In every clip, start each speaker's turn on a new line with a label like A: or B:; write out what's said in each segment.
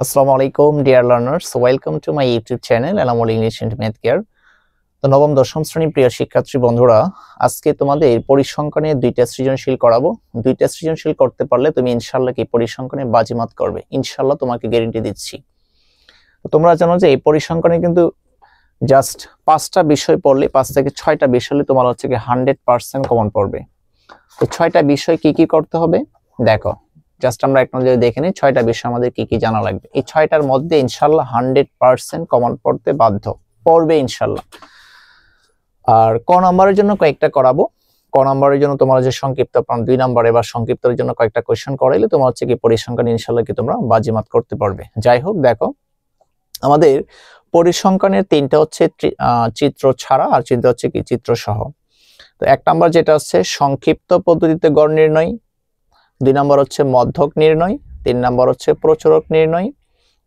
A: আসসালামু আলাইকুম dear learners, welcome to my YouTube channel Enamul English and math care. তো নবম দশম শ্রেণীর প্রিয় শিক্ষার্থী বন্ধুরা, আজকে তোমাদের পরিসংখ্যানে দুইটা সৃজনশীল করাবো। দুইটা সৃজনশীল করতে পারলে তুমি ইনশাআল্লাহ কি পরিসংখ্যানে বাজিমাত করবে, ইনশাআল্লাহ তোমাকে গ্যারান্টি দিচ্ছি। তো তোমরা জানো যে এই পরিসংখ্যানে কিন্তু জাস্ট 5টা বিষয় পড়লে 5 থেকে 6টা বিষয় হলে তোমার হচ্ছে কি 100% কমন পড়বে। তো 6টা বিষয় কি কি করতে হবে দেখো, জাস্ট আমরা এক নজরে দেখে নিই 6টা বিষয় আমাদের কি কি জানা লাগবে। এই 6টার মধ্যে ইনশাআল্লাহ 100% কমন পড়তে বাধ্য, পড়বে ইনশাআল্লাহ। আর ক নাম্বারের জন্য কয়েকটা করাবো। ক নাম্বারের জন্য তোমার যে সংক্ষিপ্ত প্রাণ 2 নম্বরে বা সংক্ষিপ্তের জন্য কয়েকটা কোশ্চেন করাইলে তোমার হচ্ছে কি পরিসংখ্যান ইনশাআল্লাহ কি তোমরা বাজিমাত করতে পারবে। যাই হোক, দেখো আমাদের পরিসংখ্যানের 3টা হচ্ছে চিত্র ছাড়া, আর চিত্র হচ্ছে কি চিত্র সহ। তো 1 নাম্বার যেটা হচ্ছে সংক্ষিপ্ত পদ্ধতিতে গড় নির্ণয়, 2 নাম্বার হচ্ছে মধ্যক নির্ণয়, 3 নাম্বার হচ্ছে প্রচুরক নির্ণয়,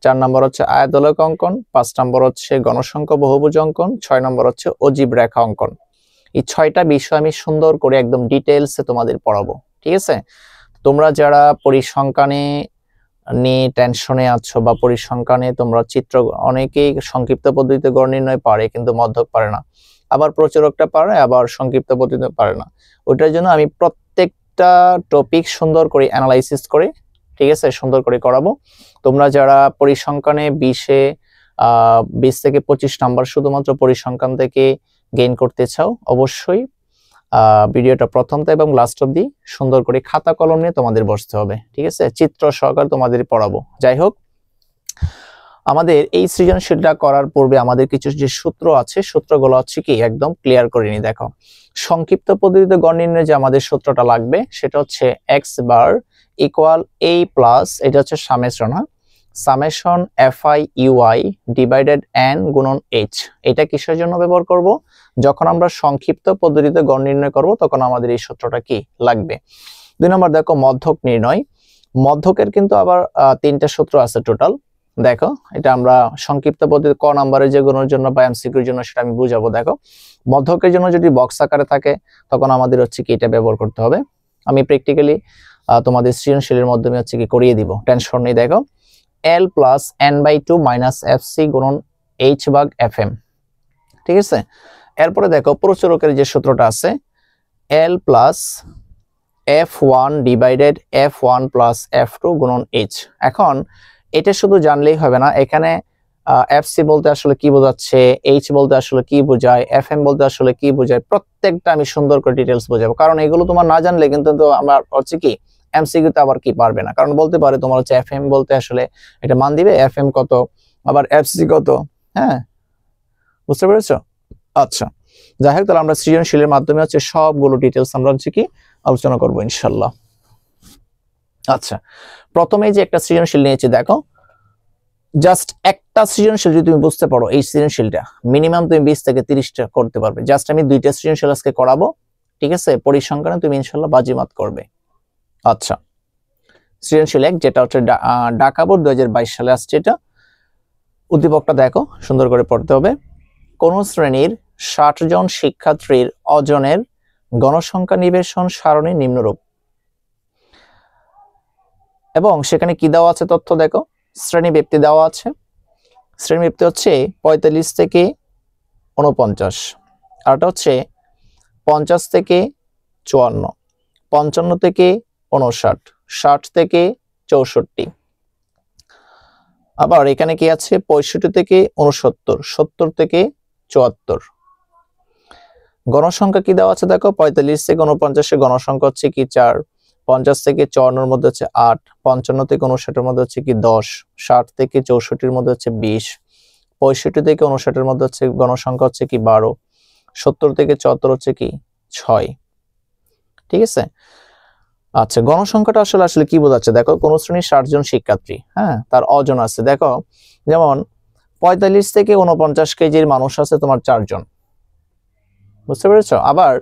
A: 4 নাম্বার হচ্ছে আয়তোলক অঙ্কন, 5 নাম্বার হচ্ছে গণসংখ্যা বহুভুজ অঙ্কন, 6 নাম্বার হচ্ছে অজীব রেখা অঙ্কন। এই 6টা বিষয় আমি সুন্দর করে একদম ডিটেইলসে তোমাদের পড়াবো, ঠিক আছে? তোমরা যারা পরিসংখ্যানে নিয়ে টেনশনে আছো বা পরিসংখ্যানে তোমরা চিত্র, অনেকেই সংক্ষিপ্ত পদ্ধতিতে গড় নির্ণয় পারে কিন্তু মধ্যক পারে না, আবার প্রচুরকটা পারে, আবার সংক্ষিপ্ত পদ্ধতিতে পারে না। ওইটার জন্য আমি প্রত্যেকটা টপিক সুন্দর করে অ্যানালাইসিস করে, ঠিক আছে, সুন্দর করে করাবো। তোমরা যারা পরিসংখ্যানে 20 থেকে 25 নাম্বার শুধুমাত্র পরিসংখ্যান থেকে গেইন করতে চাও, অবশ্যই ভিডিওটা প্রথমটা এবং লাস্ট অবধি সুন্দর করে খাতা কলম নিয়ে তোমাদের বসতে হবে, ঠিক আছে? চিত্র সহকারে তোমাদের পড়াবো। যাই হোক, আমাদের এই সৃজনশীলটা করার পূর্বে আমাদের কিছু যে সূত্র আছে, সূত্রগুলো হচ্ছে কি একদম ক্লিয়ার করে নি। দেখো, সংক্ষিপ্ত পদ্ধতিতে গড় নির্ণয়ে যে আমাদের সূত্রটা লাগবে সেটা হচ্ছে x bar equal a plus, এটা হচ্ছে summation, summation fi ui divided n গুণন h। এটা কিসের জন্য ব্যবহার করব? যখন আমরা সংক্ষিপ্ত পদ্ধতিতে গড় নির্ণয় করব তখন আমাদের এই সূত্রটা কি লাগবে। 2 নম্বর দেখো মধ্যক নির্ণয়। মধ্যকের কিন্তু আবার 3টা সূত্র আছে টোটাল। দেখো, এটা আমরা সংক্ষিপ্ত পদ্ধতি ক নাম্বারে যে গুণের জন্য বা এমসিকিউর জন্য সেটা আমি বুঝাবো। দেখো, মধ্যকের জন্য যদি বক্স আকারে থাকে তখন আমাদের হচ্ছে কি এটা ব্যবহার করতে হবে। আমি প্র্যাকটিক্যালি তোমাদের সৃজনশীলের মাধ্যমে হচ্ছে কি করিয়ে দিব, টেনশন নেই। দেখো, l plus n/2 minus fc গুণন h ভাগ fm, ঠিক আছে? এরপরে দেখো প্রচুরকের যে সূত্রটা আছে l plus f1 divided f1 plus f2 গুণন h। এখন এটা শুধু জানলেই হবে না, এখানে fc বলতে আসলে কি বোঝাচ্ছে, h বলতে আসলে কি বোঝায়, fm বলতে আসলে কি বোঝায়, প্রত্যেকটা আমি সুন্দর করে ডিটেইলস বোঝাবো। কারণ এগুলো তোমার না জানলে কিন্তু আমার হচ্ছে কি এমসিকিউ তে আবার কি পারবে না। কারণ বলতে পারে তোমার হচ্ছে fm বলতে আসলে এটা মান দিবে fm কত, আবার fc কত। হ্যাঁ, বুঝতে পেরেছো? আচ্ছা, যাই হোক, তাহলে আমরা সৃজনশীলের মাধ্যমে হচ্ছে সবগুলো ডিটেইলস আমরা হচ্ছে কি আলোচনা করবো ইনশাল্লাহ। আচ্ছা, প্রথমে যে একটা সৃজনশীল নিয়েছি, দেখো জাস্ট একটা সৃজনশীল যদি তুমি বুঝতে পারো, এই সৃজনশীলটা মিনিমাম তুমি 20 থেকে 30টা করতে পারবে। জাস্ট আমি 2টা সৃজনশীল আজকে করাবো, ঠিক আছে? পরিসংখ্যানে তুমি ইনশাল্লাহ বাজিমাত করবে। আচ্ছা, সৃজনশীল 1 যেটা হচ্ছে ঢাকা বোর্ড 2022 সালে আসছে, এটা উদ্দীপকটা দেখো, সুন্দর করে পড়তে হবে। কোন শ্রেণীর 60 জন শিক্ষার্থীর ওজনের গণসংখ্যা নিবেশন সারণী নিম্নরূপ, এবং সেখানে কি দেওয়া আছে তথ্য দেখো, শ্রেণী ব্যক্তি দেওয়া আছে। শ্রেণী ব্যক্তি হচ্ছে 45 থেকে 49, আরটা হচ্ছে 50 থেকে 54, 55 থেকে 59, 60 থেকে 64, আবার এখানে কি আছে 65 থেকে 69, 70 থেকে 74। গণসংখ্যা কি দেওয়া আছে দেখো, 45 থেকে 49 গণসংখ্যা হচ্ছে কি 4, 50 থেকে 54 মধ্যে হচ্ছে 8, 55 থেকে 59 মধ্যে হচ্ছে কি 10, 60 থেকে 64 মধ্যে হচ্ছে 20, 65 থেকে 59 মধ্যে হচ্ছে গণসংখ্যা হচ্ছে কি 12, 70 থেকে 74 হচ্ছে কি 6, ঠিক আছে? আচ্ছা, গণসংখ্যাটা আসলে কি বোঝাচ্ছে দেখো, কোন শ্রেণীর 60 জন শিক্ষার্থী, হ্যাঁ, তার ওজন আছে। দেখো, যেমন 45 থেকে 49 কেজির মানুষ আছে তোমার 4 জন, বুঝতে পেরেছো? আবার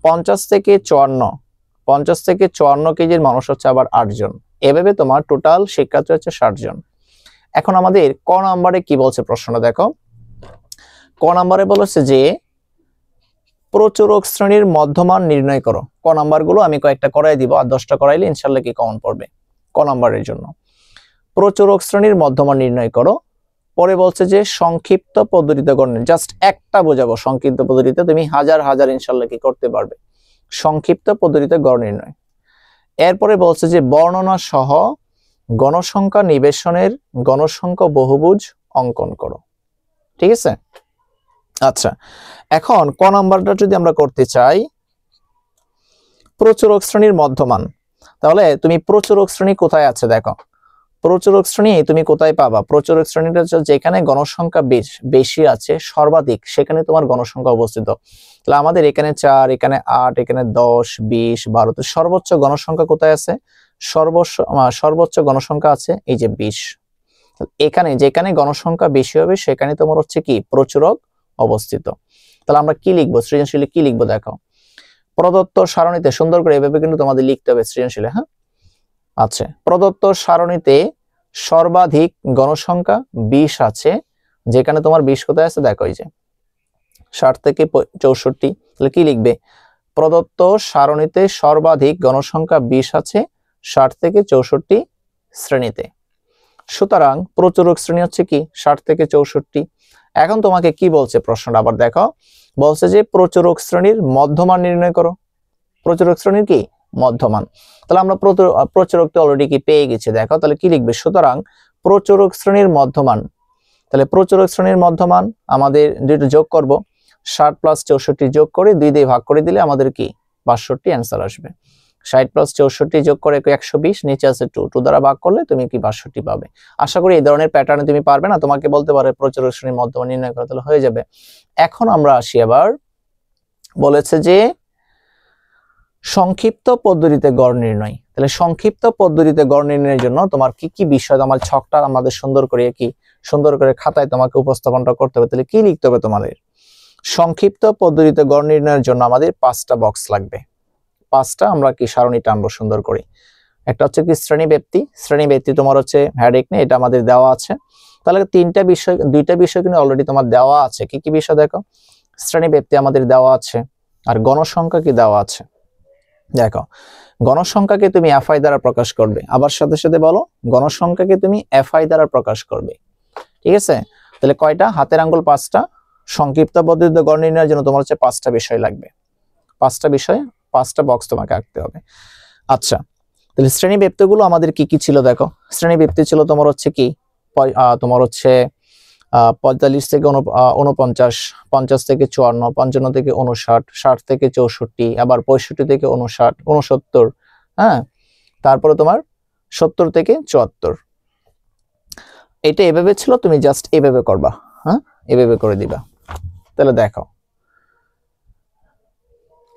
A: 50 থেকে 54 কেজির মানুষ হচ্ছে আবার 8 জন। এভাবে তোমার টোটাল শিক্ষার্থী হচ্ছে 60 জন। এখন আমাদের ক নাম্বারে কি বলছে প্রশ্নটা দেখো, ক নাম্বারে বলেছে যে প্রচুরক শ্রেণীর মধ্যমান নির্ণয় করো। ক নাম্বার গুলো আমি কয়েকটা করাই দিব, আর 10টা করাইলে ইনশাল্লাহ কি কমন পড়বে ক নাম্বারের জন্য। প্রচুরক শ্রেণীর মধ্যমান নির্ণয় করো। পরে বলছে যে সংক্ষিপ্ত পদ্ধতিতে গণনা, জাস্ট একটা বোঝাবো, সংক্ষিপ্ত পদ্ধতিতে তুমি হাজার হাজার ইনশাল্লাহ কি করতে পারবে, সংক্ষিপ্ত পদ্ধতিতে গড় নির্ণয়। এরপরে বলছে যে বর্ণনা সহ গণসংখ্যা নিবেশনের গণসংখ্যা বহুভুজ অঙ্কন করো। ঠিক আছে। আচ্ছা, এখন ক নাম্বারটা যদি আমরা করতে চাই, প্রচুরক শ্রেণীর মধ্যমান, তাহলে তুমি প্রচুরক শ্রেণী কোথায় আছে দেখো, প্রচুরক শ্রেণী তুমি কোথায় পাবা, প্রচুরক শ্রেণীটা যেখানে গণসংখ্যা বেশি আছে সর্বাধিক, সেখানে তোমার গণসংখ্যা অবস্থিত। তাহলে আমাদের এখানে 4, এখানে 8, এখানে 10, 20, 12, তো সর্বোচ্চ গণসংখ্যা কোথায় আছে, সর্বোচ্চ গণসংখ্যা আছে এই যে 20। এখানে যেখানে গণসংখ্যা বেশি হবে সেখানে তোমার হচ্ছে কি প্রচুরক অবস্থিত। তাহলে আমরা কি লিখবো, সৃজনশীলে কি লিখবো দেখো, প্রদত্ত সারণীতে, সুন্দর করে এভাবে কিন্তু তোমাদের লিখতে হবে সৃজনশীলে। হ্যাঁ, আচ্ছা, প্রদত্ত সারণীতে সর্বাধিক গণসংখ্যা 20 আছে, যেখানে তোমার 20 কোথায় আছে দেখো, এই যে 60 থেকে 64। তাহলে কি লিখবে, প্রদত্ত সারণীতে সর্বাধিক গণসংখ্যা 20 আছে 60 থেকে 64 শ্রেণীতে। সুতরাং প্রচুরক শ্রেণী হচ্ছে কি 60 থেকে 64। এখন তোমাকে কি বলছে প্রশ্নটা আবার দেখো, বলছে যে প্রচুরক শ্রেণীর মধ্যমান নির্ণয় করো। প্রচুরক শ্রেণীর কি মধ্যমান, তাহলে আমরা প্রচুরক তো অলরেডি কি পেয়ে গেছি দেখো, তাহলে কি লিখবে, সুতরাং প্রচুরক শ্রেণীর মধ্যমান, তাহলে প্রচুরক শ্রেণীর মধ্যমান আমাদের দুটো যোগ করব, 60 + 64 যোগ করে 2 দিয়ে ভাগ করে দিলে আমাদের কি 62 অ্যান্সার আসবে। 60 + 64 যোগ করে 120, নিচে আছে 2 দ্বারা ভাগ করলে তুমি কি 62 পাবে। আশা করি এই ধরনের প্যাটার্নে তুমি পারবে না, তোমাকে বলতে পারে প্রচুরক শ্রেণীর মধ্যমান নির্ণয় করো, তাহলে হয়ে যাবে। এখন আমরা আসি, আবার বলেছে যে সংক্ষিপ্ত পদ্ধতিতে গড় নির্ণয়। তাহলে সংক্ষিপ্ত পদ্ধতিতে গড় নির্ণয়ের জন্য তোমার কি কি বিষয়, আমার ছকটা আমাদের সুন্দর করে খাতায় তোমাকে উপস্থাপনটা করতে হবে। তাহলে কি লিখতে হবে তোমাদের, সংক্ষিপ্ত পদ্ধতিতে গড় নির্ণয়ের জন্য আমাদের 5টা বক্স লাগবে। 5টা আমরা কি সারণী টানবো সুন্দর করে। একটা হচ্ছে কি শ্রেণী ব্যক্তি তোমার হচ্ছে হেডেক নেই, এটা আমাদের দেওয়া আছে। তাহলে 2টা বিষয় কিন্তু অলরেডি তোমার দেওয়া আছে। কি কি বিষয় দেখো, শ্রেণী ব্যক্তি আমাদের দেওয়া আছে, আর গণসংখ্যা কি দেওয়া আছে দেখো। গণসংখ্যাকে তুমি এফআই দ্বারা প্রকাশ করবে, আবার সাথে সাথে বলো গণসংখ্যাকে তুমি এফআই দ্বারা প্রকাশ করবে। ঠিক আছে, তাহলে কয়টা, হাতের আঙ্গুল 5টা। সংক্ষিপ্ত পদ্ধতিতে গড় নির্ণয়ের জন্য তোমার হচ্ছে 5টা বিষয় লাগবে, 5টা বিষয়, 5টা বক্স তোমাকে আঁকতে হবে। আচ্ছা, তাহলে শ্রেণী ব্যক্তিগুলো আমাদের কি কি ছিল দেখো, শ্রেণী ব্যক্তি ছিল তোমার হচ্ছে কি, তোমার হচ্ছে 45 থেকে 49, 50 থেকে 54, 55 থেকে 59, 60 থেকে 64, আবার 65 থেকে 59, 69, হ্যাঁ, তারপরে তোমার 70 থেকে 74। এটা এভাবে ছিল, তুমি জাস্ট এভাবে করবা, হ্যাঁ, এভাবে করে দিবা। তাহলে দেখো,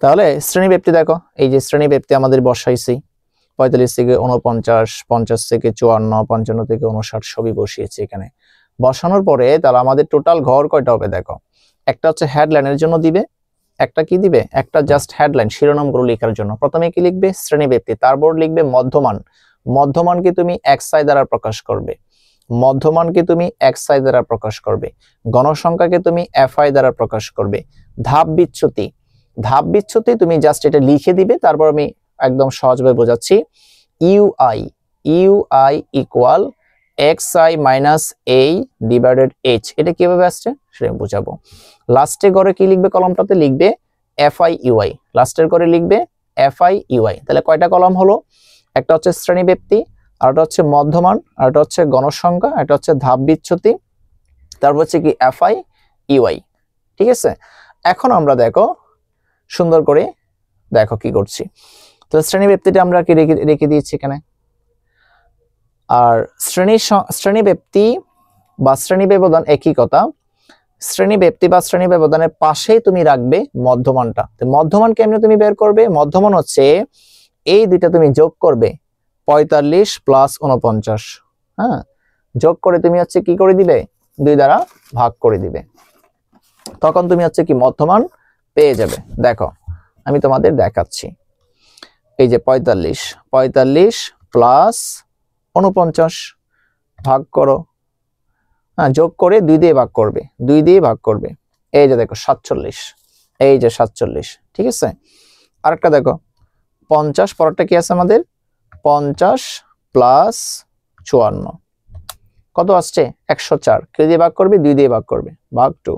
A: তাহলে শ্রেণী ব্যক্তি দেখো, এই যে শ্রেণী ব্যক্তি আমাদের বসাইছি, 45 থেকে 49, 50 থেকে 54, 55 থেকে 59 সবই বসিয়েছি এখানে। বসানোর পরে তাহলে আমাদের টোটাল ঘর কয়টা হবে দেখো, একটা হচ্ছে হেডলাইনের জন্য দিবে, একটা কি দিবে, একটা জাস্ট হেডলাইন শিরোনামগুলো লেখার জন্য। প্রথমে কি লিখবে, শ্রেণী ব্যক্তি, তারপর লিখবে মধ্যমান, মধ্যমানকে তুমি এক্সআই দ্বারা প্রকাশ করবে, মধ্যমানকে তুমি এক্সআই দ্বারা প্রকাশ করবে, গণসংখ্যাকে তুমি এফআই দ্বারা প্রকাশ করবে। ধাপ বিচ্যুতি তুমি জাস্ট এটা লিখে দিবে, তারপর আমি একদম সহজভাবে বোঝাচ্ছি। U i equal xi minus a divided h, এটা কিভাবে আসছে সেটা বোঝাবো। লাস্টে ঘরে কি লিখবে, কলমটাতে লিখবে fi ui, লাস্টের ঘরে লিখবে fi ui। তাহলে কয়টা কলম হলো, একটা হচ্ছে শ্রেণী ব্যক্তি, আর একটা হচ্ছে মধ্যমান, আর একটা হচ্ছে গণসংখ্যা, একটা হচ্ছে ধাপ বিচ্যুতি, তারপর হচ্ছে কি fi ui। ঠিক আছে, এখন আমরা দেখো সুন্দর করে দেখো কি করছি। তো শ্রেণী ব্যক্তিটা আমরা কি রেখে দিয়েছি এখানে, আর শ্রেণী ব্যক্তি বা শ্রেণী ব্যবধান একই কথা। শ্রেণী ব্যক্তি বা শ্রেণী ব্যবধানের পাশেই তুমি রাখবে মধ্যমানটা। তো মধ্যমান কেমনে তুমি বের করবে, মধ্যমান হচ্ছে এই দুইটা তুমি যোগ করবে, 45 + 49, হ্যাঁ, যোগ করে তুমি হচ্ছে কি করে দিবে, 2 দ্বারা ভাগ করে দিবে, তখন তুমি হচ্ছে কি মধ্যমান পেয়ে যাবে। দেখো আমি তোমাদের দেখাচ্ছি, এই যে 45 + 49 ভাগ করো, হ্যাঁ, যোগ করে 2 দিয়ে ভাগ করবে, 2 দিয়ে ভাগ করবে, এই যে দেখো 47, এই যে 47। ঠিক আছে, আরেকটা দেখো 50, পরেরটা কি আছে আমাদের 50 + 54, কত আসছে 104, কে দিয়ে ভাগ করবে 2 দিয়ে ভাগ করবে, ভাগ 2,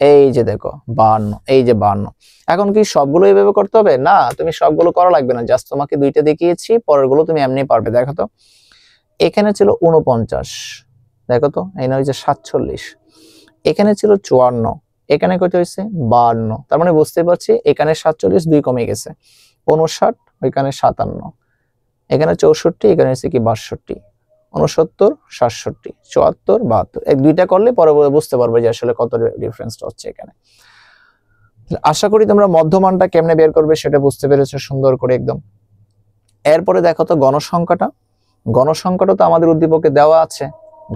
A: এই যে দেখো 52, এই যে 52। এখন কি সবগুলো এইভাবে করতে হবে না, তুমি সবগুলো করা লাগবে না, জাস্ট তোমাকে দুইটা দেখিয়েছি, পরেরগুলো তুমি এমনি পারবে। দেখো তো এখানে ছিল 49, দেখো তো এই না হচ্ছে 47, এখানে ছিল 54, এখানে কত হয়েছে 52, তার মানে বুঝতে পারছি এখানে 47 2 কমে গেছে, 59, ওইখানে 57, এখানে 64, এখানে হচ্ছে কি 62, 69 67 74 72, এক দুইটা করলে পরে বুঝতে পারবে যে আসলে কত ডিফারেন্সটা হচ্ছে এখানে। আশা করি তোমরা মধ্যমানটা কেমনে বের করবে সেটা বুঝতে পেরেছো সুন্দর করে একদম। এরপরে দেখো তো গণসংখ্যাটা, গণসংখ্যাটা তো আমাদের উদ্দীপকে দেওয়া আছে,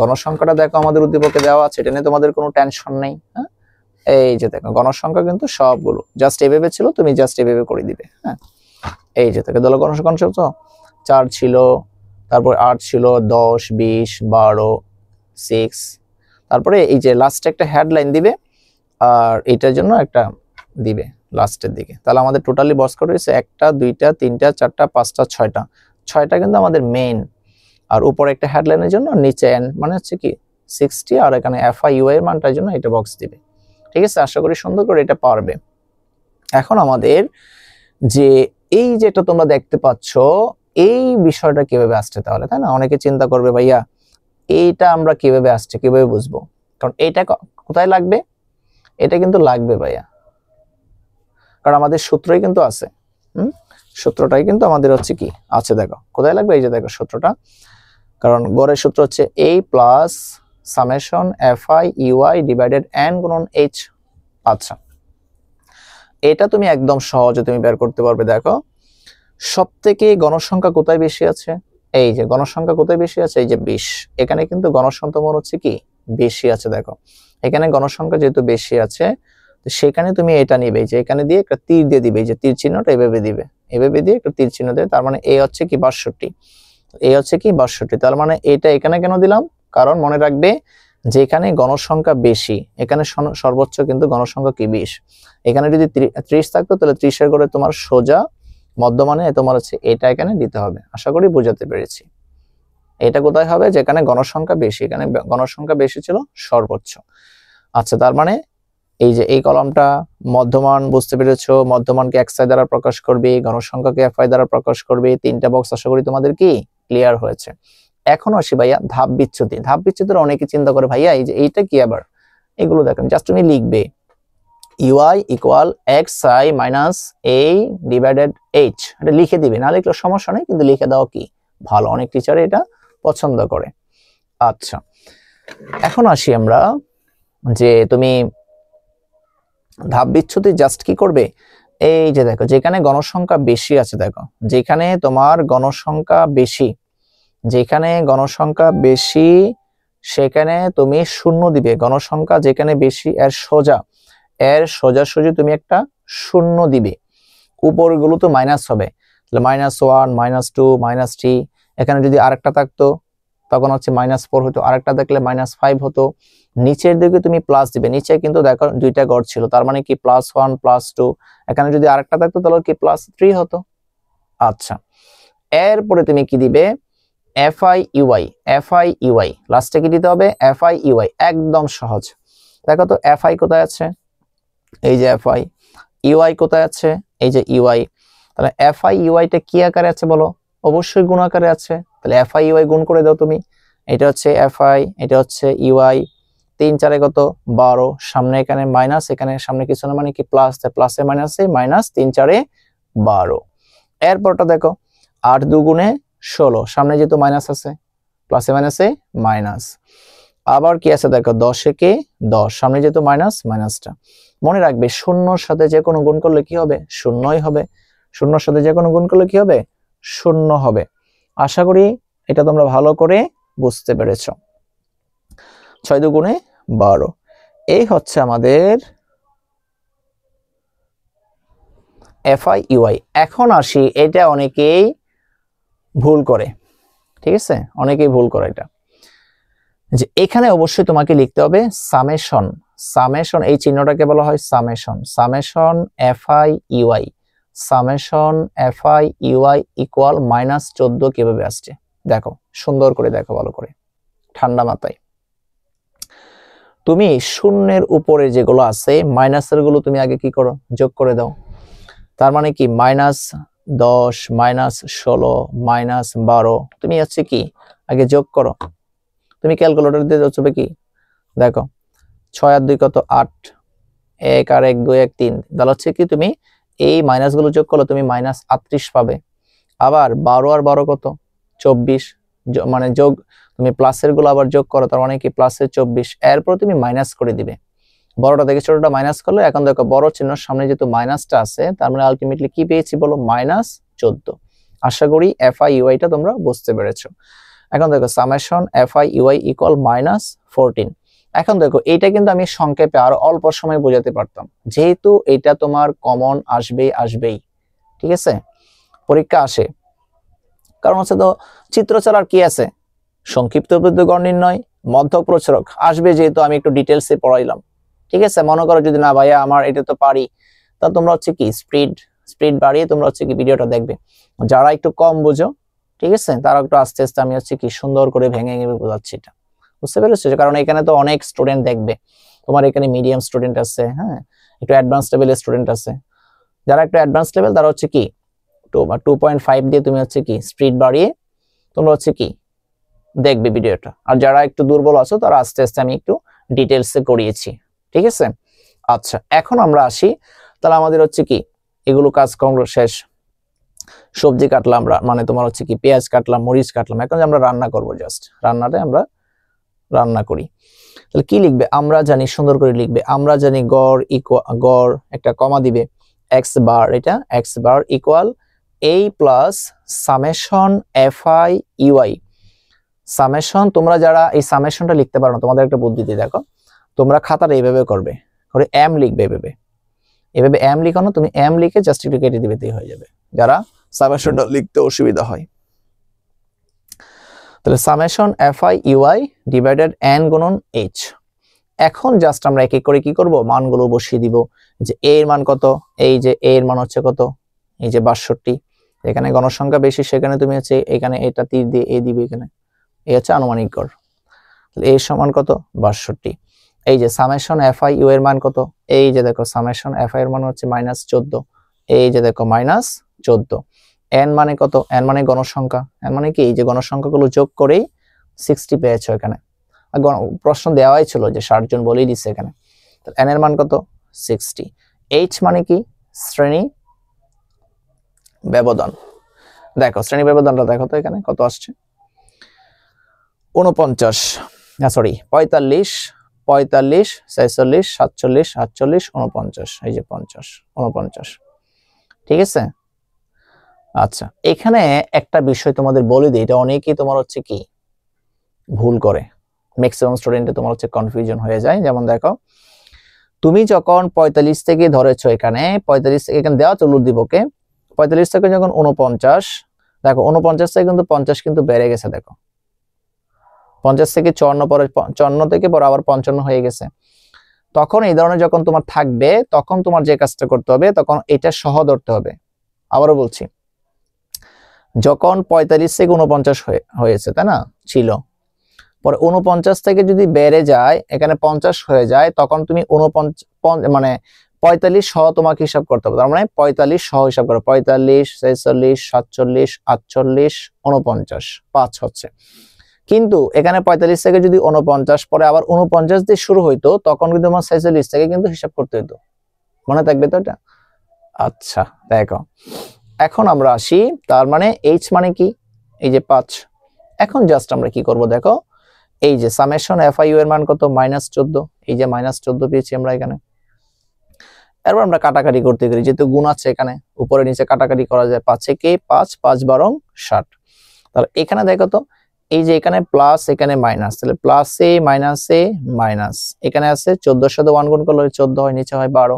A: গণসংখ্যাটা দেখো আমাদের উদ্দীপকে দেওয়া আছে, এটা নিয়ে তোমাদের কোনো টেনশন নেই। হ্যাঁ, এই যে দেখো গণসংখ্যা কিন্তু সবগুলো জাস্ট এভাবে ছিল, তুমি জাস্ট এভাবে করে দিবে। হ্যাঁ, এই যে দেখো দল গণসংখ্যা তো 4 ছিল, তারপর 8 ছিল, 10 20 12 6, তারপরে এই যে লাস্টে একটা হেডলাইন দিবে আর এটার জন্য একটা দিবে লাস্টের দিকে। তাহলে আমাদের টোটালি বক্স কত হয়েছে 1টা 2টা 3টা 4টা 5টা 6টা, 6টা কিন্তু আমাদের মেইন, আর উপরে একটা হেডলাইনের জন্য নিচে এন মানে হচ্ছে কি 60, আর এখানে এফআই ইউআই এর মানটার জন্য এটা বক্স দিবে। ঠিক আছে, আশা করি সুন্দর করে এটা পারবে। এখন আমাদের যে এই যেটা তোমরা দেখতে পাচ্ছ এই বিষয়টা কিভাবে আসছে তাহলে, তাই না? অনেকে চিন্তা করবে ভাইয়া এইটা আমরা কিভাবে আসছে কিভাবে বুঝবো, কারণ এইটা কোথায় লাগবে, এটা কিন্তু লাগবে ভাইয়া, কারণ আমাদের সূত্রই কিন্তু আছে। সূত্রটাই কিন্তু আমাদের হচ্ছে কি আছে, দেখো কোথায় লাগবে, এই যে দেখো সূত্রটা, কারণ গড়ের সূত্র হচ্ছে a plus summation fi ui divided n গুণন h। আচ্ছা, এটা তুমি একদম সহজে তুমি বের করতে পারবে। দেখো সবথেকে গণসংখ্যা কোথায় বেশি আছে, এই যে গণসংখ্যা কোথায় বেশি আছে, এই যে 20, এখানে কিন্তু গণসংখ্যা মনে হচ্ছে কি বেশি আছে। দেখো এখানে গণসংখ্যা যেহেতু বেশি আছে সেখানে তুমি এটা নিবে, যে এখানে দিয়ে একটা তীর দিয়ে দিবে, যে তীর চিহ্নটা এভাবে দিবে, এভাবে দিয়ে একটা তীর চিহ্ন দেবে, তার মানে এ হচ্ছে কি 62, এ হচ্ছে কি 62, তার মানে এটা এখানে কেন দিলাম, কারণ মনে রাখবে যেখানে গণসংখ্যা বেশি এখানে সর্বোচ্চ কিন্তু গণসংখ্যা কি 20, এখানে যদি 30 থাকতো তাহলে 30 এর করে তোমার সোজা মধ্যমানে তোমার হচ্ছে এটা এখানে দিতে হবে। আশা করি বোঝাতে পেরেছি। এটা কোথায় হবে, যেখানে গণসংখ্যা বেশি, এখানে গণসংখ্যা বেশি ছিল সর্বোচ্চ। আচ্ছা, তার মানে এই যে এই কলামটা মধ্যমান, বুঝতে পেরেছো, মধ্যমানকে xi দ্বারা প্রকাশ করবে, গণসংখ্যাকে fi দ্বারা প্রকাশ করবে, তিনটা বক্স আশা করি তোমাদের কি ক্লিয়ার হয়েছে। এখন আসি ভাইয়া ধাপ বিচ্যুতি। ধাপ বিচ্যুতির অনেকে চিন্তা করে ভাইয়া এই যে এইটা কি, আবার এগুলো দেখেন, জাস্ট তুমি লিখবে ui equal xi minus a divided h, এটা লিখে দিবে, না লিখলে সমস্যা নেই, কিন্তু লিখে দাও কি ভালো, অনেক টিচার এটা পছন্দ করে। আচ্ছা, এখন আসি আমরা যে তুমি ধাপ বিচ্যুতি জাস্ট কি করবে, এই যে দেখো যেখানে গণসংখ্যা বেশি আছে, দেখো যেখানে তোমার গণসংখ্যা বেশি, যেখানে গণসংখ্যা বেশি সেখানে তুমি শূন্য দিবে, গণসংখ্যা যেখানে বেশি এর সোজাসুজি তুমি একটা শূন্য দিবে, উপরগুলো তো মাইনাস হবে, তাহলে -1 -2 -3, এখানে যদি আরেকটা থাকতো তখন হচ্ছে -4 হতো, আরেকটা দেখলে -5 হতো, নিচের দিকে তুমি প্লাস দিবে, নিচে কিন্তু দেখো দুইটা গড় ছিল, তার মানে কি +1 +2, এখানে যদি আরেকটা থাকতো তাহলে কি +3 হতো। আচ্ছা, এরপরে তুমি কি দিবে fi ui, লাস্টে কি দিতে হবে fi ui, একদম সহজ। দেখো তো fi কোথায় আছে, এই যে fi, ui কোথায় আছে, এই যে ui, তাহলে fi ui টা কি আকারে আছে বলো, অবশ্যই গুণ আকারে আছে, তাহলে fi ui গুণ করে দাও তুমি, এটা হচ্ছে fi, এটা হচ্ছে ui, 3 4 কত 12, সামনে এখানে মাইনাস, এখানে সামনে কিছু না মানে কি প্লাস, প্লাসে মাইনাসে মাইনাস, 3 4 12। এরপরটা দেখো 8 2 গুণে 16, সামনে যেহেতু মাইনাস আছে প্লাসে মাইনাসে মাইনাস, আবার কি আছে দেখো 10 একে 10, সামনে যেহেতু মাইনাস মাইনাসটা, মনে রাখবে শূন্যর সাথে যে কোনো গুণ করলে কি হবে শূন্যই হবে, শূন্যর সাথে যে কোনো গুণ করলে কি হবে শূন্য হবে। আশা করি এটা তোমরা ভালো করে বুঝতে পেরেছো। 6 2 গুণে 12, এই হচ্ছে আমাদের fi ui। এখন আসি, এটা অনেকেই ভুল করে, ঠিক আছে, অনেকেই ভুল করে এটা, যে এখানে অবশ্যই তোমাকে লিখতে হবে সামেশন, সামেশন এই চিহ্নটাকে বলা হয় summation, summation fi ui, summation fi ui equal -14 কিভাবে আসছে দেখো, সুন্দর করে দেখো ভালো করে, ঠান্ডা মাথায়। তুমি শূন্যের উপরে যেগুলো আছে মাইনাসের গুলো তুমি আগে কি করো, যোগ করে দাও। তার মানে কি -10 -16 -12 তুমি হচ্ছে কি আগে যোগ করো। তুমি ক্যালকুলেটর দিয়ে যাচ্ছবে কি, দেখো 6 আর 2 কত 8, 1 আর 1 2 1 3, তাহলে হচ্ছে কি তুমি এই মাইনাস গুলো যোগ করলে তুমি -38 পাবে। আবার 12 আর 12 কত 24, মানে যোগ তুমি প্লাসের গুলো আবার যোগ করো, তার মানে কি প্লাসের 24, এরপর তুমি মাইনাস করে দিবে। বড়টা থেকে ছোটটা মাইনাস করলে এখন দেখো বড় চিহ্নের সামনে যেহেতু মাইনাসটা আছে, তার মানে আলটিমেটলি কি পেয়েছি বলো, -14। আশা করি FI UI টা তোমরা বুঝতে পেরেছো। এখন দেখো সামেশন FI UI ইকুয়াল -14। এখন দেখো এইটা কিন্তু আমি সংক্ষেপে আরো অল্প সময় বোঝাতে পারতাম, যেহেতু এটা তোমার কমন আসবেই, ঠিক আছে, পরীক্ষা আসে। কারণ হচ্ছে তো চিত্র ছাড়ার কি আছে, সংক্ষিপ্ত গড় নির্ণয়, মধ্যক প্রচারক আসবে, যেহেতু আমি একটু ডিটেলসে পড়াইলাম, ঠিক আছে। মনে করো যদি না ভাইয়া আমার এটা তো পারি, তা তোমরা হচ্ছে কি স্পিড বাড়িয়ে তোমরা হচ্ছে কি ভিডিওটা দেখবে। যারা একটু কম বুঝো, ঠিক আছে, তারা একটু আস্তে আস্তে আমি হচ্ছে কি সুন্দর করে ভেঙে ভেঙে বোঝাচ্ছি, এটা বুঝতে পেরেছো? কারণ এখানে তো অনেক স্টুডেন্ট দেখবে, তোমার এখানে মিডিয়াম স্টুডেন্ট আছে, হ্যাঁ, একটু অ্যাডভান্স লেভেলের স্টুডেন্ট আছে। যারা একটু অ্যাডভান্স লেভেল তারা হচ্ছে কি 2.5 দিয়ে তুমি হচ্ছে কি স্পিড বাড়িয়ে তোমরা হচ্ছে কি দেখবে ভিডিওটা। আর যারা একটু দুর্বল আছো তারা আস্তে আস্তে আমি একটু ডিটেলসে করিয়েছি, ঠিক আছে। আচ্ছা, এখন আমরা আসি, তাহলে আমাদের হচ্ছে কি এগুলো কাজকর্ম শেষ, সবজি কাটলাম, মানে তোমার হচ্ছে কি পেঁয়াজ কাটলাম, মরিচ কাটলাম, এখন আমরা রান্না করব, জাস্ট রান্নাটা আমরা রান্না করি। তাহলে কি লিখবে, আমরা জানি, সুন্দর করে লিখবে, আমরা জানি গড় গড় একটা কমা দিবে, x বার, এটা x bar equal a plus summation FI UI। Summation তোমরা যারা এই সামেশনটা লিখতে পারো না, তোমাদের একটা বুদ্ধি দিয়ে দেখো, তোমরা খাতাটা এইভাবে করবে, করে m লিখবে, এভাবে m লিখো না, তুমি m লিখে জাস্ট একটু কেটে দিবে, দিয়ে হয়ে যাবে, যারা সামেশনটা লিখতে অসুবিধা হয়। তাহলে summation FI UI divided n গুণন h। এখন জাস্ট আমরা এক এক করে কি করব, মানগুলো বসিয়ে দিব। যে a এর মান কত, এই যে a এর মান হচ্ছে কত, এই যে 62, এখানে গণসংখ্যা বেশি, সেখানে তুমি হচ্ছে এখানে এটা তীর দিয়ে a দিবে, এখানে এই হচ্ছে আনুমানিক গড়। তাহলে a সমান কত 62। এই যে সামেশন FI UI এর মান কত, এই যে দেখো সামেশন FI এর মান হচ্ছে -14, এই যে দেখো -14। n মানে কত, n মানে গণসংখ্যা, n মানে কি এই যে গণসংখ্যাগুলো যোগ করেই 60 পেয়েছো এখানে। প্রশ্ন দেওয়াই ছিল যে 60 জন বলেই দিচ্ছে এখানে। তাহলে n এর মান কত 60। h মানে কি শ্রেণী ব্যবধান। দেখো শ্রেণী ব্যবধানটা দেখো তো এখানে কত আসছে, 49, সরি 45, 45, 46, 47, 48, 49, এই যে 50, 49, ঠিক আছে। আচ্ছা, এখানে একটা বিষয় তোমাদের বলে দিই, এটা অনেকেই তোমার হচ্ছে কি ভুল করে, ম্যাক্সিমাম স্টুডেন্টে তোমার হচ্ছে কনফিউশন হয়ে যায়। যেমন দেখো, তুমি যখন 45 থেকে ধরেছো, এখানে 45 থেকে এখানে দেওয়া চলুর দিবকে 45 থেকে যখন 49, দেখো 49 থেকে কিন্তু 50 কিন্তু বেড়ে গেছে, দেখো 50 থেকে 54 পরে 54 থেকে পরে আবার 55 হয়ে গেছে। তখন এই ধরনের যখন তোমার থাকবে, তখন তোমার যে কাজটা করতে হবে, তখন এটা সহ ধরতে হবে। আবারও বলছি, যখন 45 থেকে 49 হয়েছে, তাই না, ছিল, পরে 49 থেকে যদি বেড়ে যায়, এখানে 50 হয়ে যায়, তখন তুমি 49 মানে 45 সহ তোমাকে হিসাব করতে হবে। তার মানে 45 সহ হিসাব করো, 45, 46, 47, 48, 49, 5 হচ্ছে। কিন্তু এখানে 45 থেকে যদি 49 পরে আবার 49 দিয়ে শুরু হইতো, তখন কিন্তু আমার 46 থেকে কিন্তু হিসাব করতে হইতো, মনে থাকবে তো এটা। আচ্ছা দেখো, এখন আমরা আসি, তার মানে h মানে কি, এই যে 5। এখন জাস্ট আমরা কি করব, দেখো এই যে সামেশন FI UI এর মান কত -14, এই যে -14 পেয়েছি আমরা এখানে। এরপর আমরা কাটাকাটি করতে পারি, যেহেতু গুণ আছে এখানে, উপরে নিচে কাটাকাটি করা যায়, 5 কে 5, 5 12 60। তাহলে এখানে দেখো তো, এই যে এখানে প্লাস, এখানে মাইনাস, তাহলে প্লাস এ মাইনাস, এখানে আছে 14 সাথে 1 গুণ করলে 14 হয়, নিচে হয় 12,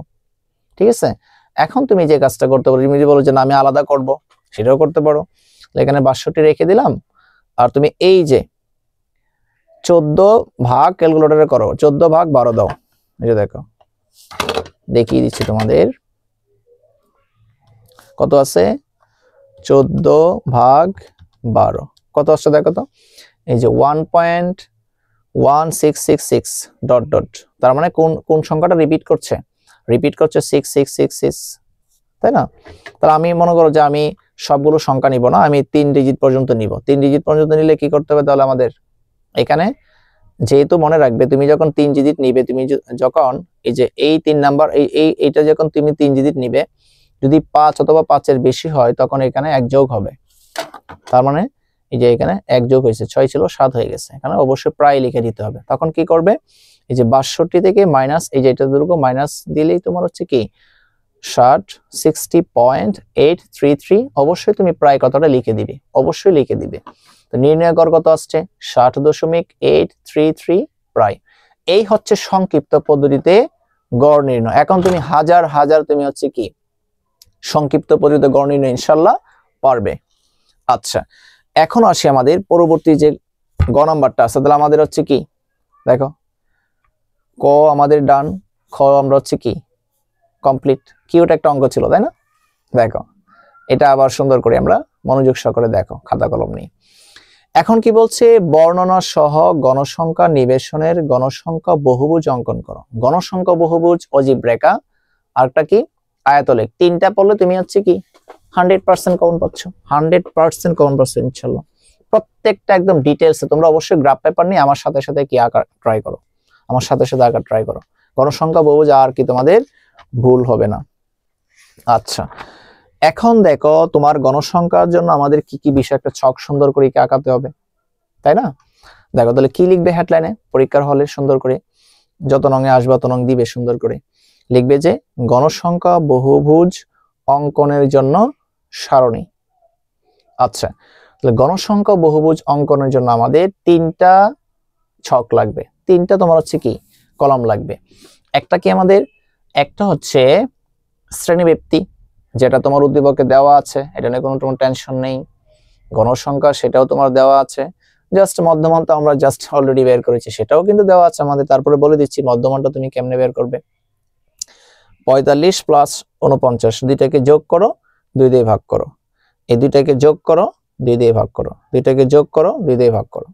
A: ঠিক আছে। এখন তুমি যে কাজটা করতে পারো, তুমি যদি বলো যে না আমি আলাদা করব, সেটাও করতে পারো। এখানে 62 রেখে দিলাম, আর তুমি এই যে 14 ভাগ ক্যালকুলেটরে করো, 14 ভাগ 12 দাও, এই যে দেখো দেখিয়ে দিচ্ছি তোমাদের কত আছে, 14 ভাগ 12 কত আসছে দেখো তো, এই যে 1.5 1666 ডট ডট, তার মানে কোন কোন সংখ্যাটা রিপিট করছে 6666, তাই না? তাহলে আমি মনে করো যে আমি সবগুলো সংখ্যা নিব না, আমি 3 ডিজিট পর্যন্ত নিব। 3 ডিজিট পর্যন্ত নিলে কি করতে হবে তাহলে আমাদের এখানে, যেহেতু মনে রাখবে তুমি যখন 3 ডিজিট নিবে, তুমি যখন এই যে এই 3 নাম্বার এইটা যখন তুমি 3 ডিজিট নিবে, যদি 5 অথবা 5 এর বেশি হয় তখন এখানে 1 যোগ হবে। তার মানে এই যে এখানে 1 যোগ হয়েছে, 6 ছিল 7 হয়ে গেছে, এখানে অবশ্যই প্রায় লিখে দিতে হবে। তখন কি করবে, এই যে 62 থেকে মাইনাস এই যে এটা দুটো মাইনাস দিলেই তোমার হচ্ছে কি 60.833, অবশ্যই তুমি প্রায় কতটা লিখে দিবে, অবশ্যই লিখে দিবে। তো নির্ণয় কর কত আসছে 60.833 প্রায়। এই হচ্ছে সংক্ষিপ্ত পদ্ধতিতে গড় নির্ণয়। এখন তুমি হাজার হাজার তুমি হচ্ছে কি সংক্ষিপ্ত পদ্ধতিতে গড় নির্ণয় ইনশাআল্লাহ পারবে। আচ্ছা, এখন আসি আমাদের পরবর্তী যে গ নাম্বারটা আছে, তাহলে আমাদের হচ্ছে কি দেখো, ক আমাদের ডান, খ আমরা হচ্ছে কি কমপ্লিট। কিউট একটা অঙ্ক ছিল তাই না? দেখো এটা আবার সুন্দর করে আমরা মনোযোগ সহকারে দেখো খাতা কলম নিয়ে। এখন কি বলছে, বর্ণনা সহ গণসংখ্যা নিবেশনের গণসংখ্যা বহুভুজ অঙ্কন করো। গণসংখ্যা বহুভুজ, অজীব রেখা, আরেকটা কি আয়তলেখ। তিনটা পড়লে তুমি হচ্ছে কি 100% কমন পাচ্ছ, 100% কমন পাচ্ছ ইনশাআল্লাহ। প্রত্যেকটা একদম ডিটেইলসে তোমরা অবশ্যই গ্রাফ পেপার নিয়ে আমার সাথে সাথে কি আঁকা ট্রাই করো, আমার সাথে সাথে আঁকা ট্রাই করো। গণসংখ্যা বহুভুজ আর কি তোমাদের ভুল হবে না। আচ্ছা, এখন দেখো তোমার গণসংখ্যার জন্য আমাদের কি কি বিষয় একটা ছক সুন্দর করে কি আঁকাতে হবে, তাই না? দেখো তাহলে কি লিখবে হেডলাইনে পরীক্ষার হলে সুন্দর করে, যত নঙে আসবে তত নং দিবে সুন্দর করে লিখবে যে গণসংখ্যা বহুভুজ অঙ্কনের জন্য সারণী। আচ্ছা, তাহলে গণসংখ্যা বহুভুজ অঙ্কনের জন্য আমাদের 3টা ছক লাগবে, 3টা তোমার হচ্ছে কি কলাম লাগবে। একটা কি আমাদের, একটা হচ্ছে শ্রেণীব্যাপ্তি, যেটা তোমার উদ্দীপকে দেওয়া আছে, এটা নিয়ে কোনো টেনশন নেই। গণসংখ্যা সেটাও তোমার দেওয়া আছে, জাস্ট মধ্যমান তো আমরা জাস্ট অলরেডি বের করেছি, সেটাও কিন্তু দেওয়া আছে আমাদের। তারপরে বলে দিচ্ছি মধ্যমানটা তুমি কেমনে বের করবে। 45 প্লাস 49 দুইটাকে যোগ করো, 2 দিয়ে ভাগ করো, এই দুইটাকে যোগ করো, 2 দিয়ে ভাগ করো, দুইটাকে যোগ করো, 2 দিয়ে ভাগ করো।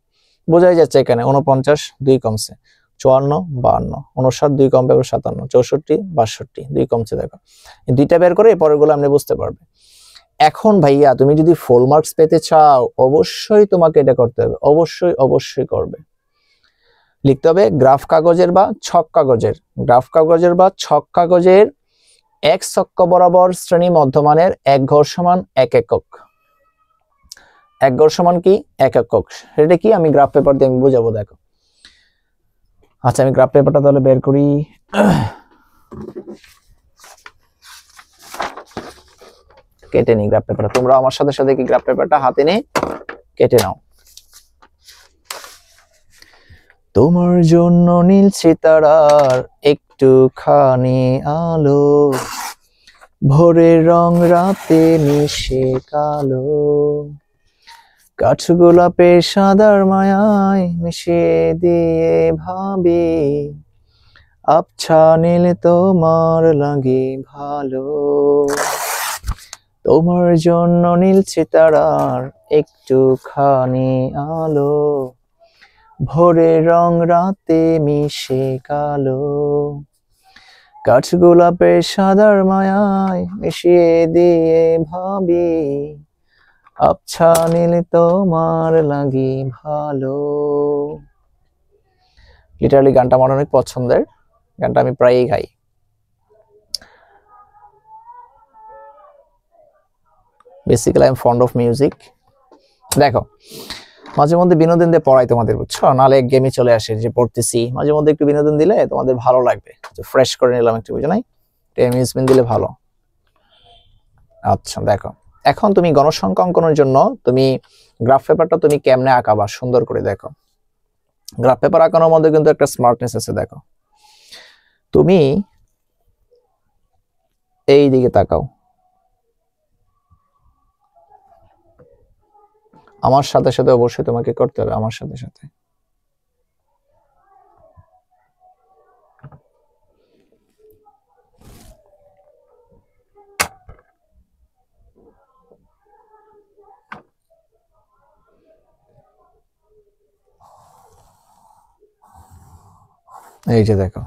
A: বোঝাই যাচ্ছে এখানে 49 2 কমছে, 54 52, 59 2 কমবে 57, 64 62 2 কমছে। দেখো এই দুইটা বের করে পরের গুলো আপনি বুঝতে পারবে। এখন ভাইয়া তুমি যদি ফুল মার্কস পেতে চাও অবশ্যই তোমাকে এটা করতে হবে, অবশ্যই অবশ্যই করবে। লিখতে হবে গ্রাফ কাগজের বা ছক কাগজের, গ্রাফ কাগজের বা ছক কাগজের এক অক্ষ বরাবর শ্রেণী মধ্যমানের 1 ঘর সমান 1 একক। 1 ঘর সমান কি 1 একক, সেটা কি আমি গ্রাফ পেপার দিয়ে আমি বুঝাবো। দেখো আচ্ছা, আমি গ্রাফ পেপারটা তাহলে বের করি। কেটে নি গ্রাফ পেপারটা, তোমরা আমার সাথে সাথে কি গ্রাফ পেপারটা হাতে নিয়ে কেটে নাও। তোমার জন্য নীল সিতারার একটুখানি আলো, ভোরের রং রাতে মিশে কালো, কাঠগোলাপের সাদার মায়ায় মিশিয়ে দিয়ে ভাবি, আবছা নীল তোমার লাগে ভালো। তোমার জন্য নীল সিতারার একটুখানি আলো, ভোরের রং রাতে মিশে কালো, কাঠগোলাপের সাদার মায়ায় মিশিয়ে দিয়ে ভাবি, আবছা নীল তোমার লাগি ভালো। লিটারালি গানটা আমার অনেক পছন্দের, গানটা আমি প্রায়ই গাই। Basically I am fond of music. দেখো মাঝে মধ্যে বিনোদন দিয়ে পড়াই তোমাদের, বুঝছো, নাহলে গেমে চলে আসে যে পড়তেছি। মাঝে মধ্যে একটু বিনোদন দিলে তোমাদের ভালো লাগবে, ফ্রেশ করে নিলাম একটু, বুঝো নাই, অ্যামিউজমেন্ট দিলে ভালো। আচ্ছা দেখো, এখন তুমি গণসংখ্যা অঙ্কনের জন্য তুমি গ্রাফ পেপারটা তুমি কেমনে আঁকাবা সুন্দর করে দেখো। গ্রাফ পেপার আঁকানোর মধ্যে কিন্তু একটা স্মার্টনেস আছে। দেখো তুমি এই দিকে তাকাও, আমার সাথে সাথে অবশ্যই তোমাকে করতে হবে, আমার সাথে সাথে। এই যে দেখো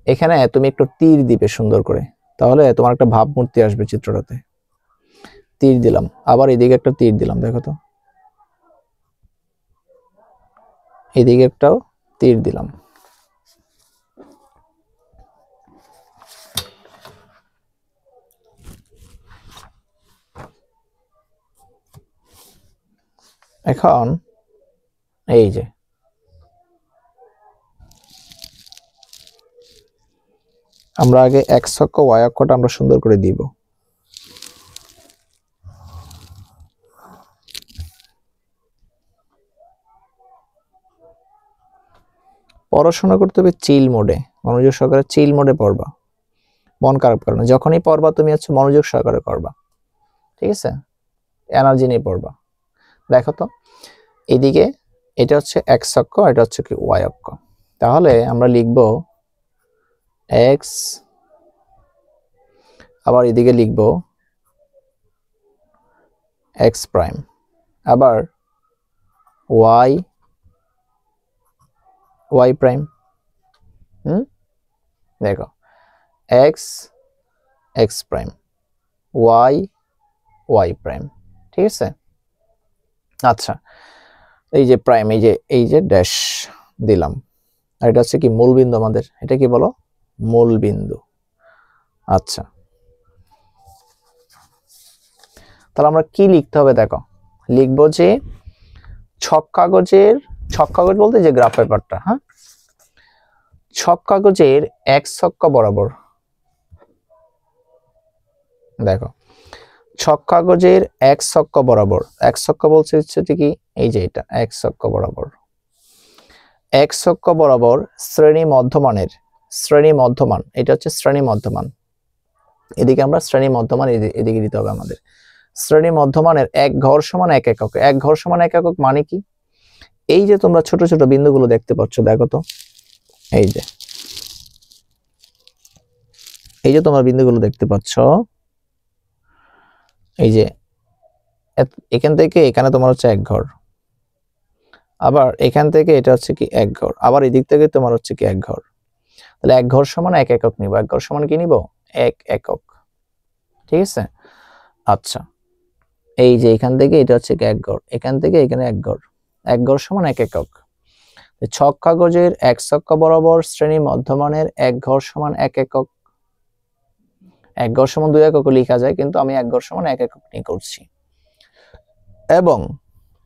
A: এখানে তুমি একটু তীর দিবে সুন্দর করে, তাহলে তোমার একটা ভাবমূর্তি আসবে চিত্রটাতে। তীর দিলাম, আবার এদিকে একটা তীর দিলাম, দেখো তো এদিকে একটাও তীর দিলাম। এখন এই যে আমরা আগে এক্স অক্ষ ওয়াই অক্ষটা আমরা সুন্দর করে দিব। পড়াশোনা করতে হবে চিল মোডে, মনোযোগ সহকারে চিল মোডে পড়বা, মন খারাপ করো না। যখনই পড়বা তুমি হচ্ছে মনোযোগ সহকারে করবা, ঠিক আছে, এনার্জি নিয়ে পড়বা। দেখো তো এদিকে এটা হচ্ছে এক্স অক্ষ, এটা হচ্ছে কি ওয়াই অক্ষ। তাহলে আমরা লিখব এক্স, আবার এদিকে লিখব এক্স প্রাইম, আবার ওয়াই ওয়াই প্রাইম। দেখো x x prime, y y prime, ঠিক আছে। আচ্ছা এই যে প্রাইম, এই যে ড্যাশ দিলাম, আর এটা হচ্ছে কি মূল বিন্দু আমাদের, এটা কি বলো মূল বিন্দু। আচ্ছা তাহলে আমরা কি লিখতে হবে দেখো, লিখবো যে ছক কাগজ বলতে যে গ্রাফ পেপারটা, হ্যাঁ, ছক কাগজের এক্স অক্ষ বরাবর, দেখো ছক কাগজের এক্স অক্ষ বরাবর, এক্স অক্ষ বলছে হচ্ছে কি এই যে এটা এক্স অক্ষ বরাবর, এক্স অক্ষ বরাবর শ্রেণী মধ্যমান, এটা হচ্ছে শ্রেণী মধ্যমান, এদিকে আমরা শ্রেণী মধ্যমান এদিকে দিতে হবে আমাদের। শ্রেণী মধ্যমানের এক ঘর সমান এক একক, এক ঘর সমান এক একক মানে কি, এই যে তোমরা ছোট ছোট বিন্দুগুলো দেখতে পাচ্ছ, দেখো তো এই যে তোমরা বিন্দুগুলো দেখতে পাচ্ছ, এই যে এখান থেকে এখানে তোমার হচ্ছে এক ঘর, আবার এখান থেকে এটা হচ্ছে কি এক ঘর, আবার এদিক থেকে তোমার হচ্ছে কি এক ঘর। তাহলে এক ঘর সমান এক একক নিব, এক ঘর সমান কি নিব এক একক, ঠিক আছে। আচ্ছা এই যে এখান থেকে এটা হচ্ছে কি এক ঘর, এখান থেকে এখানে এক ঘর, এক ঘর সমান এক একক। ছক কাগজের এক অক্ষ বরাবর শ্রেণী মধ্যমানের এক ঘর সমান এক একক, এক ঘর সমান দুই একক লেখা যায়, কিন্তু আমি এক ঘর সমান এক একক নিয়ে করছি। এবং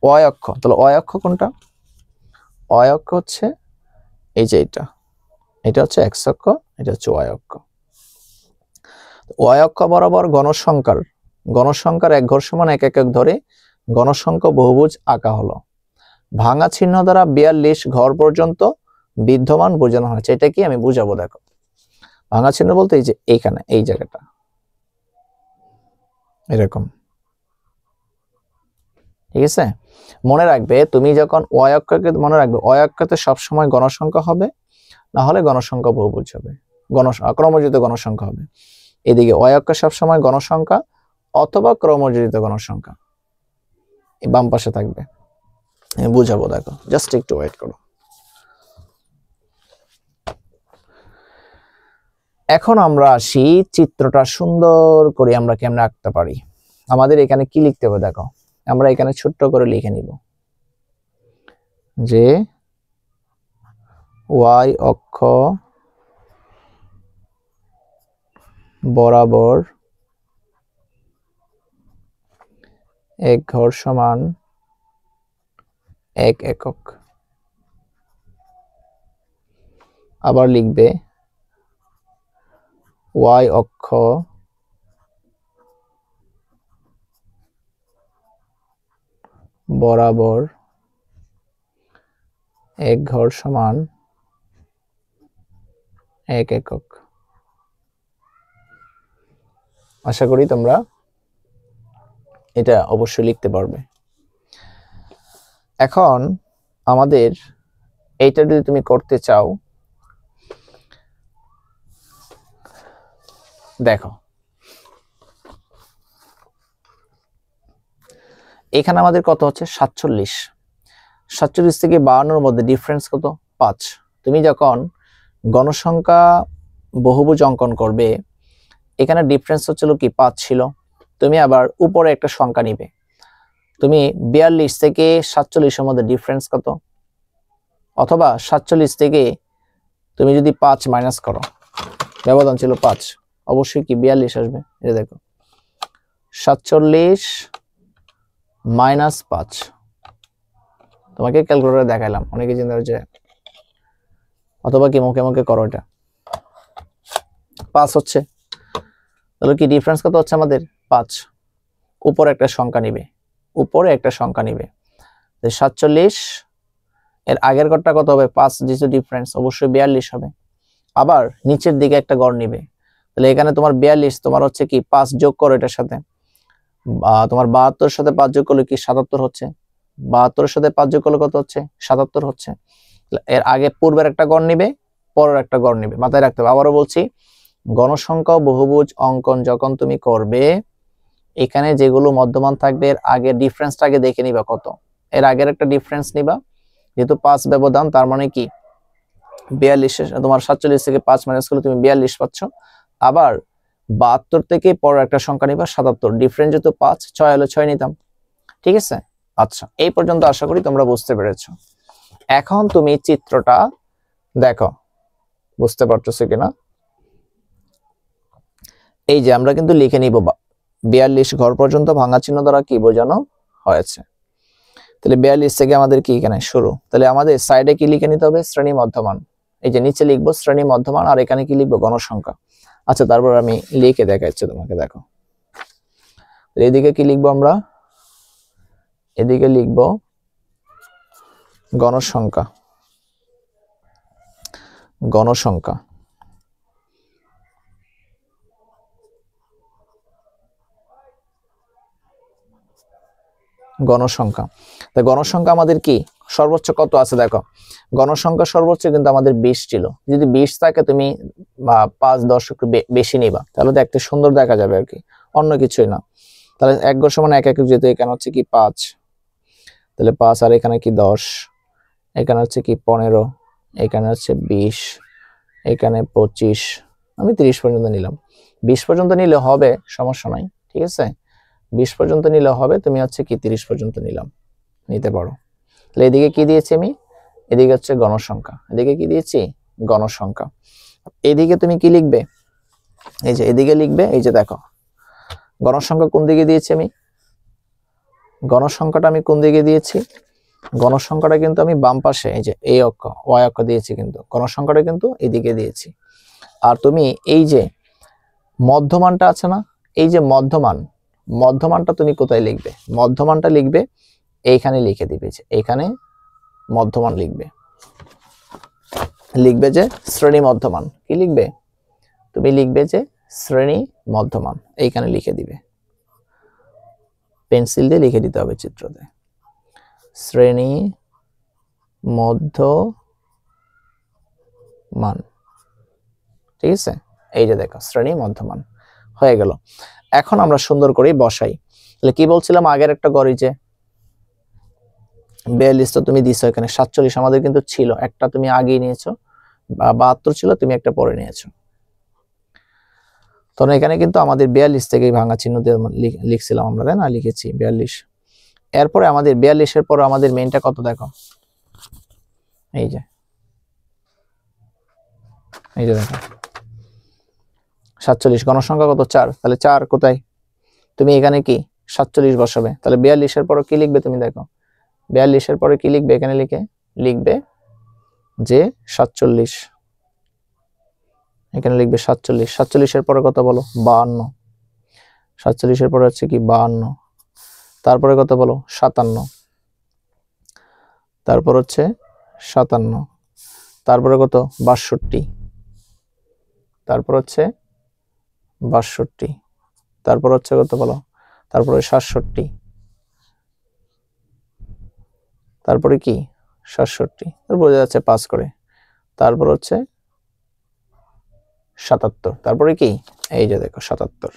A: ওয়াই অক্ষ, তাহলে ওয়াই অক্ষ কোনটা, ওয়াই অক্ষ হচ্ছে এই যে এটা হচ্ছে এক্স অক্ষ, এটা হচ্ছে ওয়াই অক্ষ। ওয়াই অক্ষ বরাবর গণসংখ্যার এক ঘর সমান এক একক ধরে গণসংখ্যা বহুভুজ আঁকা হলো। ভাঙা চিহ্ন দ্বারা 42 ঘর পর্যন্ত বিদ্যমান বোঝানো হয়েছে। এটা কি আমি বুঝাবো, দেখো ভাঙা চিহ্ন বলতে এই যে এইখানে এই জায়গাটা এরকম, ঠিক আছে। মনে রাখবে তুমি যখন ওয়াই অক্ষকে মনে রাখবে, ওয়াই অক্ষতে সবসময় গণসংখ্যা হবে, না হলে গণসংখ্যা বহুভুজ হবে, ক্রমযোজিত গণসংখ্যা হবে। এদিকে ওয়াই অক্ষ সবসময় গণসংখ্যা অথবা ক্রমযোজিত গণসংখ্যা, বাম পাশে থাকবে। আমি বুঝাবো, দেখো জাস্ট একটু ওয়েট করো। এখন আমরা আসি চিত্রটা সুন্দর করে আমরা কেমনে আঁকতে পারি। আমাদের এখানে কি লিখতে হবে দেখো, আমরা এখানে ছোট্ট করে লিখে নিব যে ওয়াই অক্ষ বরাবর এক ঘর সমান এক একক। আবার লিখবে ওয়াই অক্ষ বরাবর এক ঘর সমান এক একক। আশা করি তোমরা এটা অবশ্যই লিখতে পারবে। এখন আমাদের এইটা যদি তুমি করতে চাও, দেখো এখানে আমাদের কত হচ্ছে 47, 47 থেকে 52 মধ্যে ডিফারেন্স কত 5, তুমি যখন গণসংখ্যা বহুভুজ অঙ্কন করবে, এখানে ডিফারেন্স হচ্ছিল কি 5 ছিল, তুমি আবার উপরে একটা সংখ্যা নিবে। তুমি 42 থেকে 47 এর মধ্যে ডিফারেন্স কত, অথবা 47 থেকে তুমি যদি 5 মাইনাস করো, ব্যবধান ছিল 5, অবশ্যই কি 42 আসবে। এটা দেখো 47 মাইনাস 5, তোমাকে ক্যালকুলেটরে দেখাইলাম, অনেকে চিন্তা করছে, অথবা কি মুখে মুখে করো, এটা 5 হচ্ছে, তাহলে কি ডিফারেন্স কত হচ্ছে আমাদের 5, উপরে একটা সংখ্যা নিবে, উপরে একটা সংখ্যা নিবে। 47 এর আগের ঘরটা কত হবে, 5 যেহেতু ডিফারেন্স, অবশ্যই 42 হবে। আবার নিচের দিকে একটা গড় নিবে, তাহলে এখানে তোমার 42, তোমার হচ্ছে কি 5 যোগ করো এটার সাথে, তোমার 72 এর সাথে 5 যোগ করলে কি 77 হচ্ছে, 72 এর সাথে 5 যোগ করলে কত হচ্ছে, 77 হচ্ছে। এর আগে পূর্বের একটা গড় নিবে, পরের একটা গড় নিবে, মাথায় রাখতে হবে। আবারও বলছি, গণসংখ্যা বহুভুজ অঙ্কন যখন তুমি করবে, এখানে যেগুলো মধ্যমান থাকবে এর আগে ডিফারেন্সটা আগে দেখে নিবা কত, এর আগের একটা ডিফারেন্স নিবা, যেহেতু 5 ব্যবধান, তার মানে কি 42, তোমার 47 থেকে 5 মাইনাস করলে তুমি 42 পাচ্ছ। আবার 72 থেকে পরের একটা সংখ্যা নিবা 77, ডিফারেন্স যেহেতু 5, 6 হলে 6 নিতাম, ঠিক আছে। আচ্ছা, এই পর্যন্ত আশা করি তোমরা বুঝতে পেরেছো। এখন তুমি চিত্রটা দেখো, বুঝতে পারতেছো কিনা। এই যে আমরা কিন্তু লিখে নিব 42 ঘর পর্যন্ত ভাঙা চিহ্ন দ্বারা কি বোঝানো হয়েছে। তাহলে 42 থেকে আমাদের কি এখানে শুরু, তাহলে আমাদের সাইডে কি লিখে নিতে হবে, শ্রেণী মধ্যমান। এই যে নিচে লিখবো শ্রেণী মধ্যমান, আর এখানে কি লিখবো, গণসংখ্যা। আচ্ছা, তারপর আমি লিখে দেখাচ্ছি তোমাকে, দেখো এদিকে কি লিখবো আমরা, এদিকে লিখবো গণসংখ্যা, গণসংখ্যা, গণসংখ্যা। তা গণসংখ্যা আমাদের কি সর্বোচ্চ কত আছে, দেখো গণসংখ্যা সর্বোচ্চ কিন্তু আমাদের 20 ছিল। যদি 20 থাকে তুমি 5, 10 একটু বেশি নিবা, তাহলে দেখতে সুন্দর দেখা যাবে আর কি, অন্য কিছুই না। তাহলে 1 ঘর সমান 1 একক, যেহেতু এখানে হচ্ছে কি 5, তাহলে 5, আর এখানে কি 10, এখানে হচ্ছে কি 15, এখানে হচ্ছে 20, এখানে 25, আমি 30 পর্যন্ত নিলাম। 20 পর্যন্ত নিলে হবে, সমস্যা নাই, ঠিক আছে। 20 পর্যন্ত নিলে হবে, তুমি হচ্ছে কি 30 পর্যন্ত নিতে পারো। তাহলে এদিকে কি দিয়েছি আমি, এদিকে হচ্ছে গণসংখ্যা, এদিকে কি দিয়েছি, গণসংখ্যা। এদিকে তুমি কি লিখবে, এই যে এদিকে লিখবে, এই যে দেখো গণসংখ্যা কোন দিকে দিয়েছি আমি, গণসংখ্যাটা আমি কোন দিকে দিয়েছি, গণসংখ্যাটা কিন্তু আমি বাম পাশে, এই যে এই অক্ষ ওয়াই অক্ষ দিয়েছি, কিন্তু গণসংখ্যাটা কিন্তু এদিকে দিয়েছি। আর তুমি এই যে মধ্যমানটা আছে না, এই যে মধ্যমানটা তুমি কোথায় লিখবে, মধ্যমানটা লিখবে এইখানে লিখে দিবে, যে এইখানে মধ্যমান লিখবে, লিখবে যে শ্রেণী মধ্যমান। কি লিখবে, তুমি লিখবে যে শ্রেণী মধ্যমান, এইখানে লিখে দিবে, পেন্সিল দিয়ে লিখে দিতে হবে চিত্রতে, শ্রেণী মধ্যমান, ঠিক আছে। এই যে দেখো শ্রেণী মধ্যমান হয়ে গেল। এখন আমরা সুন্দর করে বসাই। তাহলে কি বলছিলাম, আগের একটা গড়ি যে 42 তো তুমি দিছো, এখানে 47 আমাদের কিন্তু ছিল, একটা তুমি আগেই নিয়েছো, 72 ছিল, তুমি একটা পরে নিয়েছো। তো এখানে কিন্তু আমাদের 42 থেকে ভাঙা চিহ্ন দিয়ে লিখছিলাম আমরা, তাই না, লিখেছি 42। এরপরে আমাদের 42 এর পরে আমাদের মেইনটা কত, দেখো এই যে দেখো 47, গণসংখ্যা কত 4, তাহলে 4 কোথায়, তুমি এখানে কি 47 বসাবে। তাহলে 42 এর পরে কি লিখবে, তুমি দেখো 42 এর পরে কি লিখবে, এখানে লিখবে যে 47, এখানে লিখবে 47, 47 এর পরে কত বলো, 52, 47 এর পরে হচ্ছে কি 52, তারপরে কত বলো 57, তারপর হচ্ছে 57, তারপরে কত 62, তারপর হচ্ছে 62, তারপর হচ্ছে কত বলো, তারপরে 67, তারপরে কি 67, বোঝা যাচ্ছে 5 করে, তারপর হচ্ছে 77, তারপরে কি এই যে দেখো 77,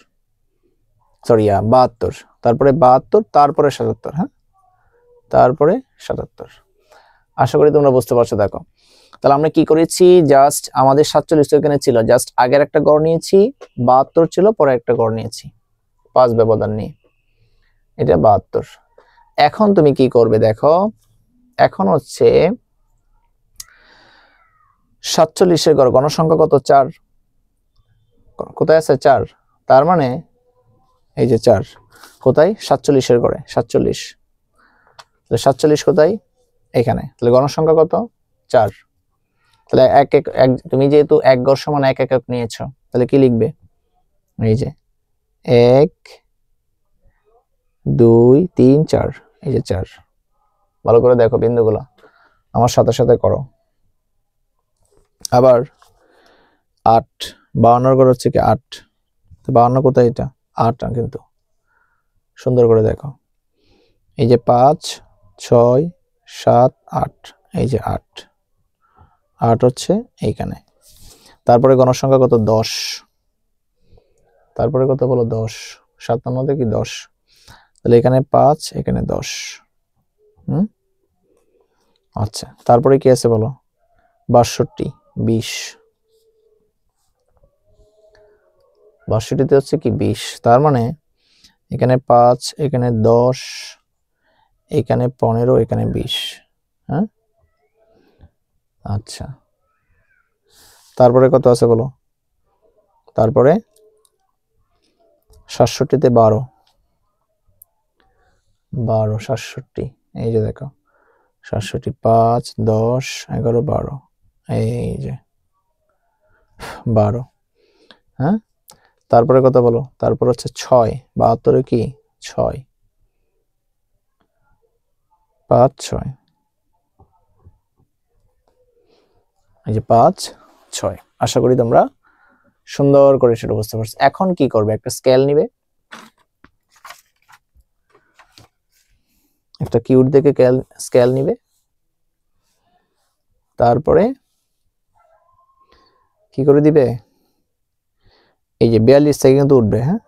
A: সরি 72, তারপরে 72, তারপরে 77, হ্যাঁ তারপরে 77। আশা করি তোমরা বুঝতে পারছো। দেখো তাহলে আমরা কি করেছি, জাস্ট আমাদের 47 এখানে ছিল, জাস্ট আগের একটা গড় নিয়েছি, 72 ছিল, পরে একটা গড় নিয়েছি 5 ব্যবধান নিয়ে, এটা 72। এখন তুমি কি করবে দেখো, এখন হচ্ছে 47 এর গড়, গণসংখ্যা কত, 4, কোথায় আছে 4, তার মানে এই যে 4 কোথায়, 47 এর গড়ে, 47, তাহলে 47 কোথায়, এখানে, তাহলে গণসংখ্যা কত, 4। তাহলে তুমি যেহেতু এক গড় সমান এক একক নিয়েছো, তাহলে কি লিখবে, এই যে 1 2 3 4, এই যে 4। ভালো করে দেখো বিন্দুগুলো, আমার সাথে সাথে করো। আবার 8, 52 গড় হচ্ছে কি 8, তো 52 কোথায়, এটা 8, কিন্তু সুন্দর করে দেখো, এই যে 5 6 7 8, এই যে 8 হচ্ছে এইখানে। তারপরে গণসংখ্যা কত, 10, তারপরে কত বলো, 10, 57 কি 10, তাহলে এখানে 5, এখানে 10। আচ্ছা, তারপরে কি আছে বলো, 62 20, 62তে হচ্ছে কি 20, তার মানে এখানে 5, এখানে 10, এখানে 15, এখানে 20। হ্যাঁ, আচ্ছা, তারপরে কত আছে বলো, তারপরে 67তে 12, 67, এই যে দেখো 67, 5 10 11 12, এই যে 12। হ্যাঁ, তারপরে কত বলো, তারপর হচ্ছে 6, 72 কি 6, 5 6, এই যে 5 6। আশা করি তোমরা সুন্দর করে সেটা বুঝতে পারছো। এখন কি করবে, একটা স্কেল নিবে, একটা কিউট দেখে স্কেল নিবে, তারপরে কি করে দিবে, এই যে 42 থেকে কিন্তু উঠবে। হ্যাঁ,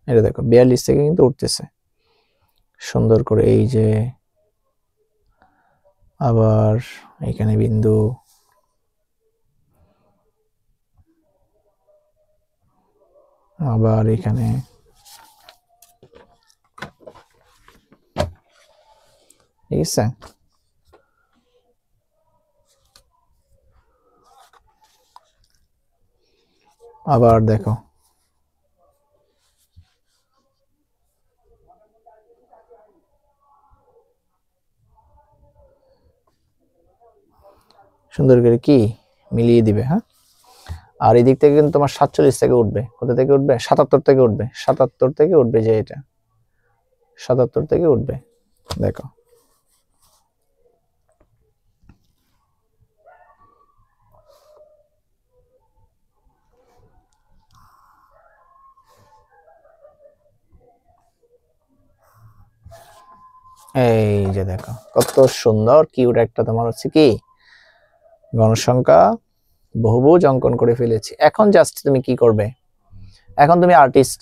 A: এটা দেখো 42 থেকে কিন্তু উঠতেছে সুন্দর করে, এই যে আবার এখানে বিন্দু, আবার এখানে, ঠিক আছে। আবার দেখো সুন্দর করে কি মিলিয়ে দিবে। হ্যাঁ, আর এই দিক থেকে কিন্তু তোমার 47 থেকে উঠবে, কোথা থেকে উঠবে, 77 থেকে উঠবে, 77 থেকে উঠবে, যে এটা 77 থেকে উঠবে, দেখো এই যে দেখো কত সুন্দর কিউট একটা তোমার হচ্ছে কি গণসংখ্যা বহুভুজ অঙ্কন করে ফেলেছি। এখন জাস্ট তুমি কি করবে, এখন তুমি আর্টিস্ট,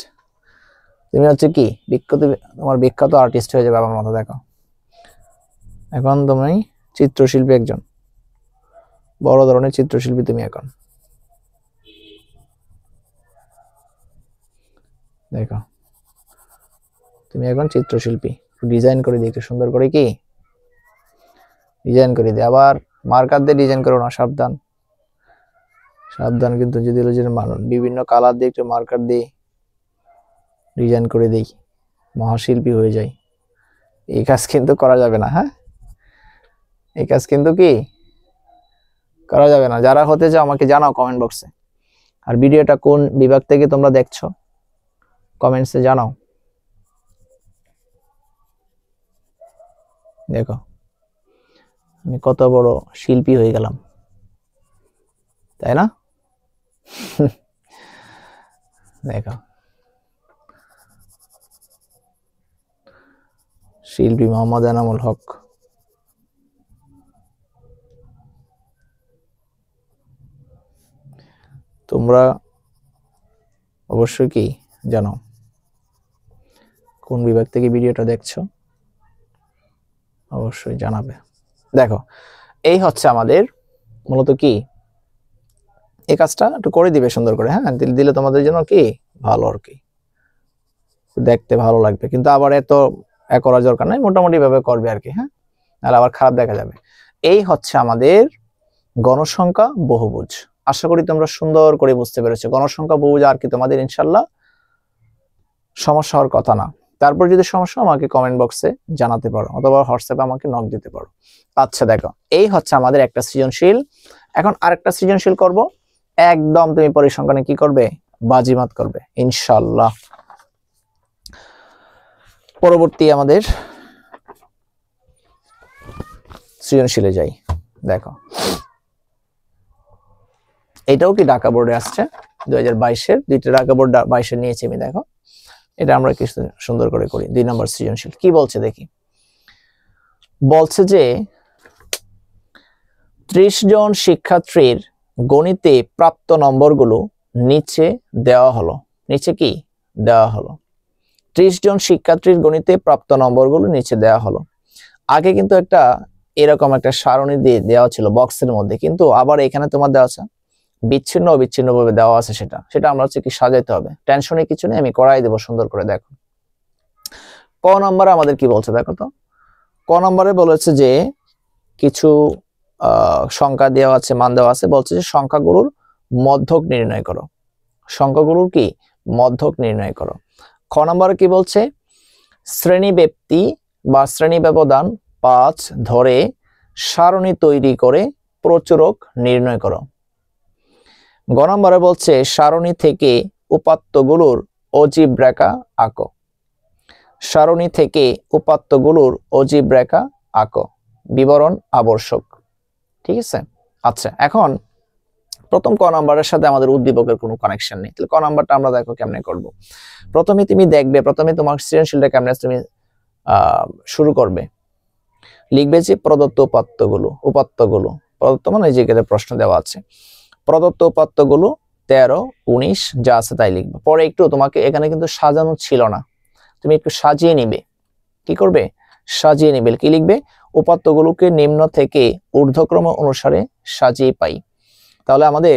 A: তুমি হচ্ছে কি বিখ্যাত, তোমার বিখ্যাত আর্টিস্ট হয়ে যাবে আমার মতো। দেখো এখন তুমি চিত্রশিল্পী, একজন বড় ধরনের চিত্রশিল্পী তুমি এখন। দেখো তুমি এখন চিত্রশিল্পী, ডিজাইন করে দিই একটু সুন্দর করে, কি ডিজাইন করে দিই। আবার মার্কার দিয়ে ডিজাইন করো না, সাবধান সাবধান, কিন্তু যদি বিভিন্ন কালার দিয়ে একটু মার্কার দিয়ে ডিজাইন করে দেই, মহাশিল্পী হয়ে যায়, এই কাজ কিন্তু করা যাবে না। হ্যাঁ, এই কাজ কিন্তু কি করা যাবে না। যারা হতে চাও আমাকে জানাও কমেন্ট বক্সে, আর ভিডিওটা কোন বিভাগ থেকে তোমরা দেখছো কমেন্টসে জানাও। দেখো আমি কত বড় শিল্পী হয়ে গেলাম, তাই না? দেখো শিল্পী মোহাম্মদ এনামুল হক। তোমরা অবশ্যই কি জানো কোন বিভাগ থেকে ভিডিওটা দেখছো, অবশ্যই জানাবে। দেখো এই হচ্ছে আমাদের মূলত কি এই কাজটা একটু করে দিবে সুন্দর করে, হ্যাঁ দিলে তোমাদের জন্য কি ভালো আর কি, দেখতে ভালো লাগবে। কিন্তু আবার এত করার দরকার নাই, মোটামুটি ভাবে করবে আর কি, হ্যাঁ নাহলে আবার খারাপ দেখা যাবে। এই হচ্ছে আমাদের গণসংখ্যা বহুভুজ। আশা করি তোমরা সুন্দর করে বুঝতে পেরেছো। গণসংখ্যা বহুভুজ আর কি তোমাদের ইনশাল্লাহ সমস্যা হওয়ার কথা না। তারপর যদি সমস্যা আমাকে কমেন্ট বক্সে জানাতে পারো অথবা হোয়াটসঅ্যাপে আমাকে নক দিতে পারো। আচ্ছা দেখো, এই হচ্ছে আমাদের একটা সৃজনশীল। এখন আরেকটা সৃজনশীল করব, একদম তুমি পরিসংখ্যানে কি করবে, বাজিমাত করবে ইনশাআল্লাহ। পরবর্তী আমাদের সৃজনশীলে যাই। দেখো এটাও কি ঢাকা বোর্ডে আসছে 2022-এর, দুইটা ঢাকা বোর্ড 22-এর নিয়েছি আমি। দেখো এটা আমরা কি সুন্দর করে করি। 2 নম্বর সৃজনশীল কি বলছে দেখি। বলছে যে 30 জন শিক্ষার্থীর গণিতে প্রাপ্ত নম্বরগুলো নিচে দেওয়া হলো। নিচে কি দেওয়া হলো, 30 জন শিক্ষার্থীর গণিতে প্রাপ্ত নম্বরগুলো নিচে দেওয়া হলো। আগে কিন্তু একটা এরকম একটা সারণী দিয়ে দেওয়া ছিল বক্সের মধ্যে, কিন্তু আবার এখানে তোমার দেওয়া আছে বিচ্ছিন্ন অবিচ্ছিন্ন ভাবে দেওয়া আছে, সেটা আমরা হচ্ছে কি সাজাইতে হবে। টেনশনে কিছু নেই, আমি করাই দেবো সুন্দর করে। দেখো ক নম্বরে আমাদের কি বলছে, দেখো তো ক নম্বরে বলেছে যে কিছু সংখ্যা দেওয়া আছে, মান দেওয়া আছে, বলছে যে সংখ্যাগুলোর মধ্যক নির্ণয় করো। সংখ্যাগুলোর কি মধ্যক নির্ণয় করো। খ নম্বরে কি বলছে, শ্রেণী ব্যক্তি বা শ্রেণী ব্যবধান 5 ধরে সারণী তৈরি করে প্রচুরক নির্ণয় করো। গ নম্বরে বলছে সারণী থেকে উপাত্তগুলোর অজীব রেখা আঁকো। সারণী থেকে উপাত্তগুলোর অজীব রেখা আঁকো, বিবরণ আবশ্যক। ঠিক আছে। আচ্ছা এখন প্রথম ক নাম্বারের সাথে আমাদের উদ্দীপকের কোনো কানেকশন নেই, তাহলে ক নাম্বারটা আমরা দেখো কেমনে করব। প্রথমে তুমি দেখবে, প্রথমে তোমার সৃজনশীলটা কেমনে তুমি শুরু করবে। লিখবে যে প্রদত্ত উপাত্তগুলো প্রদত্ত মানে যে প্রশ্ন দেওয়া আছে, প্রদত্ত উপাত্তগুলো 13, 19 যা আছে তাই লিখবে। পরে একটু তোমাকে এখানে কিন্তু সাজানো ছিল না, তুমি একটু সাজিয়ে নিবে। কি করবে, সাজিয়ে নিবে। কি লিখবে, উপাত্তগুলোকে নিম্ন থেকে ঊর্ধ্বক্রম অনুসারে সাজিয়ে পাই। তাহলে আমাদের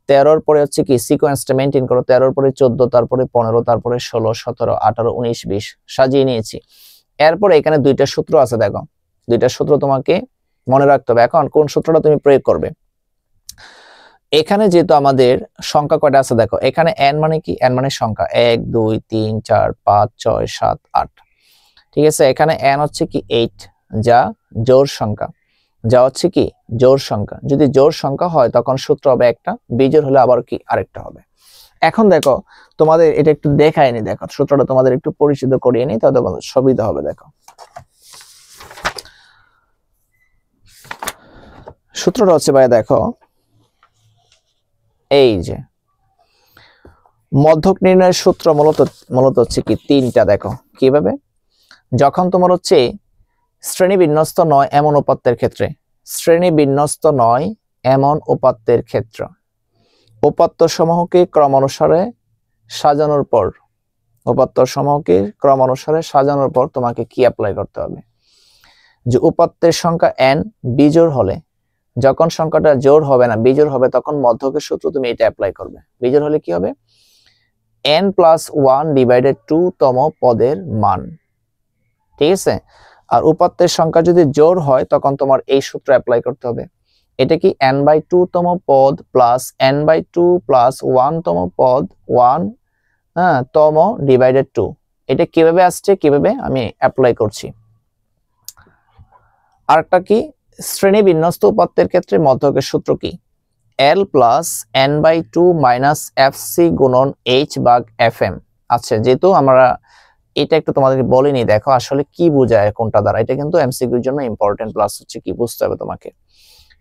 A: 13-র পরে হচ্ছে কি সিকোয়েন্সটা মেইনটেইন করো। 13-র পরে 14, তারপরে 15, তারপরে 16, 17, 18, 19, 20 সাজিয়ে নিয়েছি। এরপরে এখানে দুইটা সূত্র আছে, দেখো দুইটা সূত্র তোমাকে মনে রাখতে হবে। এখন কোন সূত্রটা তুমি প্রয়োগ করবে, এখানে যেহেতু আমাদের সংখ্যা কয়টা আছে দেখো, এখানে n মানে কি, n মানে সংখ্যা 1 2 3 4 5 6 7 8। ঠিক আছে, এখানে n হচ্ছে কি 8 যা জোড় সংখ্যা, যা হচ্ছে কি জোড় সংখ্যা। যদি জোড় সংখ্যা হয় তখন সূত্র হবে একটা, বিজোড় হলে আবার কি আরেকটা হবে। এখন দেখো তোমাদের এটা একটু দেখায় নি, দেখো সূত্রটা তোমাদের একটু পরিচিত করিয়ে নি, তাহলে তোমাদের সুবিধা হবে। দেখো সূত্রটা হচ্ছে ভাই, দেখো এই যে মধ্যক নির্ণয়ের সূত্র মূলত হচ্ছে কি 3টা। দেখো কিভাবে, যখন তোমার হচ্ছে শ্রেণী বিন্যস্ত নয় এমন উপাত্তের ক্ষেত্রে, শ্রেণী বিন্যস্ত নয় এমন উপাত্তের ক্ষেত্র উপাত্ত সমূহকে ক্রমানুসারে সাজানোর পর, উপাত্ত সমূহকে ক্রমানুসারে সাজানোর পর তোমাকে কি অ্যাপ্লাই করতে হবে, যে উপাত্তের সংখ্যা n বিজোড় হলে, যখন সংখ্যাটা জোড় হবে না বিজোড় হবে, তখন মধ্যকের সূত্র তুমি এটা অ্যাপ্লাই করবে। বিজোড় হলে কি হবে, n+1/2 তম পদের মান। ঠিক আছে, আর উপাত্তের সংখ্যা যদি জোড় হয় তখন তোমার এই সূত্র অ্যাপ্লাই করতে হবে। এটা কি n/2 তম পদ প্লাস n/2 প্লাস 1 তম পদ 1 তম ডিভাইডেড 2। এটা কিভাবে আসছে, কিভাবে আমি অ্যাপ্লাই করছি। আরেকটা কি, শ্রেণী বিন্যস্ত উপাত্তের ক্ষেত্রে মধ্যকের সূত্র কি, l plus n/2 minus fc গুণন h ভাগ fm। আচ্ছা যেহেতু আমরা এটা একটু তোমাদেরকে বলিনি, দেখো আসলে কি বোঝায় কোনটা দ্বারা, এটা কিন্তু এমসিকিউর জন্য ইম্পর্টেন্ট, প্লাস হচ্ছে কি বুঝতে হবে তোমাকে,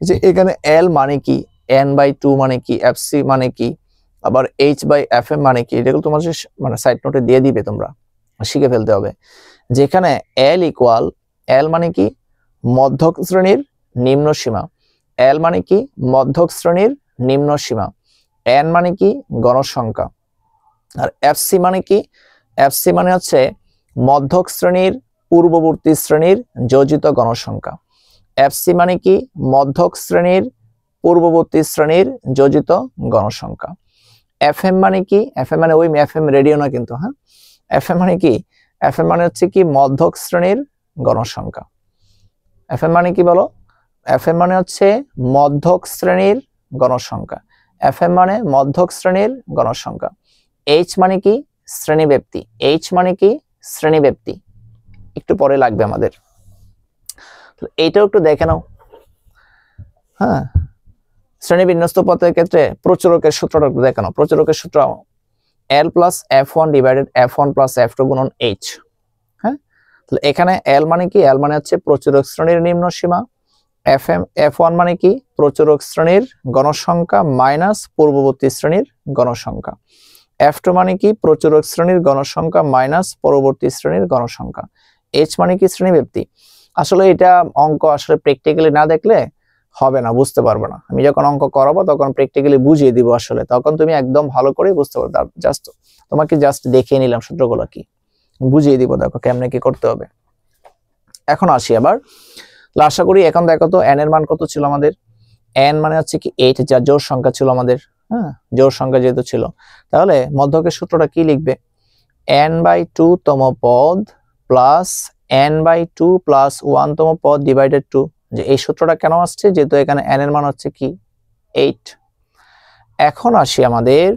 A: যে এখানে l মানে কি, n/2 মানে কি, fc মানে কি, আবার h/fm মানে কি, এগুলো তোমার মানে সাইড নোটে দিয়ে দিবে, তোমরা শিখে ফেলতে হবে। যেখানে l ইকুয়াল, l মানে কি মধ্যক শ্রেণীর নিম্ন সীমা, l মানে কি মধ্যক শ্রেণীর নিম্ন সীমা, n মানে কি গণসংখ্যা, আর fc মানে কি, fc মানে হচ্ছে মধ্যক শ্রেণীর পূর্ববর্তী শ্রেণীর যোজিত গণসংখ্যা, fc মানে কি মধ্যক শ্রেণীর পূর্ববর্তী শ্রেণীর যোজিত গণসংখ্যা। এফএম মানে কি? এফএম মানে ওই এফএম রেডিও না কিন্তু, হ্যাঁ। এফএম মানে কি? এফএম মানে হচ্ছে কি মধ্যক শ্রেণীর গণসংখ্যা। এফএম মানে কি বলো? এফএম মানে হচ্ছে মধ্যক শ্রেণীর গণসংখ্যা। এফএম মানে মধ্যক শ্রেণীর গণসংখ্যা। এইচ মানে কি? শ্রেণীব্যাপ্তি। এইচ মানে কি? শ্রেণীব্যাপ্তি। একটু পরে লাগবে আমাদের, এইটাও একটু দেখে নাও, হ্যাঁ। শ্রেণী বিন্যস্ত পথের ক্ষেত্রে প্রচুরকের সূত্রটা একটু দেখে নাও। প্রচুরকের সূত্র L plus F1 divided F1 plus F2 গুণন H, হ্যাঁ। তাহলে এখানে L মানে কি? L মানে হচ্ছে প্রচুরক শ্রেণীর নিম্ন সীমা। F1 মানে কি? প্রচুরক শ্রেণীর গণসংখ্যা মাইনাস পূর্ববর্তী শ্রেণীর গণসংখ্যা। F2 মানে কি? প্রচুরক শ্রেণীর গণসংখ্যা মাইনাস পরবর্তী শ্রেণীর গণসংখ্যা। H মানে কি? শ্রেণীব্যাপ্তি। আসলে এটা অঙ্ক আসলে প্র্যাকটিক্যালি না দেখলে হবে না, বুঝতে পারবে না। আমি যখন অঙ্ক করাবো তখন প্র্যাকটিক্যালি বুঝিয়ে দিব, আসলে তখন তুমি একদম ভালো করে বুঝতে পারবে। জাস্ট তোমাকে দেখিয়ে নিলাম সূত্রগুলো কি, বুঝিয়ে দিব, দেখো কেমনে কি করতে হবে। এখন আসি আবার, আশা করি এখন দেখো তো n এর মান কত ছিল আমাদের? n মানে হচ্ছে কি 8, যা জোড় সংখ্যা ছিল আমাদের, হ্যাঁ। জোড় সংখ্যা যেহেতু ছিল, তাহলে মধ্যকের সূত্রটা কি লিখবে? n/2 তম পদ প্লাস n/2 প্লাস 1 তম পদ ডিভাইডেড 2। যে এই সূত্রটা কেন আসছে? যেহেতু এখানে n এর মান হচ্ছে কি 8। এখন আসি আমাদের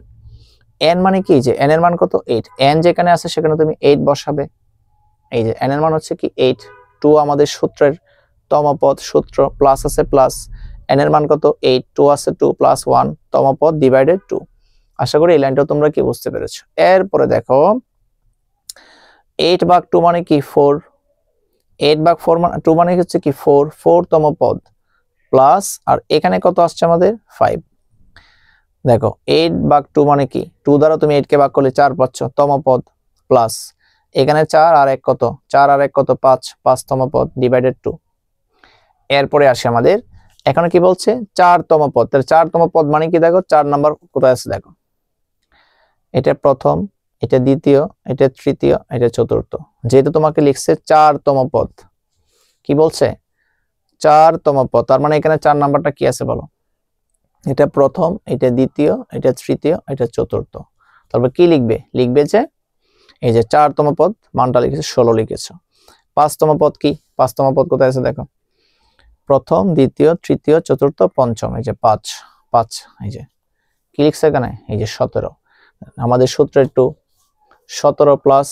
A: n মানে কি? যে n এর মান কত? 8। n যেখানে আছে সেখানে তুমি 8 বসাবে। এই যে n এর মান হচ্ছে কি 8, 2 আমাদের সূত্রের তম পদ, সূত্র প্লাস আছে প্লাস, n এর মান কত? 8, 2 আছে 2 প্লাস 1 তম পদ ডিভাইডেড 2। আশা করি এই লাইনটা তোমরা কি বুঝতে পেরেছো। এরপরে দেখো 8 ভাগ 2 মানে কি 4, 8 ভাগ 4 মানে 2 মানে হচ্ছে কি 4, 4 তম পদ প্লাস, আর এখানে কত আসছে আমাদের? 5। দেখো 8 ভাগ 2 মানে কি? 2 দ্বারা তুমি 8 কে ভাগ করলে 4 পাচ্ছ, তম পদ প্লাস এখানে 4 আর 1 কত? 4 আর 1 কত? 5, 5 তম পদ ডিভাইডেড 2। এরপরে আসে আমাদের, এখন কি বলছে? 4 তম পদ। তাহলে 4 তম পদ মানে কি? দেখো 4 নাম্বার কোথায় আছে দেখো, এটা প্রথম, এটা দ্বিতীয়, এটা তৃতীয়, এটা চতুর্থ। যেহেতু তোমাকে লিখছে 4 তম পদ, কি বলছে? 4 তম পদ, তার মানে এখানে 4 নাম্বারটা কি আছে বলো? এটা প্রথম, এটা দ্বিতীয়, এটা তৃতীয়, এটা চতুর্থ। তারপর কি লিখবে? লিখবে যে এই যে 4 তম পদ মানটা লিখেছে 16 লিখেছো। 5 তম পদ কি? 5 তম পদ কোথায় আছে দেখো, প্রথম, দ্বিতীয়, তৃতীয়, চতুর্থ, পঞ্চম, এই যে 5, 5, এই যে কি লিখছে এখানে? এই যে 17। আমাদের সূত্র একটু 17 প্লাস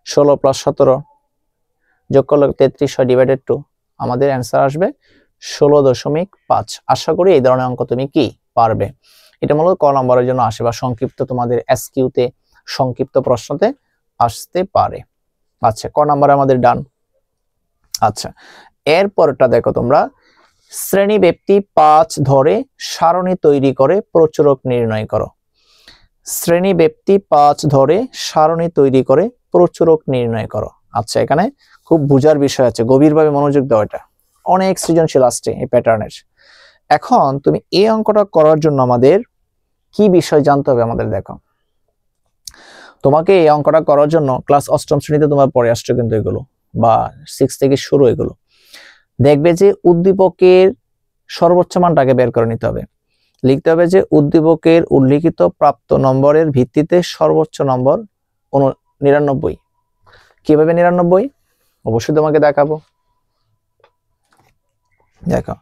A: 16 প্লাস 17 যোগ করলে 33 হয় ডিভাইডেড 2, আমাদের অ্যান্সার আসবে 16.5। আশা করি এই ধরনের অঙ্ক তুমি কি পারবে। এটা মূলত ক নম্বরের জন্য আসে, বা সংক্ষিপ্ত তোমাদের এসকিউতে সংক্ষিপ্ত প্রশ্নতে আসতে পারে। আচ্ছা, ক নম্বরে আমাদের ডান। আচ্ছা, এরপরটা দেখো তোমরা, শ্রেণী ব্যক্তি 5 ধরে সারণী তৈরি করে প্রচুরক নির্ণয় করো। শ্রেণী ব্যক্তি 5 ধরে সারণী তৈরি করে প্রচুরক নির্ণয় করো। আচ্ছা, এখানে খুব বুঝার বিষয় আছে, গভীরভাবে মনোযোগ দাও, এটা অনেক সৃজনশীল আসছে এই প্যাটার্নের। এখন তুমি এই অঙ্কটা করার জন্য আমাদের কি বিষয় জানতে হবে আমাদের? দেখো, তোমাকে এই অঙ্কটা করার জন্য ক্লাস 8ম শ্রেণীতে তোমার পড়ে আসছো কিন্তু এগুলো, বা 6 থেকে শুরু এগুলো। দেখবে যে উদ্দীপকের সর্বোচ্চ মানটাকে বের করে নিতে হবে। লিখতে হবে যে উদ্দীপকের উল্লিখিত প্রাপ্ত নম্বরের ভিত্তিতে সর্বোচ্চ নম্বর 99। কিভাবে 99? অবশ্যই তোমাকে দেখাবো। দেখো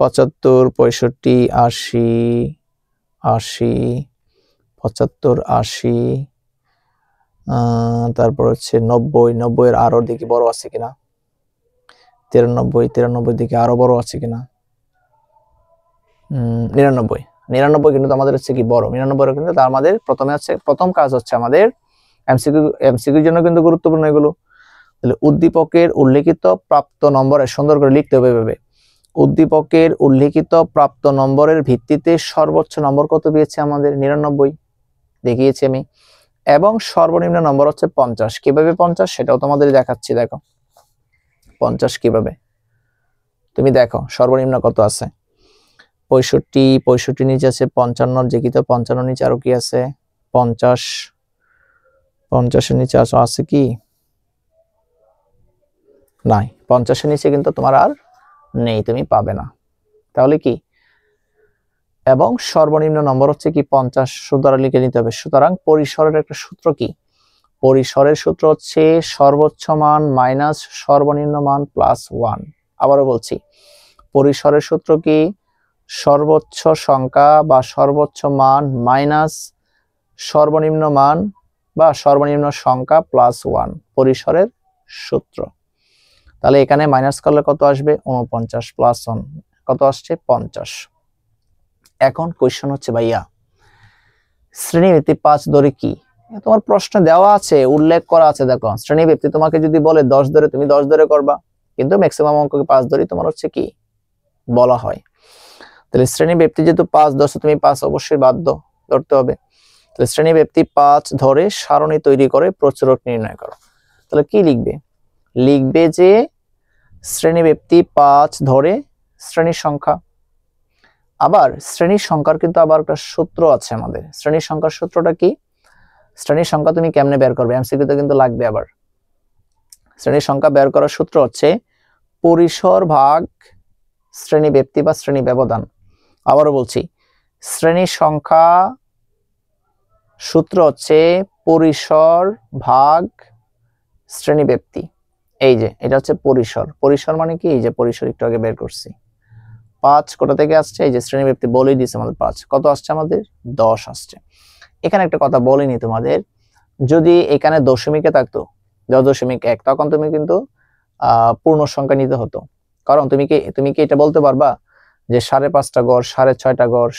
A: 75, 65, 80, 80, 75, 80, তারপর হচ্ছে 90, 90 এর আরো দিকে বড় আছে কিনা, 93, 93 দিকে আরো বড় আছে কিনা, 99, 99 কিন্তু আমাদের হচ্ছে কি বড়, 99 কিন্তু তার আমাদের প্রথমে আছে, প্রথম কাজ হচ্ছে আমাদের এমসিকিউর জন্য কিন্তু গুরুত্বপূর্ণ এগুলো। তাহলে উদ্দীপকের উল্লেখিত প্রাপ্ত নম্বরে সুন্দর করে লিখতে হবে এভাবে, উদ্দীপকের উল্লেখিত প্রাপ্ত নম্বরের ভিত্তিতে সর্বোচ্চ নম্বর কত পেয়েছে আমাদের? 99 দেখিয়েছি আমি, এবং সর্বনিম্ন নম্বর হচ্ছে 50। কিভাবে 50 সেটাও তোমাদের দেখাচ্ছি। দেখো 50 কিভাবে, তুমি দেখো সর্বনিম্ন কত আছে? 65, 65 নিচে আছে 55, যে কি তো 55 নিচে আরো কি আছে? 50, 50 এর নিচে আছে কি? নাই, 50 এর নিচে কিন্তু তোমার আর নেই, তুমি পাবে না। তাহলে কি এবং সর্বনিম্ন নম্বর হচ্ছে কি 50 দ্বারা লিখে নিতে হবে। সুতরাং পরিসরের একটা সূত্র কি, পরিসরের সূত্র হচ্ছে সর্বোচ্চ মান মাইনাস সর্বনিম্ন মান প্লাস 1। আবারও বলছি, পরিসরের সূত্র কি, সর্বোচ্চ সংখ্যা বা সর্বোচ্চ মান মাইনাস সর্বনিম্ন মান বা সর্বনিম্ন সংখ্যা প্লাস 1, পরিসরের সূত্র। তাহলে এখানে মাইনাস করলে কত আসবে, 49 প্লাস 1 কত আসছে, 50। এখন কোশ্চেন হচ্ছে ভাইয়া শ্রেণীব্যক্তি 5 ধরে কি, তোমার প্রশ্ন দেওয়া আছে, উল্লেখ করা আছে। দেখো শ্রেণীব্যক্তি তোমাকে যদি বলে 10 ধরে, তুমি 10 ধরে করবা, কিন্তু ম্যাক্সিমাম অঙ্ককে 5 ধরে তোমার হচ্ছে কি বলা হয়। তাহলে শ্রেণীব্যক্তি যেহেতু 5 ধরছে, তুমি 5 অবশ্যই বাধ্য ধরতে হবে। তাহলে শ্রেণীব্যক্তি 5 ধরে সারণী তৈরি করে প্রচুরক নির্ণয় করো। তাহলে কি লিখবে, লিখবে যে শ্রেণীব্যক্তি 5 ধরে শ্রেণীর সংখ্যা। আবার শ্রেণীর সংখ্যার কিন্তু আবার একটা সূত্র আছে আমাদের। শ্রেণীর সংখ্যার সূত্রটা কি, শ্রেণীর সংখ্যা তুমি কেমনে বের করবে, এমসিকিউতে কিন্তু লাগবে। আবার শ্রেণীর সংখ্যা বের করার সূত্র হচ্ছে পরিসর ভাগ শ্রেণী ব্যক্তি বা শ্রেণী ব্যবধান। আবারও বলছি, শ্রেণীর সংখ্যা সূত্র হচ্ছে পরিসর ভাগ শ্রেণী ব্যক্তি। এই যে এটা হচ্ছে পরিসর, পরিসর মানে কি, এই যে পরিসর একটু আগে বের করছি। 5 কোথা থেকে আসছে, এই যে শ্রেণী ব্যক্তি বলেই দিয়েছে আমাদের 5, কত আসছে আমাদের 10 আসছে। এখানে একটা কথা বলিনি তোমাদের, যদি এখানে দশমিকে থাকতো 10.1 তখন তুমি কিন্তু পূর্ণ সংখ্যা নিতে হতো। কারণ তুমি কি এটা বলতে পারবা যে 5.5টা গড়, 6.5টা গড়,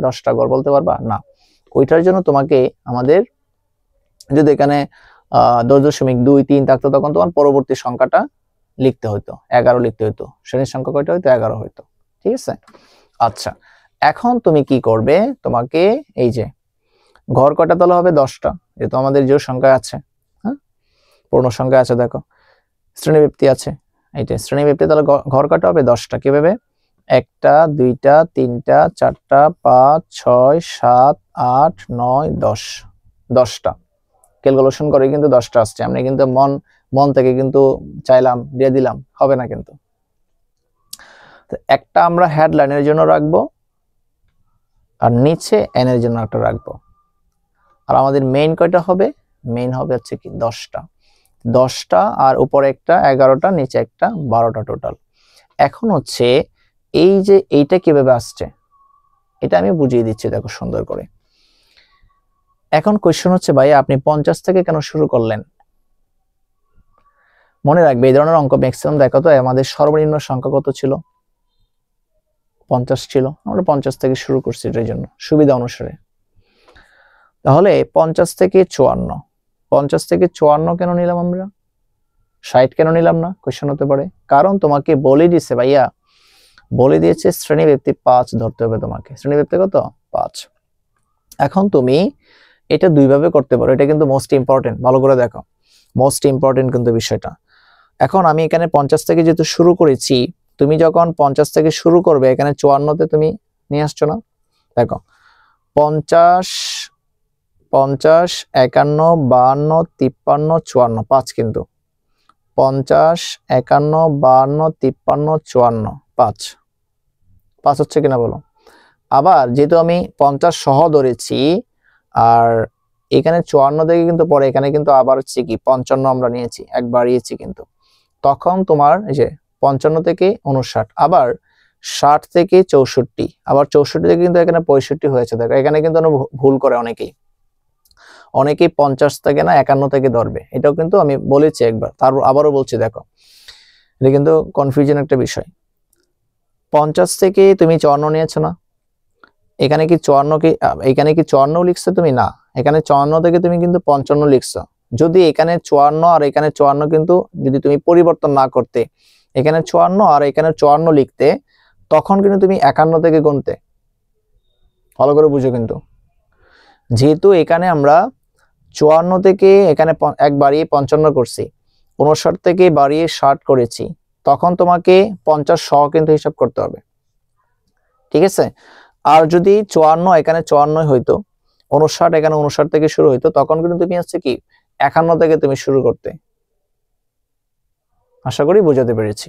A: 10.5টা গড় বলতে পারবা না। ওইটার জন্য তোমাকে আমাদের যদি এখানে 10.2, 3 থাকতো তখন তোমার পরবর্তী সংখ্যাটা লিখতে হতো, 11 লিখতে হতো। শ্রেণীর সংখ্যা কয়টা হইতো, 11 হইতো। ঠিক আছে, আচ্ছা এখন তুমি কি করবে, তোমাকে এই যে ঘর কয়টা তাহলে হবে 10টা, যেহেতু আমাদের যে সংখ্যা আছে, হ্যাঁ পূর্ণ সংখ্যা আছে, দেখো শ্রেণীব্যক্তি আছে, এইটা শ্রেণীব্যক্তি, তাহলে ঘর কয়টা হবে 10টা। কিভাবে, 1টা 2টা 3টা 4টা 5 6 7 8 9 10, 10টা ক্যালকুলেশন করে কিন্তু 10টা আসছে। আমরা কিন্তু মন থেকে কিন্তু চাইলাম দিয়ে দিলাম, হবে না কিন্তু। তো একটা আমরা হেডলাইনের জন্য রাখবো আর নিচে এন এর জন্য একটা রাখবো। আর আমাদের মেইন কয়টা হবে, মেইন হবে হচ্ছে কি 10টা, 10টা আর উপরে একটা 11টা, নিচে একটা 12টা টোটাল। এখন হচ্ছে এই যে এইটা কিভাবে আসছে এটা আমি বুঝিয়ে দিচ্ছি, দেখো সুন্দর করে। এখন কোশ্চেন হচ্ছে ভাই আপনি 50 থেকে কেন শুরু করলেন। মনে রাখবে এই ধরনের অঙ্ক ম্যাক্সিমাম দেখো তো আমাদের সর্বনিম্ন সংখ্যা কত ছিল, 50 ছিল। আমরা 50 থেকে শুরু করছি এটার জন্য সুবিধা অনুসারে। তাহলে 50 থেকে 54, 50 থেকে 54 কেন নিলাম আমরা, 60 কেন নিলাম না, কোশ্চেন হতে পারে। কারণ তোমাকে বলে দিয়েছে ভাইয়া, বলে দিয়েছে শ্রেণীব্যক্তি 5 ধরতে হবে তোমাকে। শ্রেণীব্যক্তি কত 5। এখন তুমি এটা দুইভাবে করতে পারো, এটা কিন্তু মোস্ট ইম্পর্টেন্ট, ভালো করে দেখো, মোস্ট ইম্পর্টেন্ট কিন্তু বিষয়টা। এখন আমি এখানে 50 থেকে যেহেতু শুরু করেছি, তুমি যখন 50 থেকে শুরু করবে এখানে 54তে তুমি নিয়ে আসছো না। দেখো 50 50 51 52 53 54, 5 কিন্তু 50 51 52 53 54, 5 হচ্ছে কিনা বলো। আবার যেহেতু আমি 50 সহ ধরেছি আর এখানে 54 থেকে কিন্তু পরে এখানে কিন্তু আবার হচ্ছে কি 55 আমরা নিয়েছি, এক বাড়িয়েছি কিন্তু, তখন তোমার এই যে 55 থেকে 59, আবার 60 থেকে 64, আবার 64 থেকে কিন্তু এখানে 65 হয়েছে। দেখো এখানে কিন্তু ভুল করে অনেকেই 50 থেকে না 51 থেকে ধরবে, এটাও কিন্তু আমি বলেছি একবার, তারপর আবারও বলছি। দেখো এটা কিন্তু কনফিউশন একটা বিষয়। 50 থেকে তুমি 54 নিয়েছো না, এখানে কি 54 কি এখানে কি 54 লিখছো তুমি, না এখানে 54 থেকে তুমি কিন্তু 55 লিখছো। যদি এখানে 54 আর এখানে 54 কিন্তু যদি তুমি পরিবর্তন না করতে, এখানে 54 আর এখানে 54 লিখতে, তখন কিন্তু তুমি 51 থেকে গুনতে। ভালো করে বুঝো কিন্তু, যেহেতু এখানে আমরা 54 থেকে এখানে এক বাড়িয়ে 55 করছি, 59 থেকে বাড়িয়ে 60 করেছি, তখন তোমাকে 50 সহ কিন্তু হিসাব করতে হবে। ঠিক আছে, আর যদি 54 এখানে 54 হইতো, 59 এখানে 59 থেকে শুরু হইতো, তখন কিন্তু তুমি হচ্ছে কি 51 থেকে তুমি শুরু করতে। আশা করি বোঝাতে পেরেছি।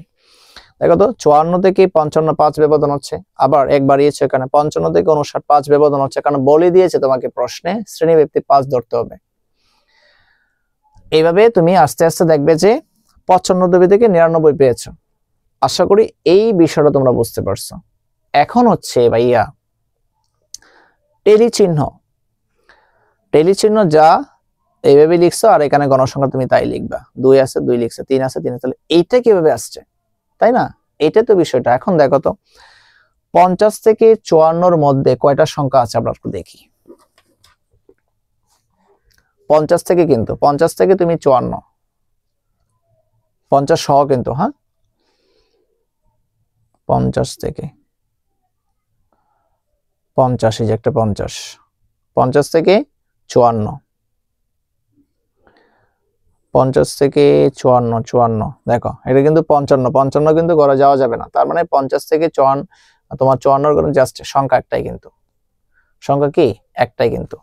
A: দেখো তো 54 থেকে 55 5 ব্যবধান হচ্ছে, আবার এক বাড়িয়েছে এখানে 55 থেকে 59 5 ব্যবধান হচ্ছে, কারণ বলে দিয়েছে তোমাকে প্রশ্নে শ্রেণীব্যাপ্তি 5 ধরতে হবে। এইভাবে তুমি আস্তে আস্তে দেখবে যে 95 থেকে 99 পেয়েছো। আশা করি এই বিষয়টা তোমরা বুঝতে পারছো। এখন হচ্ছে ভাইয়া টেলি চিহ্ন যা এইভাবে লিখছো, আর এখানে গণসংখ্যা তুমি তাই লিখবা, 2 আছে 2 লিখছে, 3 আছে 3, তাহলে এইটা কিভাবে আসছে, তাই না? এটা তো বিষয়টা। এখন দেখো তো 50 থেকে 54 মধ্যে কয়টা সংখ্যা আছে আমরা একটু দেখি। 50 থেকে কিন্তু 50 থেকে তুমি 54, 50 সহ কিন্তু, হ্যাঁ 50 থেকে 50, এই যে একটা 50, 50 থেকে 54, 50 থেকে 54, দেখো এটা কিন্তু 55 কিন্তু করা যাওয়া যাবে না, তার মানে 50 থেকে 54, তোমার 54 জাস্ট সংখ্যা একটাই, কিন্তু সংখ্যা কি একটাই কিন্তু,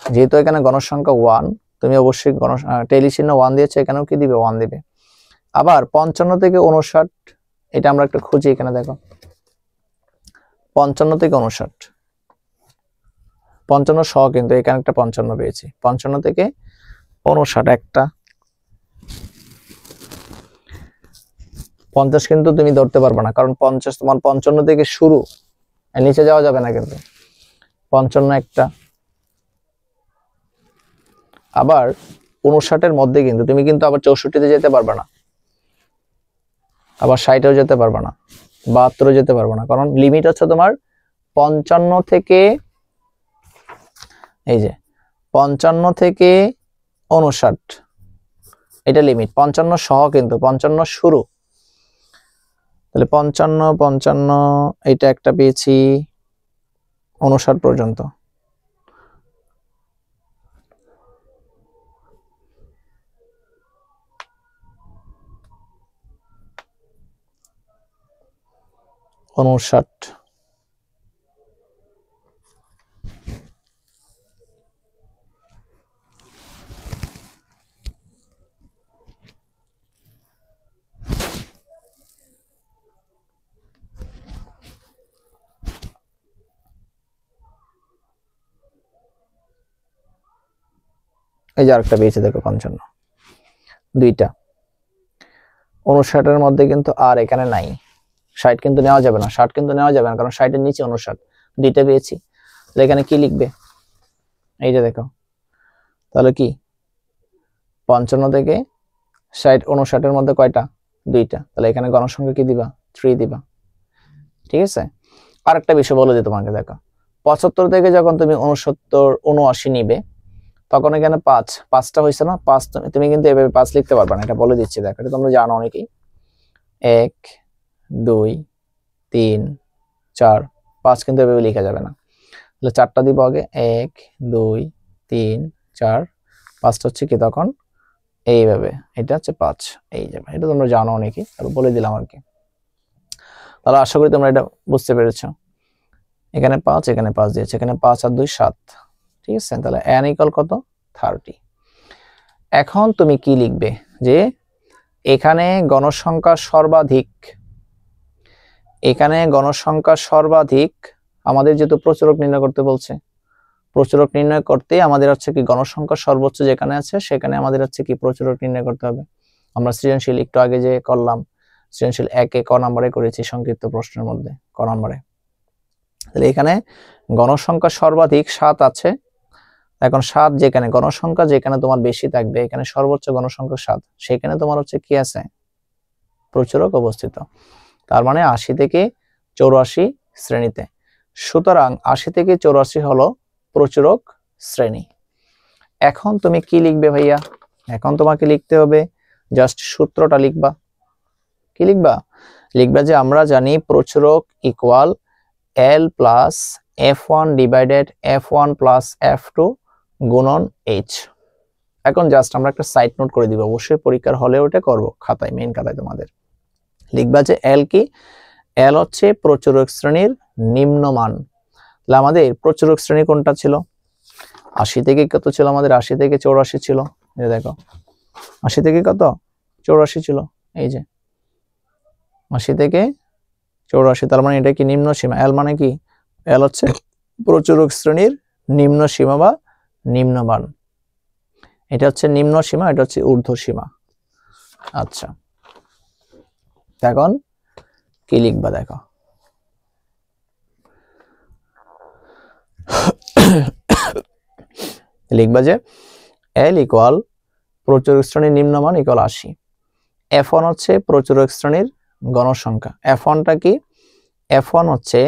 A: যেহেতু এখানে গণসংখ্যা 1, তুমি অবশ্যই টেলি চিহ্ন 1 দিয়েছো, এখানেও কি দিবে 1 দিবে। আবার 55 থেকে 59, এটা আমরা একটু খুঁজি, এখানে দেখো 55 থেকে 59, 55 সহ কিন্তু এখানে একটা 55 পেয়েছি, 55 থেকে 59 একটা, 50 কিন্তু তুমি ধরতে পারবে না, কারণ 50 তোমার 55 থেকে শুরু, নিচে যাওয়া যাবে না কিন্তু, 55 একটা। আবার 59 মধ্যে কিন্তু তুমি কিন্তু আবার 64-তে যেতে পারবে না, আবার 60-এও যেতে পারবে না, 72-এও যেতে পারবে না, কারণ লিমিট হচ্ছে তোমার 55 থেকে, এই যে 55 থেকে 59, এটা লিমিট, 55 সহ কিন্তু, 55 শুরু, তাহলে 55 এটা একটা পেয়েছি 59 পর্যন্ত। এই যে আরেকটা পেয়েছে দেখো 55, দুইটা 59-এর মধ্যে কিন্তু আর এখানে নাই, 60 কিন্তু নেওয়া যাবে না, 60 কিন্তু নেওয়া যাবে না, কারণ 60-এর নিচে 59, দুইটা পেয়েছি, তাহলে এখানে কি লিখবে, এই যে দেখো, তাহলে কি 55 থেকে 60 59-এর মধ্যে কয়টা, দুইটা, তাহলে এখানে গণসংখ্যা কি দিবা, 3 দিবা, ঠিক আছে। আরেকটা বিষয় বলে দিই তোমাকে, দেখো 75 থেকে যখন তুমি 69 79 নিবে, তখন এখানে 5টা হয়েছে না, 5 তুমি কিন্তু এভাবে 5 লিখতে পারবে না, এটা বলে দিচ্ছি, দেখো এটা তোমরা জানো অনেকেই, 1 2 3 4 5 কিন্তু এভাবে লেখা যাবে না, তাহলে 4টা দিব আগে, 1 2 3 4, 5টা হচ্ছে কি তখন এইভাবে, এটা হচ্ছে 5, এই যাবে, এটা তোমরা জানো অনেকেই, আর বলে দিলাম আর কি। তাহলে আশা করি তোমরা এটা বুঝতে পেরেছো। এখানে 5, এখানে 5 দিয়েছে, এখানে 5 আর 2 7, ঠিক আছে। তাহলে n ইকুয়াল কত, 30। এখন তুমি কি লিখবে, যে এখানে গণসংখ্যা সর্বাধিক, এখানে গণসংখ্যা সর্বাধিক, আমাদের যেহেতু প্রচুরক নির্ণয় করতে বলছে, প্রচুরক নির্ণয় করতে আমাদের হচ্ছে কি গণসংখ্যা সর্বোচ্চ যেখানে আছে সেখানে আমাদের হচ্ছে কি প্রচুরক নির্ণয় করতে হবে। আমরা সৃজনশীল একটু আগে যে করলাম, সৃজনশীল 1-এ ক নম্বরে করেছি সংক্ষিপ্ত প্রশ্নের মধ্যে, ক নম্বরে। তাহলে এখানে গণসংখ্যা সর্বাধিক 7 আছে, এখন 7 যেখানে গণসংখ্যা যেখানে তোমার বেশি থাকবে, এখানে সর্বোচ্চ গণসংখ্যা 7, সেখানে তোমার হচ্ছে কি আছে, প্রচুরক অবস্থিত, তার মানে 80 থেকে 84 শ্রেণীতে। সুতরাং 80 থেকে 84 হলো প্রচুরক শ্রেণী। এখন তুমি কি লিখবে ভাইয়া, এখন তোমাকে লিখতে হবে জাস্ট সূত্রটা লিখবা, কি লিখবা, লিখবা যে আমরা জানি প্রচুরক equal L plus F1 divided F1 plus F2 গুণন H। এখন জাস্ট আমরা একটা সাইড নোট করে দিব, অবশ্যই পরীক্ষার হলে ওটা করব, খাতায় মেইন খাতায় তোমাদের লিখবা যে L কি, L হচ্ছে প্রচুরক শ্রেণীর নিম্নমান। তাহলে আমাদের প্রচুরক শ্রেণী কোনটা ছিল, 80 থেকে কত ছিল আমাদের, 80 থেকে 84 ছিল, এই দেখো 80 থেকে কত 84 ছিল, এই যে 80 থেকে 84, তার মানে এটা কি নিম্ন সীমা। এল মানে কি? এল হচ্ছে প্রচুরক শ্রেণীর নিম্ন সীমা বা নিম্ন মান। এটা হচ্ছে নিম্ন সীমা, এটা হচ্ছে ঊর্ধ্ব সীমা। আচ্ছা, এখন কি লিখবা দেখো। লিখবা যে এল ইকুয়াল প্রচুরক শ্রেণীর নিম্নমান ইকুয়াল 80। F1 হচ্ছে প্রচুরক শ্রেণীর গণসংখ্যা। F1টা কি? F1 হচ্ছে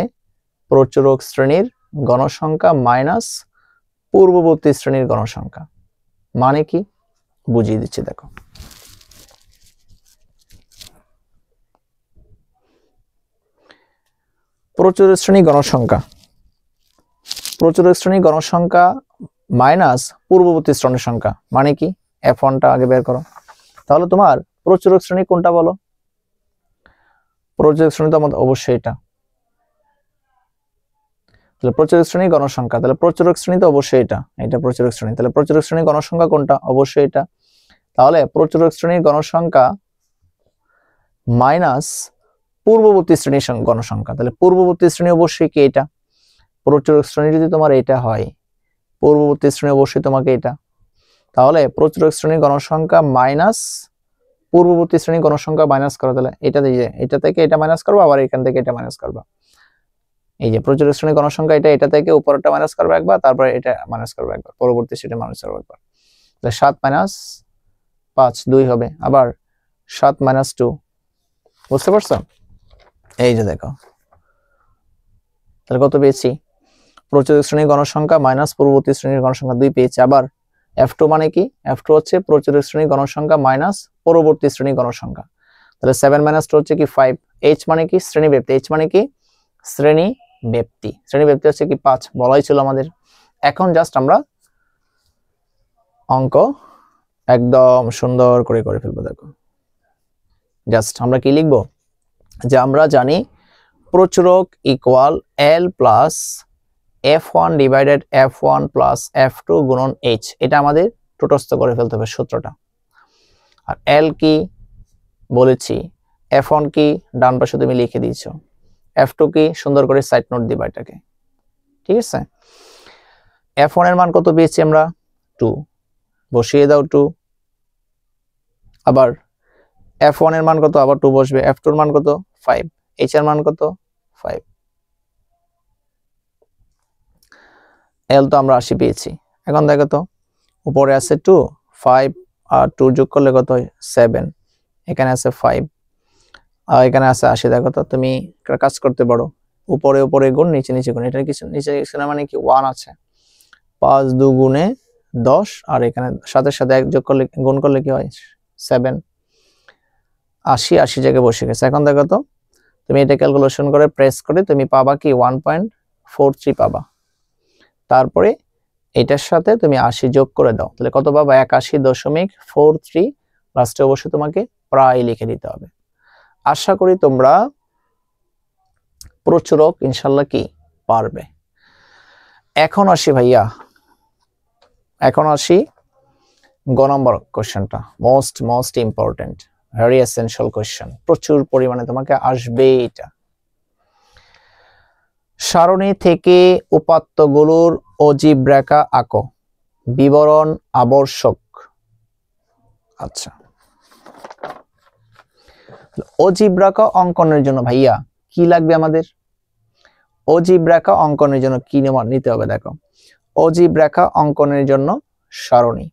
A: প্রচুরক শ্রেণীর গণসংখ্যা মাইনাস পূর্ববর্তী শ্রেণীর গণসংখ্যা। মানে কি? বুঝিয়ে দিচ্ছি দেখো। প্রচুরক শ্রেণী গণসংখ্যা, প্রচুরক শ্রেণী গণসংখ্যা মাইনাস পূর্ববর্তী শ্রেণীর সংখ্যা মানে কি? F1টা আগে বের করো। তাহলে তোমার প্রচুরক শ্রেণী কোনটা বলো? প্রচুরক শ্রেণী তো আমাদের অবশ্যই এটা। তাহলে প্রচুরক শ্রেণী গণসংখ্যা, তাহলে প্রচুরক শ্রেণী তো অবশ্যই এটা, এটা প্রচুরক শ্রেণী। তাহলে প্রচুরক শ্রেণী গণসংখ্যা কোনটা? অবশ্যই এটা। তাহলে প্রচুরক শ্রেণীর গণসংখ্যা মাইনাস পূর্ববর্তী শ্রেণীর গণসংখ্যা, তাহলে পূর্ববর্তী শ্রেণী অবশ্যই কি এটা। প্রচুরক শ্রেণী যদি তোমার এটা হয়, পূর্ববর্তী শ্রেণী অবশ্যই তোমাকে এটা। তাহলে প্রচুরক শ্রেণীর গণসংখ্যা মাইনাস পূর্ববর্তী শ্রেণীর গণসংখ্যা মাইনাস করো। তাহলে এটা দিয়ে এটা থেকে এটা মাইনাস করবো, আবার এখান থেকে এটা মাইনাস করবা। এই যে প্রচুরক শ্রেণীর গণসংখ্যা এটা থেকে উপরটা মাইনাস করবে একবার, তারপরে এটা মাইনাস করবে একবার, পরবর্তী সেটা মাইনাস করবে একবার। তাহলে 7 মাইনাস 5 2 হবে, আবার 7 মাইনাস 2। বুঝতে পারছো? এই যে দেখো, তাহলে কত পেয়েছি? প্রচুরক শ্রেণীর গণসংখ্যা মাইনাস পূর্ববর্তী শ্রেণীর গণসংখ্যা 2 পেয়েছি। আবার F2 মানে কি? F2 হচ্ছে প্রচুরক শ্রেণীর গণসংখ্যা মাইনাস পরবর্তী শ্রেণীর গণসংখ্যা। তাহলে 7 মাইনাস 2 হচ্ছে কি 5। H মানে কি? শ্রেণী ব্যাপ্তি। H মানে কি? শ্রেণী ব্যাপ্তি। শ্রেণী ব্যাপ্তি হচ্ছে কি 5, বলাই ছিল আমাদের। এখন জাস্ট আমরা অঙ্ক একদম সুন্দর করে ফেলবো দেখো। জাস্ট আমরা কি লিখবো? যে আমরা জানি প্রচুরক equal L plus F1 divided F1 plus F2 গুণন H। এটা আমাদের টোটস্থ করে ফেলতে হবে সূত্রটা। আর L কি বলেছি, F1 কি ডান পাশে তুমি লিখে দিয়েছো, F2 কি সুন্দর করে সাইড নোট দিবা এটাকে। ঠিক আছে? F1 এর মান কত পেয়েছি আমরা? 2, বসিয়ে দাও 2। আবার F1 এর মান কত? আবার 2 বসবে। F2 এর মান কত? 5। H এর মান কত? 5। L তো আমরা 80 পেয়েছি। এখন দেখো তো, উপরে আছে 2, 5 আর 2 যোগ করলে কত হয়? 7। এখানে আছে 5 আর এখানে আছে 80। দেখো তো, তুমি কাজ করতে পারো, উপরে উপরে গুণ, নিচে নিচে গুণ। এটা কিছু নিচে মানে কি 1 আছে। 5 2 গুণে 10, আর এখানে সাথে সাথে 1 যোগ করলে গুণ করলে কি হয়? 7। 80 জায়গায় বসে গেছে। এখন দেখো তো, তুমি এটা ক্যালকুলেশন করে প্রেস করে তুমি পাবা কি 1.43 পাবা। তারপরে এটার সাথে তুমি 80 যোগ করে দাও, তাহলে কত পাবা? 81.43। লাস্টে অবশ্যই তোমাকে প্রায় লিখে দিতে হবে। আশা করি তোমরা প্রচুরক ইনশাল্লাহ কি পারবে। এখন আসি ভাইয়া, এখন আসি গ নম্বর কোশ্চেনটা, most important, very essential question, প্রচুর পরিমাণে তোমাকে আসবে এটা। সারণী থেকে উপাত্তগুলোর অজীব রেখা আঁকো, বিবরণ আবশ্যক। আচ্ছা, অজীব রেখা অঙ্কনের জন্য ভাইয়া কি লাগবে আমাদের? অজীব রেখা অঙ্কনের জন্য কি নিতে হবে দেখো। অজীব রেখা অঙ্কনের জন্য সারণী।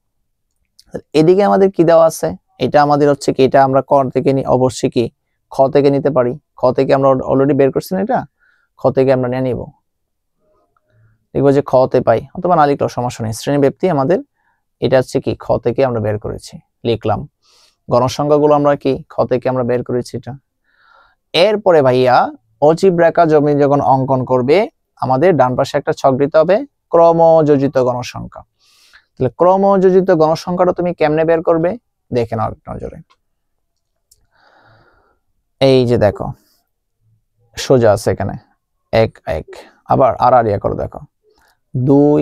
A: এদিকে আমাদের কি দেওয়া আছে? এটা আমাদের হচ্ছে কি, এটা আমরা ক থেকে অবশ্যই কি খ থেকে নিতে পারি। খ থেকে আমরা অলরেডি বের করছি না, এটা খ থেকে আমরা নিয়ে নিব। দেখবো যে খ তে পাই, অথবা না লিখলেও সমস্যা নেই। শ্রেণী ব্যাপ্তি আমাদের এটা হচ্ছে কি খ থেকে আমরা বের করেছি, লিখলাম। গণসংখ্যাগুলো আমরা কি খ থেকে আমরা বের করেছি এটা। এরপরে ভাইয়া অজীব রেখা জমি যখন অঙ্কন করবে, আমাদের ডান পাশে একটা ছক দিতে হবে, ক্রমযোজিত গণসংখ্যা। তাহলে ক্রমযোজিত গণসংখ্যাটা তুমি কেমনে বের করবে দেখে নাও এক নজরে। এই যে দেখো, সোজা আছে এখানে 1 1, আবার আর ইয়া করো দেখো, 2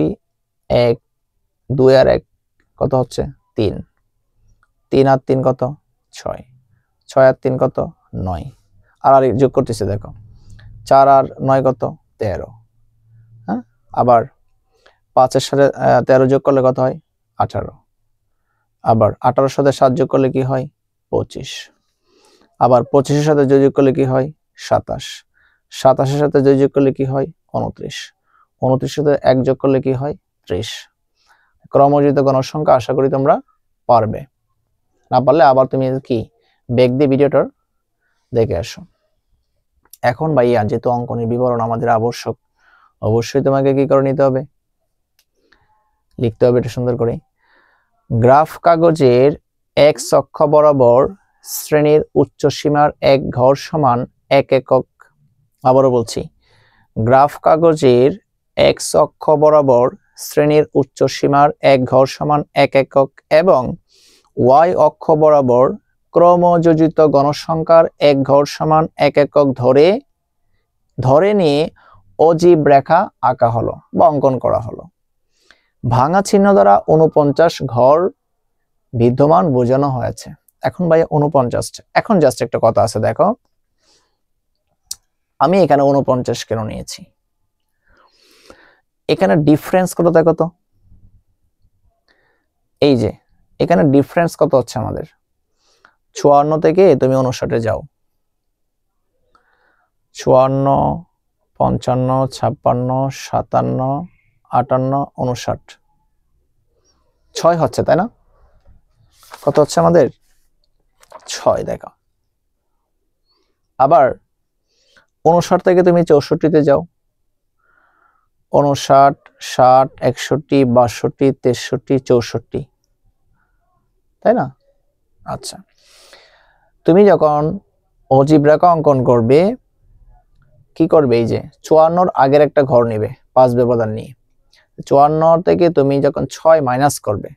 A: 1 2 আর 1 কত হচ্ছে? 3 3 আর 3 কত? 6 6 আর 3 কত? 9। আর যোগ করতেছি, দেখো 4 আর 9 কত 13, হ্যাঁ। আবার 5 এর সাথে 13 যোগ করলে কত হয় 18, আবার 18 সাথে 7 যোগ করলে কি হয় 25, আবার 25 এর সাথে যোগ করলে কি হয় 27, 27 এর সাথে যোগ করলে কি হয় 29, 29 এর সাথে 1 যোগ করলে কি হয় 30। ক্রমযোজিত গণসংখ্যা আশা করি তোমরা পারবে, না পারলে আবার তুমি কি ব্যাক দিয়ে ভিডিওটার দেখে আসো। এখন ভাইয়া যেহেতু অঙ্কনের বিবরণ আমাদের আবশ্যক, অবশ্যই তোমাকে কি করে নিতে হবে, লিখতে হবে এটা সুন্দর করে। গ্রাফ কাগজের এক অক্ষ বরাবর শ্রেণীর উচ্চ সীমার এক ঘর সমান 1 একক। আবারও বলছি, গ্রাফ কাগজের এক অক্ষ বরাবর শ্রেণীর উচ্চ সীমার এক ঘর সমান 1 একক এবং ওয়াই অক্ষ বরাবর ক্রমযোজিত গণসংখ্যার এক ঘর সমান 1 একক ধরে নিয়ে অজীব রেখা আঁকা হলো বা অঙ্কন করা হলো। ভাঙা চিহ্ন দ্বারা 49 ঘর বিদ্যমান বোঝানো হয়েছে। এখন ভাই 49, এখন জাস্ট একটা কথা আছে, দেখো আমি এখানে 49 কেন নিয়েছি, এখানে ডিফারেন্স কত দেখো তো, এই যে এখানে ডিফারেন্স কত হচ্ছে আমাদের 54 থেকে তুমি 59 এ যাও, 54, 55, 56, 57, 58, 59, 6 হচ্ছে তাই না, কত হচ্ছে আমাদের 6। দেখো আবার 59 থেকে তুমি 64 তে যাও, 59, 60, 61, 62, 63, 64, তাই না। আচ্ছা, তুমি যখন অজীব রেখা অঙ্কন করবে কি করবে, এই যে 54 আগের একটা ঘর নেবে 5 ব্যবধান নিয়ে, 54 থেকে তুমি যখন 6 মাইনাস করবে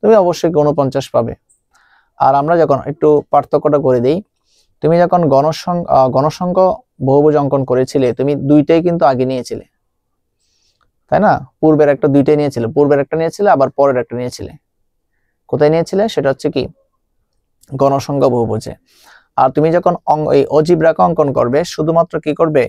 A: তুমি অবশ্যই 49 পাবে। আর আমরা যখন একটু পার্থক্যটা করে দেই, তুমি যখন গণসংখ্যা বহুভুজ অঙ্কন করেছিলে তুমি দুইটাই কিন্তু আগে নিয়েছিলে, তাই না। পূর্বের একটা দুইটাই নিয়েছিলে, পূর্বের একটা নিয়েছিলে আবার পরের একটা নিয়েছিলে। কোথায় নিয়েছিলে, সেটা হচ্ছে কি গণসংখ্যা বহুভুজে। আর তুমি যখন এই অজীব রেখা অঙ্কন করবে শুধুমাত্র কি করবে,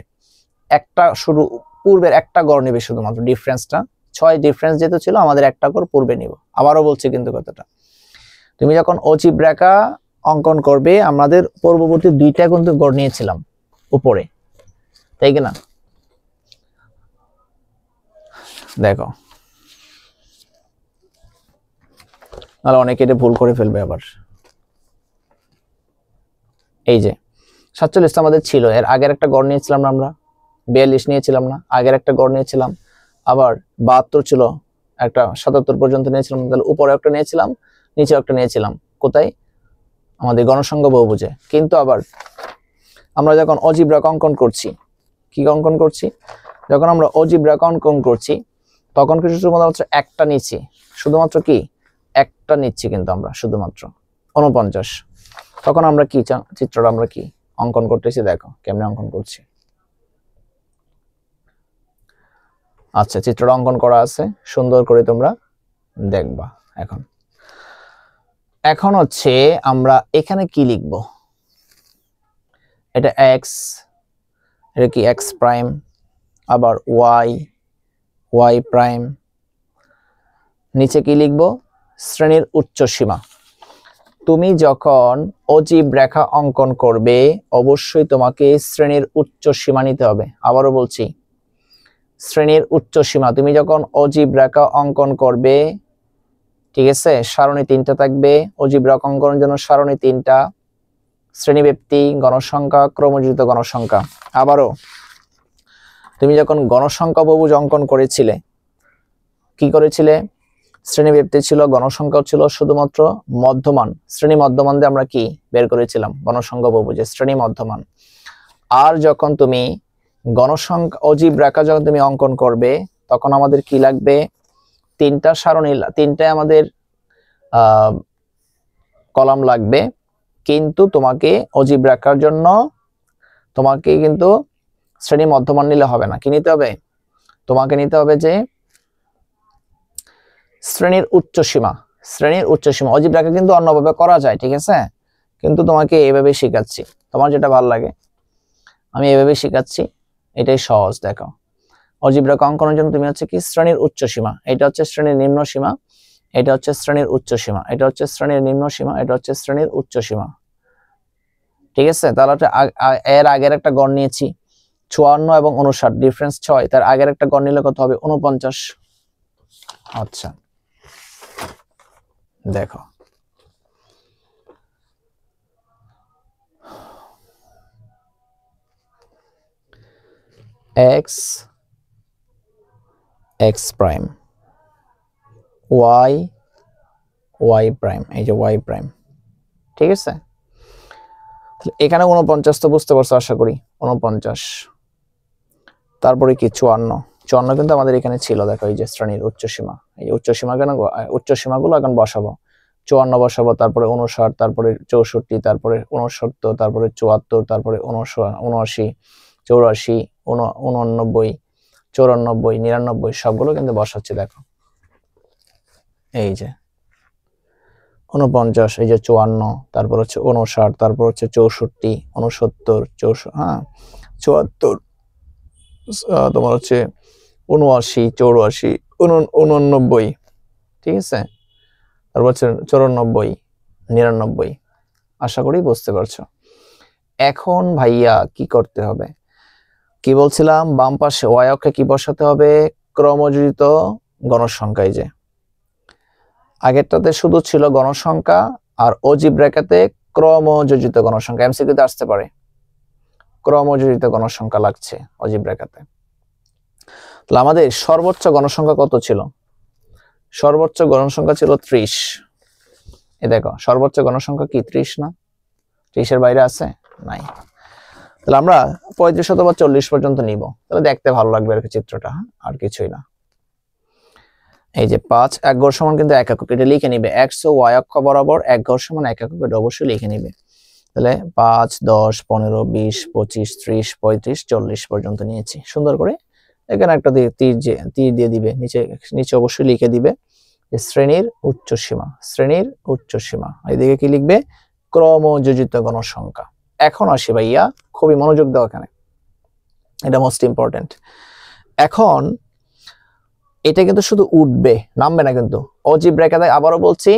A: একটা শুরু পূর্বের একটা গড় নেবে, শুধুমাত্র ডিফারেন্সটা 6 ডিফারেন্স যেহেতু ছিল আমাদের একটা গড় পূর্বে নিব। আবারও বলছি কিন্তু কথাটা, তুমি যখন অজীব রেখা অঙ্কন করবে আমাদের পূর্ববর্তী দুইটা কিন্তু গড় নিয়েছিলাম উপরে, তাই কিনা। দেখো নাহলে অনেকে এটা ভুল করে ফেলবে আবার। এই যে 47 আমাদের ছিল, এর আগের একটা গড় নিয়েছিলাম না আমরা, 42 নিয়েছিলাম না, আগের একটা গড় নিয়েছিলাম, আবার 72 ছিল, একটা 77 পর্যন্ত নিয়েছিলাম, তাহলে উপরে একটা নিয়েছিলাম নিচে একটা নিয়েছিলাম, কোথায় আমাদের গণসংখ্যা বহুভুজে। কিন্তু আবার আমরা যখন অজীব রেখা অঙ্কন করছি, কি অঙ্কন করছি, যখন আমরা অজীব রেখা অঙ্কন করছি তখন কিছু শুধুমাত্র একটা নিচ্ছি, শুধুমাত্র কি একটা নিচ্ছি, কিন্তু আমরা শুধুমাত্র 49। তখন আমরা কি চিত্রটা আমরা কি অঙ্কন করতেছি, দেখো কেমনে অঙ্কন করছি। আচ্ছা, চিত্রটা অঙ্কন করা আছে, সুন্দর করে তোমরা দেখবা। এখন হচ্ছে আমরা এখানে কি লিখব, এটা x, এটা কি x প্রাইম, আবার y প্রাইম, নিচে কি লিখব শ্রেণীর উচ্চ সীমা। তুমি যখন অজীব রেখা অঙ্কন করবে অবশ্যই তোমাকে শ্রেণীর উচ্চ সীমা নিতে হবে। আবারও বলছি, শ্রেণীর উচ্চ সীমা তুমি যখন অজীব রেখা অঙ্কন করবে, ঠিক আছে, সারণী 3টা থাকবে, অজীব রেখা অঙ্কনের জন্য সারণী 3টা, শ্রেণীব্যাপ্তি, গণসংখ্যা, ক্রমযোজিত গণসংখ্যা। আবারও তুমি যখন গণসংখ্যা বহুভুজ অঙ্কন করেছিলে কি করেছিলে, শ্রেণীব্যাপ্তি ছিল, গণসংখ্যা ছিল শুধুমাত্র মধ্যমান, শ্রেণী মধ্যমান দিয়ে আমরা কি বের করেছিলাম গণসংখ্যা বহুভুজে শ্রেণী মধ্যমান। আর যখন তুমি গণসংখ্যা অজীব রেখা যখন তুমি অঙ্কন করবে তখন আমাদের কি লাগবে, 3টা সারণী, 3টায় আমাদের কলাম লাগবে, কিন্তু তোমাকে অজীব রেখার জন্য তোমাকে কিন্তু শ্রেণী মধ্যমান নিলে হবে না, কি নিতে হবে, তোমাকে নিতে হবে যে শ্রেণীর উচ্চ সীমা। শ্রেণীর উচ্চ সীমা অজীব রেখা কিন্তু অন্যভাবে করা যায়, ঠিক আছে, কিন্তু তোমাকে এইভাবে শেখাচ্ছি, তোমার যেটা ভালো লাগে আমি এভাবে শেখাচ্ছি, এটাই সহজ। দেখো অজিব্রা অঙ্কনের জন্য তুমি হচ্ছে কি শ্রেণীর উচ্চ সীমা, এটা হচ্ছে শ্রেণীর নিম্ন সীমা, এটা হচ্ছে শ্রেণীর উচ্চ সীমা, এটা হচ্ছে শ্রেণীর নিম্ন সীমা, এটা হচ্ছে শ্রেণীর উচ্চ সীমা। ঠিক আছে, তাহলে এর আগের একটা গড় নিয়েছি 54 এবং 59, ডিফারেন্স 6, তার আগের একটা গড় নিলে কত হবে 49। আচ্ছা দেখো x x prime y y prime, এই যে y প্রাইম। ঠিক আছে, এখানে 49 তো বুঝতে পারছো আশা করি, 49, তারপরে কি 54 কিন্তু আমাদের এখানে ছিল। দেখো এই যে শ্রেণীর উচ্চ সীমা, এই উচ্চ সীমা কেন, উচ্চ সীমাগুলো এখন বসাবো। 54 বসাবো, তারপরে 59, তারপরে 64, তারপরে 69, তারপরে 74, তারপরে 79, 84, 89, 94, 99 সবগুলো কিন্তু বসাচ্ছি। দেখো এই যে 49, এই যে 54, তারপর হচ্ছে 59, তারপর হচ্ছে 64, 69, হ্যাঁ 74, তোমার হচ্ছে 79, 84, 89, ঠিক আছে, তারপর হচ্ছে 94, 99। আশা করি বুঝতে পারছো। এখন ভাইয়া কি করতে হবে, কি বলছিলাম, বাম পাশে ওয়াই অক্ষে কি বসাতে হবে, ক্রমযোজিত গণসংখ্যা। এই যে আগেরটাতে শুধু ছিল গণসংখ্যা, আর অজীব রেখাতে ক্রমযোজিত গণসংখ্যা, এমসিকিউতে আসতে পারে, ক্রমযোজিত গণসংখ্যা লাগছে অজীব রেখাতে। তাহলে আমাদের সর্বোচ্চ গণসংখ্যা কত ছিল, সর্বোচ্চ গণসংখ্যা ছিল 30। এই দেখো সর্বোচ্চ গণসংখ্যা কি 30 না, 30 এর বাইরে আছে নাই। তাহলে আমরা 35 অথবা 40 পর্যন্ত নিব, তাহলে দেখতে ভালো লাগবে আর কি চিত্রটা, আর কিছুই না। এই যে 5 এক ঘর সমান কিন্তু এক একক, এটা লিখে নিবে, x ও y অক্ষ বরাবর এক ঘর সমান এক একক, এটা অবশ্যই লিখে নিবে। তাহলে 5, 10, 15, 20, 25, 30, 35, 40 পর্যন্ত নিয়েছি। সুন্দর করে এখানে একটা তীর দিয়ে দিবে, নিচে অবশ্যই লিখে দিবে যে শ্রেণীর উচ্চ সীমা, শ্রেণীর উচ্চ সীমা। এইদিকে কি লিখবে, ক্রমযোজিত গণসংখ্যা। এখন আসি ভাইয়া, খুবই মনোযোগ দাও এখানে, এটা মোস্ট ইম্পর্টেন্ট। এখন এটা কিন্তু শুধু উঠবে, নামবে না কিন্তু। অজীব রেখাতে আবারও বলছি,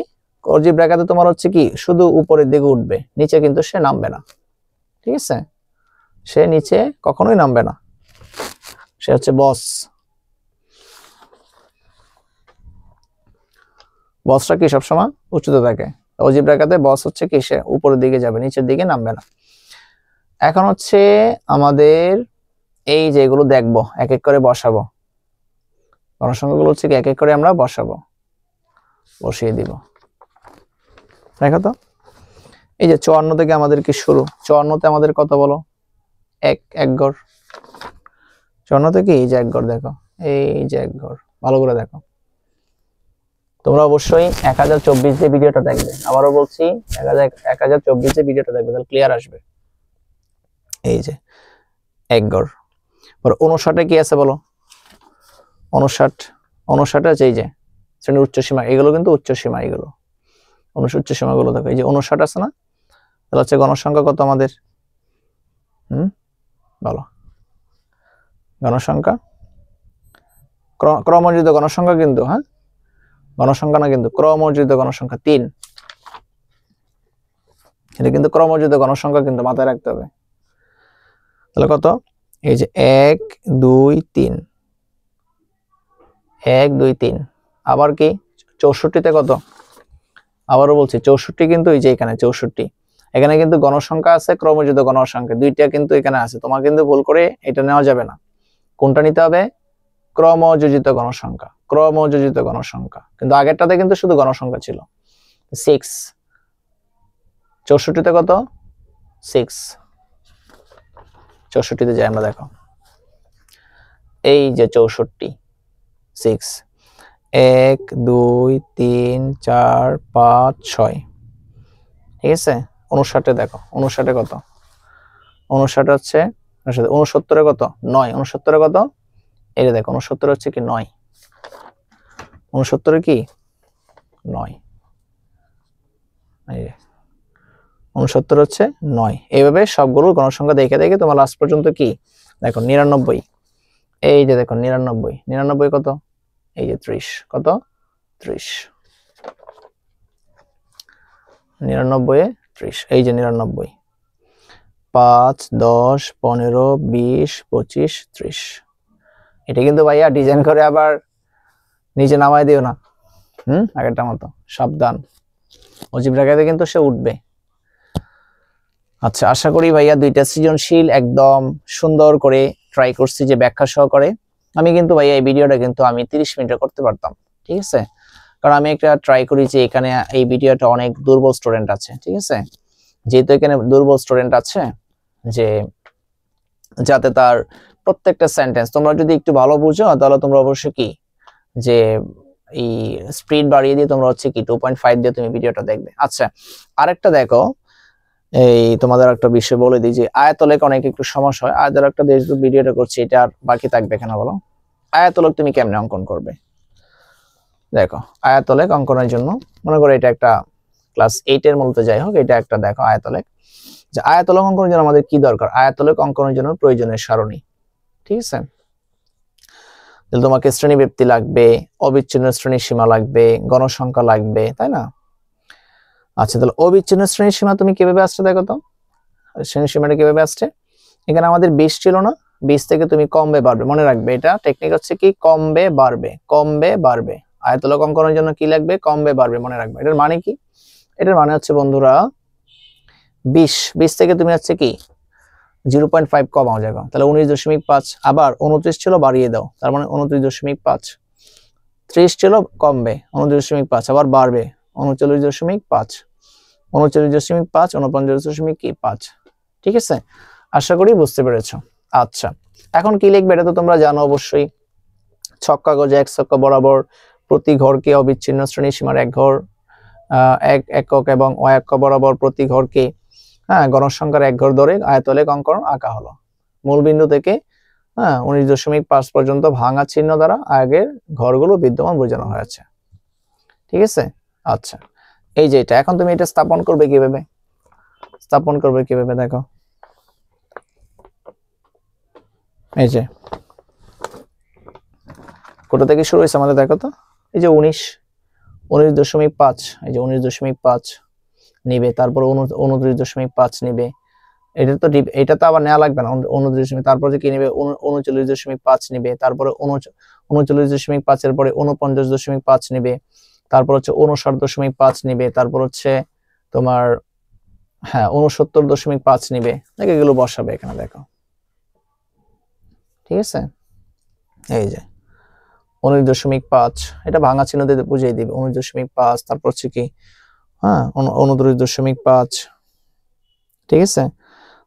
A: অজীব রেখাতে তোমার হচ্ছে কি শুধু উপরের দিকে উঠবে, নিচে কিন্তু সে নামবে না। ঠিক আছে, সে নিচে কখনোই নামবে না, সে হচ্ছে বস। বসটা কি সবসময় উচ্চতে থাকে, অজীব রেখাতে বস হচ্ছে কি সে উপরের দিকে যাবে, নিচের দিকে নামবে না। এখন হচ্ছে আমাদের এই যে এগুলো দেখবো, এক এক করে বসাবো, গণসংখ্যাগুলো হচ্ছে কি এক এক করে আমরা বসাবো, বসিয়ে দিব। দেখো তো এই যে 54 থেকে আমাদের কি শুরু, 54তে আমাদের কত বলো, এক ঘর। 54 থেকে এই যে এক ঘর, দেখো এই যে এক ঘর, ভালো করে দেখো। তোমরা অবশ্যই 1024 যে ভিডিওটা দেখবে, আবারও বলছি 1024 যে ভিডিওটা দেখবে, তাহলে ক্লিয়ার আসবে। এই যে এক ঘর। 59 কি আছে বলো, 59 আছে এই যে শ্রেণীর উচ্চ সীমা, এগুলো কিন্তু উচ্চ সীমা, এগুলো উচ্চ সীমাগুলো দেখো, এই যে 59 আছে না, তাহলে হচ্ছে গণসংখ্যা কত আমাদের, বলো গণসংখ্যা, ক্রমযোজিত গণসংখ্যা কিন্তু, হ্যাঁ গণসংখ্যা না কিন্তু, ক্রমযোজিত গণসংখ্যা 3, এটা কিন্তু ক্রমযোজিত গণসংখ্যা কিন্তু মাথায় রাখতে হবে। তাহলে কত, এই যে 1, 2, 3, 1, 2, 3, আবার কি 64তে কত, আবারও বলছি 64 কিন্তু এই যে এখানে 64, এখানে কিন্তু গণসংখ্যা আছে, ক্রমযোজিত গণসংখ্যা দুইটা কিন্তু এখানে আছে। তোমার কিন্তু ভুল করে এটা নেওয়া যাবে না, কোনটা নিতে হবে, ক্রমযোজিত গণসংখ্যা, ক্রমযোজিত গণসংখ্যা। কিন্তু আগেরটাতে কিন্তু শুধু গণসংখ্যা ছিল 6, 64তে কত 6, 64তে যাই আমরা, দেখো এই যে 64, 6, 1, 2, 3, 4, 5, 6, ঠিক আছে। 59 দেখো, 59 কত, 59 হচ্ছে 69 কত 9, 69 কত, এই যে দেখো 69 হচ্ছে কি 9, 69 কি 9, এই যে 69 হচ্ছে 9। এইভাবে সবগুলো গণসংখ্যা দেখে দেখে তোমার লাস্ট পর্যন্ত কি দেখো 99। এই যে দেখো 99, 99 কত, এই যে 30, কত 30, 99 এ 30, এই যে 99, 5 10 15 20 25 30। এটা কিন্তু ভাইয়া ডিজাইন করে আবার নিচে নামায় দিও না, আগেরটা মতো, সাবধান, অজীব রাখাতে কিন্তু সে উঠবে। আচ্ছা, আশা করি ভাইয়া দুইটা সৃজনশীল একদম সুন্দর করে ট্রাই করছি যে ব্যাখ্যা সহকারে। আমি কিন্তু ভাইয়া এই ভিডিওটা কিন্তু আমি 30 মিনিটে করতে পারতাম, ঠিক আছে, কারণ আমি একটা ট্রাই করি যে এখানে এই ভিডিওটা অনেক দুর্বল স্টুডেন্ট আছে, ঠিক আছে, যেহেতু এখানে দুর্বল স্টুডেন্ট আছে, যে যাতে তার প্রত্যেকটা সেন্টেন্স তোমরা যদি একটু ভালো বুঝো তাহলে তোমরা অবশ্যই কি যে এই স্পিড বাড়িয়ে দিয়ে তোমরা হচ্ছে কি 2.5 দিয়ে তুমি ভিডিওটা দেখবে। আচ্ছা, আরেকটা দেখো, এই তোমাদের একটা বিষয় বলে দিই যে আয়তলেখ অনেক একটু সমস্যা হয়। আয়তলেখ একটা দেশ ভিডিওটা করছি, এটা আর বাকি থাকবে কেন বলো। আয়তলেখ তুমি কেমনে অঙ্কন করবে? দেখো, আয়তলেখ অঙ্কনের জন্য মনে করো এটা একটা ক্লাস 8 এর মধ্যে যাই হোক, এটা একটা দেখো আয়তলেখ। যে আয়তলেখ অঙ্কনের জন্য আমাদের কি দরকার? আয়তলেখ অঙ্কনের জন্য প্রয়োজনীয় সারণী, ঠিক আছে। তাহলে তোমাকে শ্রেণী ব্যাপ্তি লাগবে, অবিচ্ছিন্ন শ্রেণী সীমা লাগবে, গণসংখ্যা লাগবে, তাই না? আচ্ছা, তাহলে অবিচ্ছিন্ন শ্রেণী সীমা তুমি কিভাবে আসছে দেখো তো, শ্রেণী সীমাটা কিভাবে আসছে। এখানে আমাদের 20 ছিল না, 20 থেকে তুমি কমবে বাড়বে, মনে রাখবে এটা টেকনিক হচ্ছে কি কমবে বাড়বে, কমবে বাড়বে। আয়তলেখ অঙ্কনের জন্য কি লাগবে? কমবে বাড়বে, মনে রাখবে। এটার মানে কি? এটার মানে হচ্ছে বন্ধুরা 20 থেকে তুমি হচ্ছে কি 0.5 কমাও জায়গা, তাহলে 19.5। আবার 29 ছিল, বাড়িয়ে দাও, তার মানে 29.5। 30 ছিল, কমবে 29.5, আবার বাড়বে 39.5, 39.5, 49.5, ঠিক আছে। আশা করি বুঝতে পেরেছো। আচ্ছা, এখন কি লিখবে এটা তো তোমরা জানো অবশ্যই। ছক কাগজে এক ছক বরাবর প্রতি ঘরকে অবিচ্ছিন্ন শ্রেণী সীমার এক ঘর, এক একক এবং অ-একক বরাবর প্রতি ঘরকে গণসংখ্যার এক ঘর ধরে আয়তলেখ অঙ্কন আঁকা হলো। মূল বিন্দু থেকে 19.5 পর্যন্ত ভাঙা চিহ্ন দ্বারা আগের ঘরগুলো বিদ্যমান বোঝানো হয়েছে, ঠিক আছে। আচ্ছা, এই যে এটা এখন তুমি এটা স্থাপন করবে কিভাবে? স্থাপন করবে কিভাবে দেখো, এই যে কোথা থেকে শুরু হয়েছে আমাদের দেখো তো, এই যে 19.5, এই যে 19.5 নিবে, তারপরে 29.5 নিবে। এটা তো আবার নেওয়া লাগবে না, 29, তারপরে কি নিবে 39.5 নিবে, তারপরে 39.5 এর পরে 49.5 নিবে, তারপর হচ্ছে 59.5 নিবে, তারপর হচ্ছে তোমার 69.5 নিবে। দেখো এগুলো বসাবে এখানে দেখো, ঠিক আছে। এই যে 19.5, এটা ভাঙা চিহ্ন দিয়ে বুঝিয়ে দিবে 19.5, তারপর হচ্ছে কি 29.5, ঠিক আছে,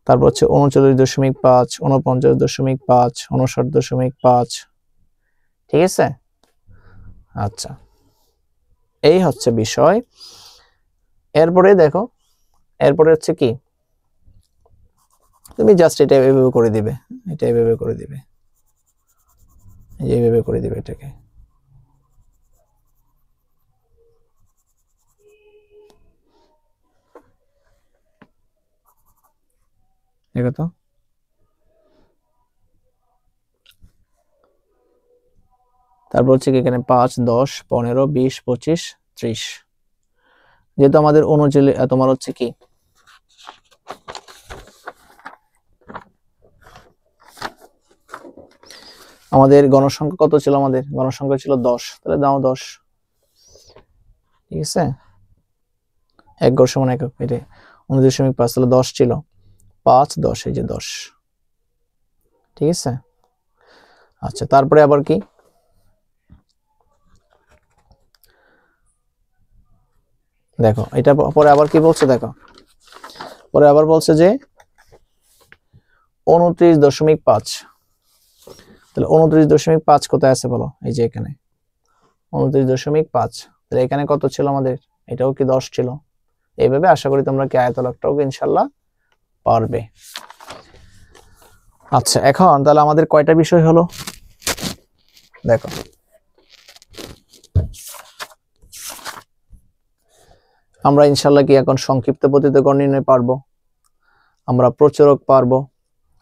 A: তারপর হচ্ছে 39.5, 49.5, 59.5, ঠিক আছে। আচ্ছা, এই হচ্ছে বিষয়। এরপরে দেখো, এরপরে হচ্ছে কি তুমি জাস্ট এটা এভাবে করে দিবে, এটা এভাবে করে দিবে, এইভাবে করে দিবে এটাকে। দেখো তো, তারপর হচ্ছে কি এখানে 5 10 15 20 25 30, যেহেতু আমাদের অনুযায়ী তোমার হচ্ছে কি আমাদের গণসংখ্যা কত ছিল? আমাদের গণসংখ্যা ছিল 10, তাহলে দাও 10, ঠিক আছে। এক ঘর সমান একক, এটা 29.5, তাহলে 10 ছিল, 5 10, এই যে 10, ঠিক আছে। আচ্ছা, তারপরে আবার কি দেখো, এটা পরে আবার কি বলছে দেখো, পরে আবার বলছে যে 29.5, তাহলে 29.5 কোথায় আছে বলো? এই যে এখানে 29.5, তাহলে এখানে কত ছিল আমাদের? এটাও কি 10 ছিল। এইভাবে আশা করি তোমরা কি আয়তলেখটাও ইনশাআল্লাহ পারবে। আচ্ছা, এখন তাহলে আমাদের কয়টা বিষয় হলো দেখো, আমরা ইনশাআল্লাহ কি এখন সংক্ষিপ্ত পদ্ধতিতে গড় নির্ণয় পারবো, আমরা প্রচুরক পারবো,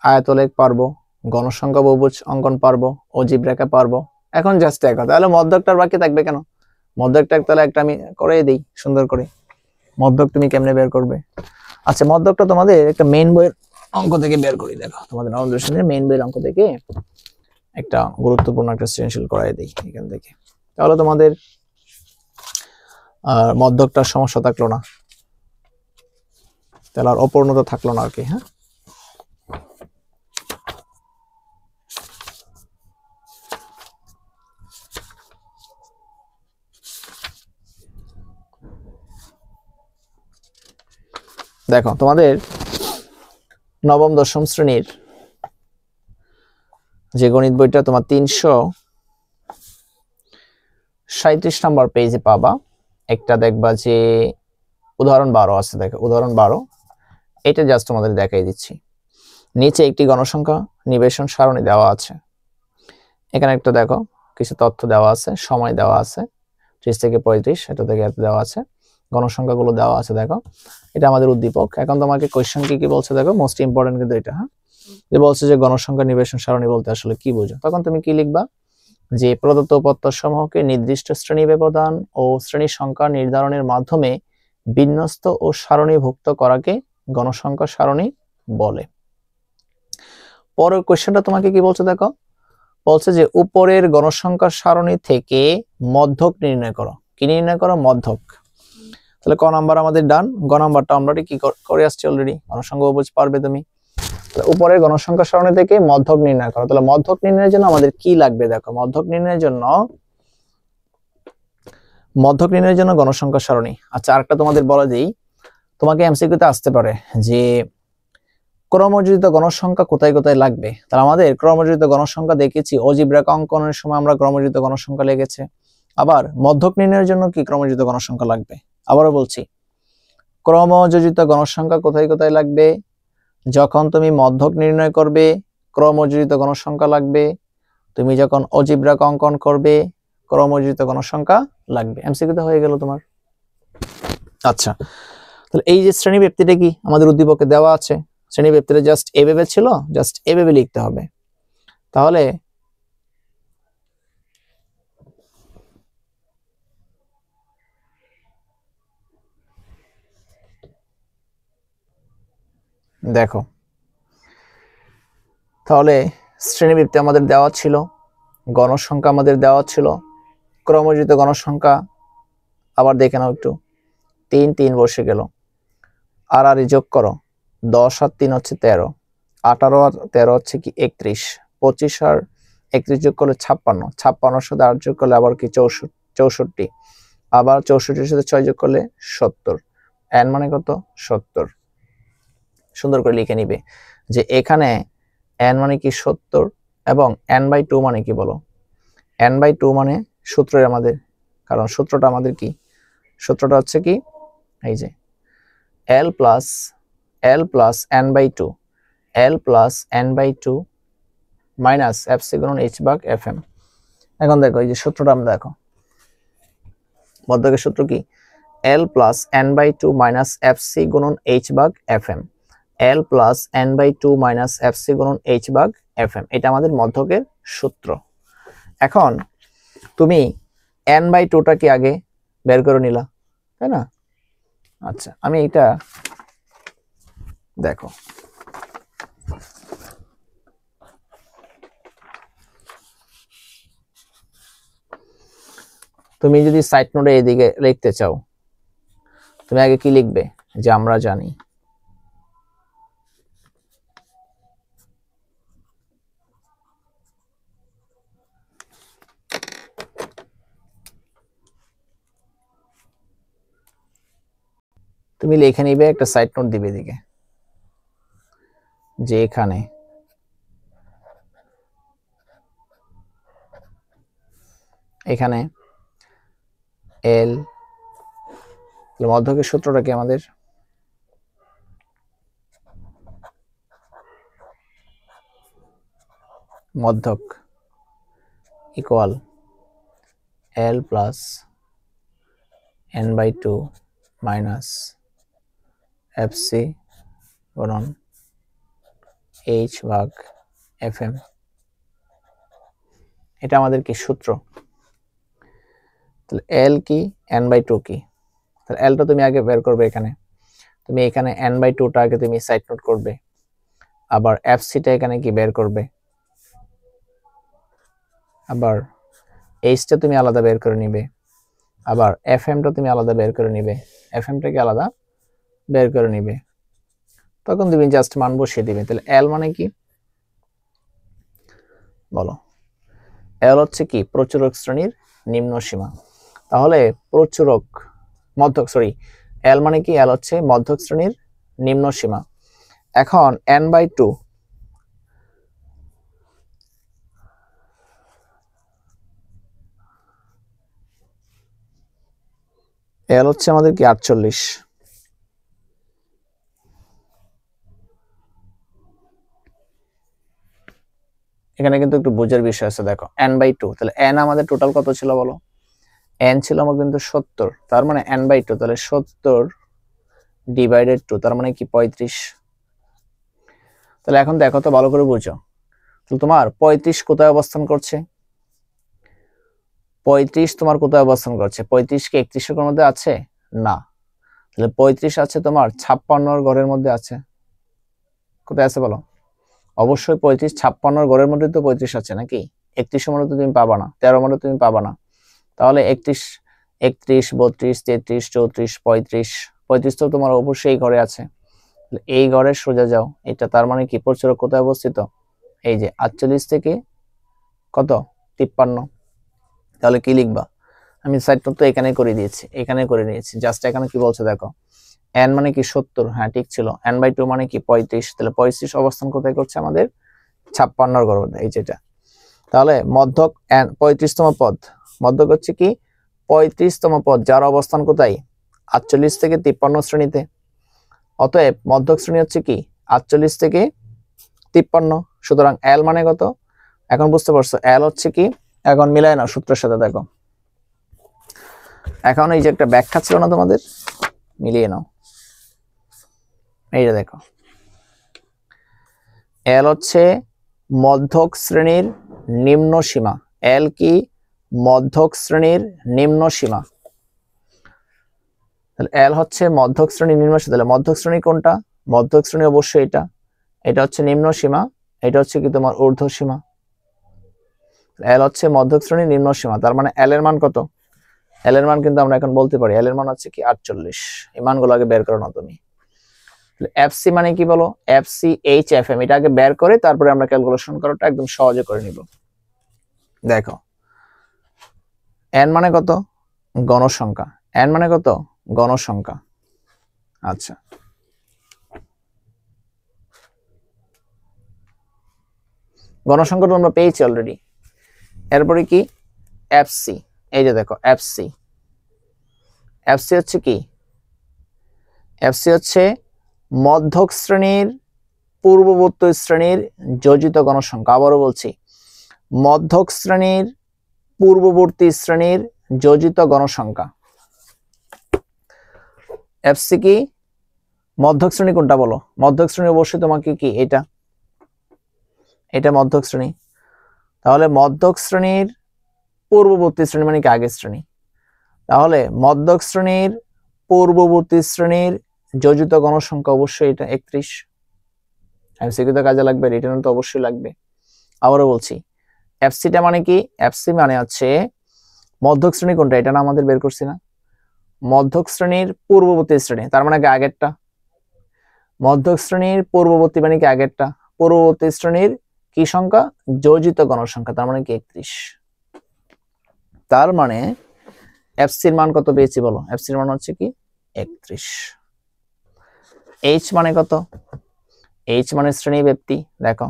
A: আয়তলেখ পারবো, গণসংখ্যা বহুভুজ অঙ্কন পারবো, অজীব রেখা পারবো। এখন জাস্ট এক কথা, তাহলে মধ্যকটার বাকি থাকবে কেন? মধ্যকটা তাহলে একটা আমি করে দিই সুন্দর করে। মধ্যক তুমি কেমনে বের করবে? আচ্ছা, মধ্যকটা তোমাদের একটা মেইন বইয়ের অঙ্ক থেকে বের করি। দেখো, তোমাদের নবম দশমের মেইন বইয়ের অঙ্ক থেকে একটা গুরুত্বপূর্ণ একটা সৃজনশীল করাই দিই এখান থেকে। তাহলে তোমাদের মধ্যকটার সমস্যা থাকলো না, তাহলে আর অপূর্ণতা থাকলো না আর কি। হ্যাঁ, দেখো তোমাদের নবম দশম শ্রেণীর যে গণিত বইটা তোমার 337 নম্বর পেজে পাবা, একটা দেখবা যে উদাহরণ 12 আছে। দেখো উদাহরণ 12, এটা জাস্ট তোমাদের দেখাই দিচ্ছি। নিচে একটি গণসংখ্যা নিবেশন সারণী দেওয়া আছে। এখানে একটা দেখো কিছু তথ্য দেওয়া আছে, সময় দেওয়া আছে 30 থেকে 35, এটা থেকে এত দেওয়া আছে, গণসংখ্যাগুলো দেওয়া আছে। দেখো এটা আমাদের উদ্দীপক। এখন তোমাকে কোশ্চেন কি বলছে দেখো, মোস্ট ইম্পর্টেন্ট কিন্তু এটা। হ্যাঁ, যে বলছে যে গণসংখ্যা নিবেশন সারণী বলতে আসলে কি বোঝো, তখন তুমি কি লিখবা, যে প্রদত্ত প্রত্যয়সমূহকে নির্দিষ্ট শ্রেণী ব্যবধান ও শ্রেণী সংখ্যা নির্ধারণের মাধ্যমে বিন্যস্ত ও সারণীভুক্ত করাকে গণসংখ্যা সারণী বলে। পরের কোশ্চেনটা তোমাকে কি বলছে দেখো, বলছে যে উপরের গণসংখ্যা সারণী থেকে মধ্যক নির্ণয় করো। কি নির্ণয় করো? মধ্যক। তাহলে ক নাম্বার আমাদের ডান, গ নাম্বারটা আমরা কি করে আসছি অলরেডি, গণসংখ্যা বহুভুজ পারবে তুমি। উপরের গণসংখ্যা সারণী থেকে মধ্যক নির্ণয় করো। তাহলে মধ্যক নির্ণয়ের জন্য আমাদের কি লাগবে দেখো, মধ্যক নির্ণয়ের জন্য গণসংখ্যা সারণী। আচ্ছা, আরেকটা তোমাদের বলা যেই, তোমাকে এমসিকিউতে আসতে পারে যে ক্রমযোজিত গণসংখ্যা কোথায় কোথায় লাগবে। তাহলে আমাদের ক্রমযোজিত গণসংখ্যা দেখেছি অজীব রেখা অঙ্কনের সময় আমরা ক্রমযোজিত গণসংখ্যা লিখেছি। আবার মধ্যক নির্ণয়ের জন্য কি ক্রমযোজিত গণসংখ্যা লাগবে। আবারও বলছি, ক্রমযোজিত গণসংখ্যা কোথায় কোথায় লাগবে? যখন তুমি মধ্যক নির্ণয় করবে ক্রমযোজিত গণসংখ্যা লাগবে, তুমি যখন অজীব রেখা অঙ্কন করবে ক্রমযোজিত গণসংখ্যা লাগবে। এমসিকিউতে হয়ে গেল তোমার। আচ্ছা, তাহলে এই যে শ্রেণী ব্যক্তিটা কি আমাদের উদ্দীপকে দেওয়া আছে, শ্রেণী ব্যক্তিটা জাস্ট এভাবে ছিল, জাস্ট এভাবে লিখতে হবে। তাহলে দেখো, তাহলে শ্রেণীবৃত্তি আমাদের দেওয়া ছিল, গণসংখ্যা আমাদের দেওয়া ছিল, ক্রমযোজিত গণসংখ্যা আবার দেখে নাও একটু, 3 3 বসে গেল, আর যোগ করো, 10 আর 3 হচ্ছে 13, 18 আর 13 হচ্ছে কি 31, 25 আর 31 যোগ করলে 56, 56 সাথে 8 যোগ করলে আবার কি 64, আবার 64 সাথে 6 যোগ করলে 70, n মানে কত 70। সুন্দর করে লিখে নিবে যে এখানে n মানে কি 70 এবং n/2 মানে কি বলো, n/2 মানে সূত্রের আমাদের, কারণ সূত্রটা আমাদের কি, সূত্রটা হচ্ছে কি এই যে l plus n/2, l plus n/2 minus fc গুণন h ভাগ fm। এখন দেখো এই যে সূত্রটা আমরা দেখো, মধ্যকের সূত্র কি, l plus n/2 minus fc গুণন h ভাগ fm, l plus n/2 minus fc গুণন h ভাগ fm, এটা আমাদের মধ্যকের সূত্র। এখন তুমি n/2টা কি আগে বের করে নিলা, তাই না? আচ্ছা, আমি এটা দেখো, তুমি যদি সাইড নোটে এদিকে লিখতে চাও, তুমি আগে কি লিখবে, যে আমরা জানি। তুমি লিখে নিবে, একটা সাইড নোট দিবে এদিকে, যে এখানে এল মধ্যকের সূত্রটা কি আমাদের, মধ্যক equal l plus n/2 minus FC গুণন এইচ ভাগ এফএম, এটা আমাদের কি সূত্র। তাহলে এল কি, n/2 কি, তাহলে এলটা তুমি আগে বের করবে, এখানে তুমি এখানে n/2টা আগে তুমি সাইড নোট করবে, আবার এফসিটা এখানে কি বের করবে, আবার এইচটা তুমি আলাদা বের করে নিবে, আবার এফএমটা তুমি আলাদা বের করে নিবে, এফএমটাকে আলাদা বের করে নিবে, তখন তুমি জাস্ট মান বসিয়ে দিবে। তাহলে এল মানে কি বলো, এল হচ্ছে কি প্রচুরক শ্রেণীর নিম্ন সীমা। তাহলে প্রচুরক মধ্যক, সরি এল মানে কি, এল হচ্ছে মধ্যক শ্রেণীর নিম্ন সীমা। এখন n/2 এল হচ্ছে আমাদের কি 48, এখানে কিন্তু একটু বোঝার বিষয় আছে। দেখো n/2, তাহলে n আমাদের টোটাল কত ছিল বলো, n ছিল আমার কিন্তু 70, তার মানে n/2, তাহলে 70 ডিভাইডেড 2, তার মানে কি 35। তাহলে এখন দেখো তো ভালো করে বুঝো, তাহলে তোমার 35 কোথায় অবস্থান করছে, 35 তোমার কোথায় অবস্থান করছে, 35 কি 31 এর মধ্যে আছে না, তাহলে 35 আছে তোমার 56 ঘরের মধ্যে আছে। কোথায় আছে বলো, অবশ্যই 35 56 ঘরের মধ্যে তো 35 আছে নাকি, 31 মধ্যে তুমি পাবা না, 13 মধ্যে তুমি পাবা না। তাহলে 31 32 33 34 35, 35 তো তোমার অবশ্যই এই ঘরে আছে, এই ঘরে সোজা যাও, এটা তার মানে কি প্রচুরক কোথায় অবস্থিত, এই যে 48 থেকে কত 53। তাহলে কি লিখবা, আমি সাইড নোট তো এখানে করে দিয়েছি, এখানে করে নিয়েছি, জাস্ট এখানে কি বলছে দেখো, n মানে কি 70, হ্যাঁ ঠিক ছিল, n/2 মানে কি 35, তাহলে 35 অবস্থান কোথায় করছে আমাদের 56 ঘর মধ্যে, এই যেটা। তাহলে মধ্যক 35তম পদ, মধ্যক হচ্ছে কি 35তম পদ, যার অবস্থান কোথায় 48 থেকে 53 শ্রেণীতে। অতএব মধ্যক শ্রেণী হচ্ছে কি 48 থেকে 53, সুতরাং এল মানে কত, এখন বুঝতে পারছো এল হচ্ছে কি, এখন মিলায় নাও সূত্রের সাথে। দেখো এখন এই যে একটা ব্যাখ্যা ছিল না তোমাদের, মিলিয়ে নাও, এই যে দেখো এল হচ্ছে মধ্যক শ্রেণীর নিম্ন সীমা, এল কি মধ্যক শ্রেণীর নিম্ন সীমা, তাহলে এল হচ্ছে মধ্যক শ্রেণীর নিম্ন সীমা। তাহলে মধ্যক শ্রেণী কোনটা, মধ্যক শ্রেণী অবশ্যই এটা, এটা হচ্ছে নিম্ন সীমা, এটা হচ্ছে কি তোমার ঊর্ধ্ব সীমা। এল হচ্ছে মধ্যক শ্রেণীর নিম্ন সীমা, তার মানে এল এর মান কত, এল এর মান কিন্তু আমরা এখন বলতে পারি, এল এর মান হচ্ছে কি 48, এই মানগুলো আগে বের করো না তুমি। এফসি মানে কি বলো, এফসি এইচ এফ এম, এটা আগে বের করে তারপরে আমরা ক্যালকুলেশন করাটা একদম সহজে করে নিব। দেখো এন মানে কত, গণসংখ্যা, এন মানে কত গণসংখ্যা। আচ্ছা গণসংখ্যা তো আমরা পেয়েছি অলরেডি। এরপরে কি এফসি, এই যে দেখো এফসি, এফসি হচ্ছে কি, এফসি হচ্ছে মধ্যক শ্রেণীর পূর্ববর্তী শ্রেণীর যোজিত গণসংখ্যা। আবারও বলছি, মধ্যক শ্রেণীর পূর্ববর্তী শ্রেণীর যোজিত গণসংখ্যা। এফসি কি, মধ্যক শ্রেণী কোনটা বলো, মধ্যক শ্রেণী অবশ্যই তোমাকে কি এটা, এটা মধ্যক শ্রেণী। তাহলে মধ্যক শ্রেণীর পূর্ববর্তী শ্রেণী মানে কি আগের শ্রেণী, তাহলে মধ্যক শ্রেণীর পূর্ববর্তী শ্রেণীর যোজিত গণসংখ্যা অবশ্যই এটা 31। এমসিকিউ তো কাজে লাগবে, রিটেন তো অবশ্যই লাগবে। আবারও বলছি, এফসিটা মানে কি, এফসি মানে হচ্ছে মধ্যক শ্রেণী কোনটা, এটা না আমাদের বের করছি না, মধ্যক শ্রেণীর পূর্ববর্তী শ্রেণী, তার মানে কি আগেরটা, মধ্যক শ্রেণীর পূর্ববর্তী মানে কি আগেরটা, পূর্ববর্তী শ্রেণীর কি সংখ্যা যোজিত গণসংখ্যা, তার মানে কি 31। তার মানে এফসির মান কত পেয়েছি বলো, এফসির মান হচ্ছে কি 31। এইচ মানে কত, এইচ মানে শ্রেণী ব্যাপ্তি, দেখো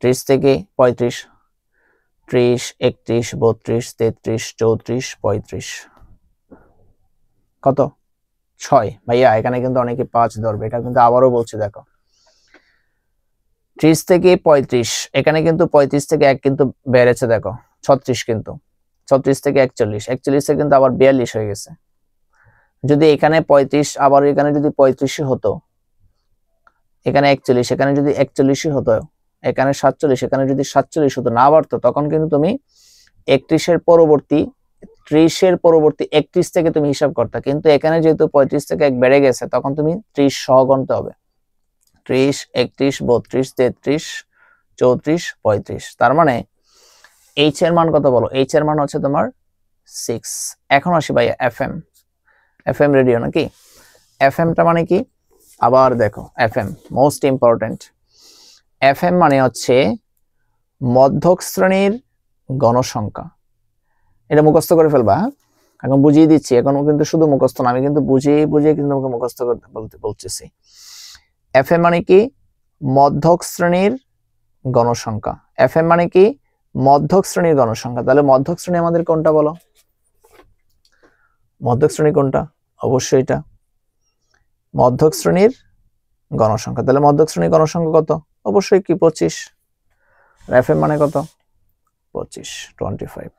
A: 30 থেকে 35, 30 31 32 33 34 35, কত 6। ভাইয়া এখানে কিন্তু অনেকে 5 ধরবে, এটা কিন্তু আবারও বলছি দেখো 30 থেকে 35, এখানে কিন্তু 35 থেকে 1 কিন্তু বেড়েছে, দেখো 36, কিন্তু 36 থেকে 41, 41 থেকে কিন্তু আবার 42 হয়ে গেছে, যদি এখানে 35 আবার এখানে যদি 35 হতো, এখানে 41, এখানে যদি 41 হতো, এখানে 47, এখানে যদি 47 হতো, না বাড়তো, তখন কিন্তু তুমি 31 এর পরবর্তী 30 এর পরবর্তী 31 থেকে তুমি হিসাব করতে। কিন্তু এখানে যেহেতু 35 থেকে 1 বেড়ে গেছে, তখন তুমি 30 সহ গণতে হবে। 30, 31, 32, 33, 34, 35। তার মানে এইচ এর মান কত বলো? এইচ এর মান হচ্ছে তোমার 6। এখন আসি ভাই এফএম। এফএম রেডিও নাকি? এফএমটা মানে কি? আবার দেখো, এফএম মোস্ট ইম্পর্টেন্ট। এফএম মানে হচ্ছে মধ্যক শ্রেণীর গণসংখ্যা। এটা মুখস্থ করে ফেলবা, হ্যাঁ? এখন বুঝিয়ে দিচ্ছি, এখনো কিন্তু শুধু মুখস্থ না, আমি কিন্তু বুঝিয়ে বুঝিয়ে কিন্তু তোমাকে মুখস্থ করতে বলতেছি। এফএম মানে কি? মধ্যক শ্রেণীর গণসংখ্যা। এফএম মানে কি? মধ্যক শ্রেণীর গণসংখ্যা। তাহলে মধ্যক শ্রেণী আমাদের কোনটা বলো? মধ্যক শ্রেণী কোনটা? অবশ্যই এটা মধ্যক শ্রেণীর গণসংখ্যা। তাহলে মধ্যক শ্রেণীর গণসংখ্যা কত? অবশ্যই কি 25। এফএম মানে কত? 25, 25।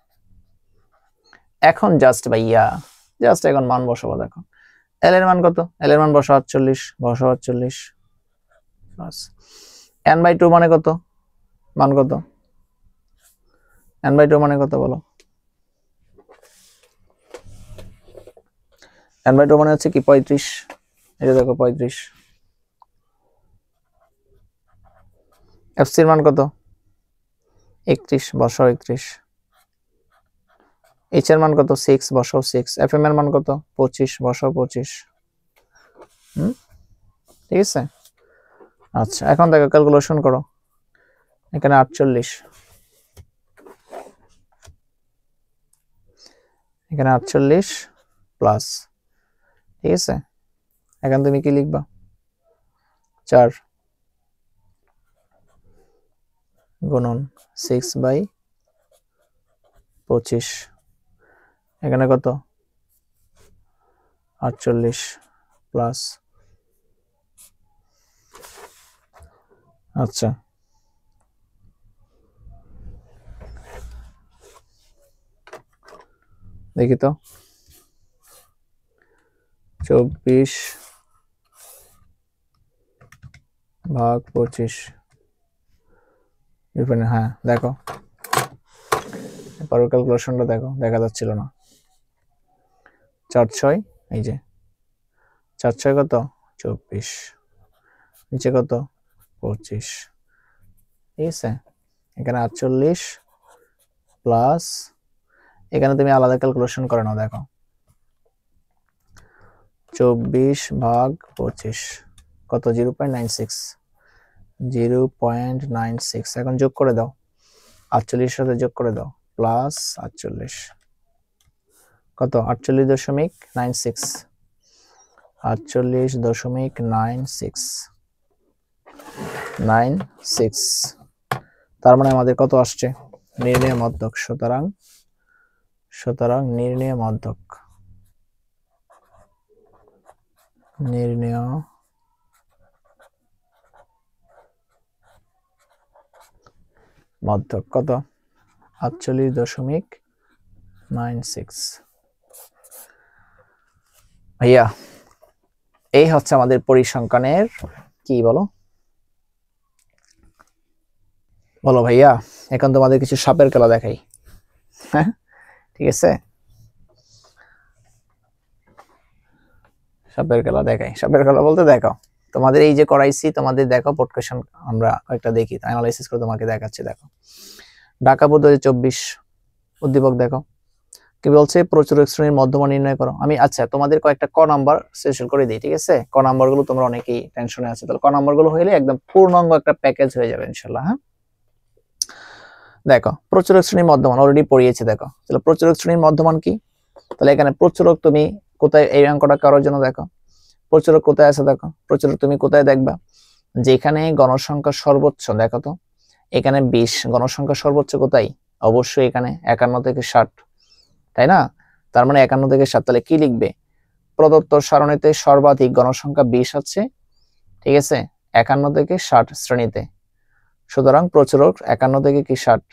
A: এখন জাস্ট ভাইয়া, জাস্ট এখন মান বসাবো। দেখো এল এর মান কত? এল এর মান বসা 48, বসা 48 প্লাস n/2 মানে কত? মান কত? n/2 মানে কত বলো? n/2 মানে হচ্ছে কি 35। এই যে দেখো 35। এফসি এর মান কত? 31, বসাও 31। এইচ এর মান কত? 6, বসাও 6। এফএম এর মান কত? 25, বসাও 25। ঠিক আছে। আচ্ছা, এখন দেখো ক্যালকুলেশন করো। এখানে 48, এখানে 48 প্লাস, ঠিক আছে। এখন তুমি কি লিখবা? 4 গুণন 6/25। এখানে কত? 48 প্লাস, আচ্ছা দেখি তো, 24/25। হ্যাঁ দেখো, পরের ক্যালকুলেশনটা দেখো, দেখা যাচ্ছিল না। 4/6, এই যে 4/6 কত? 24, নিচে কত? 25। ঠিক আছে। এখানে 48 প্লাস, এখানে তুমি আলাদা ক্যালকুলেশন করে নাও। দেখো 24/25 কত? 0.96, 0.96। এখন যোগ করে দাও, 48 সাথে যোগ করে দাও, প্লাস 48 কত? 48.96, 48.96। তার মানে আমাদের কত আসছে? নির্ণয় মধ্যক। সুতরাং নির্ণয় মধ্যক, নির্ণয় মধ্যক কত? 48.96। ভাইয়া এই হচ্ছে আমাদের পরিসংখ্যানের কি বলো? বলো ভাইয়া। এখন তোমাদের কিছু সাপের খেলা দেখাই, হ্যাঁ ঠিক আছে। সাপের খেলা দেখাই। সাপের খেলা বলতে দেখো, তোমাদের এই যে করাইছি, তোমাদের দেখো বোর্ড কোশ্চেন আমরা একটা দেখি, অ্যানালাইসিস করে তোমাকে দেখাচ্ছি। দেখো ঢাকা বোর্ড 2024 উদ্দীপক দেখো কি বলছে? প্রচুরক শ্রেণীর মধ্যমান নির্ণয় করো। আমি আচ্ছা তোমাদের কয়েকটা ক নাম্বার সেশন করে দিই, ঠিক আছে। ক নাম্বার গুলো তোমরা অনেকেই টেনশনে আছে, তাহলে ক নাম্বার গুলো হইলে একদম পূর্ণাঙ্গ একটা প্যাকেজ হয়ে যাবে ইনশাআল্লাহ। হ্যাঁ দেখো প্রচুরক শ্রেণীর মধ্যমান অলরেডি পড়িয়েছি। দেখো তাহলে প্রচুরক শ্রেণীর মধ্যমান কি? তাহলে এখানে প্রচুরক তুমি কোথায়, এই অঙ্কটা করার জন্য দেখো প্রচুরক কোথায় আছে। দেখো প্রচুরক তুমি কোথায় দেখবা? যেখানে গণসংখ্যা সর্বোচ্চ, দেখো তো এখানে 20, গণসংখ্যা সর্বোচ্চ কোথায়? অবশ্যই এখানে 51 থেকে 60, তাই না? তার মানে 51 থেকে 60। তাহলে কি লিখবে? প্রদত্ত সারণীতে সর্বাধিক গণসংখ্যা 20 আছে, ঠিক আছে, 51 থেকে 60 শ্রেণীতে। সুতরাং প্রচুরক 51 থেকে কি 60,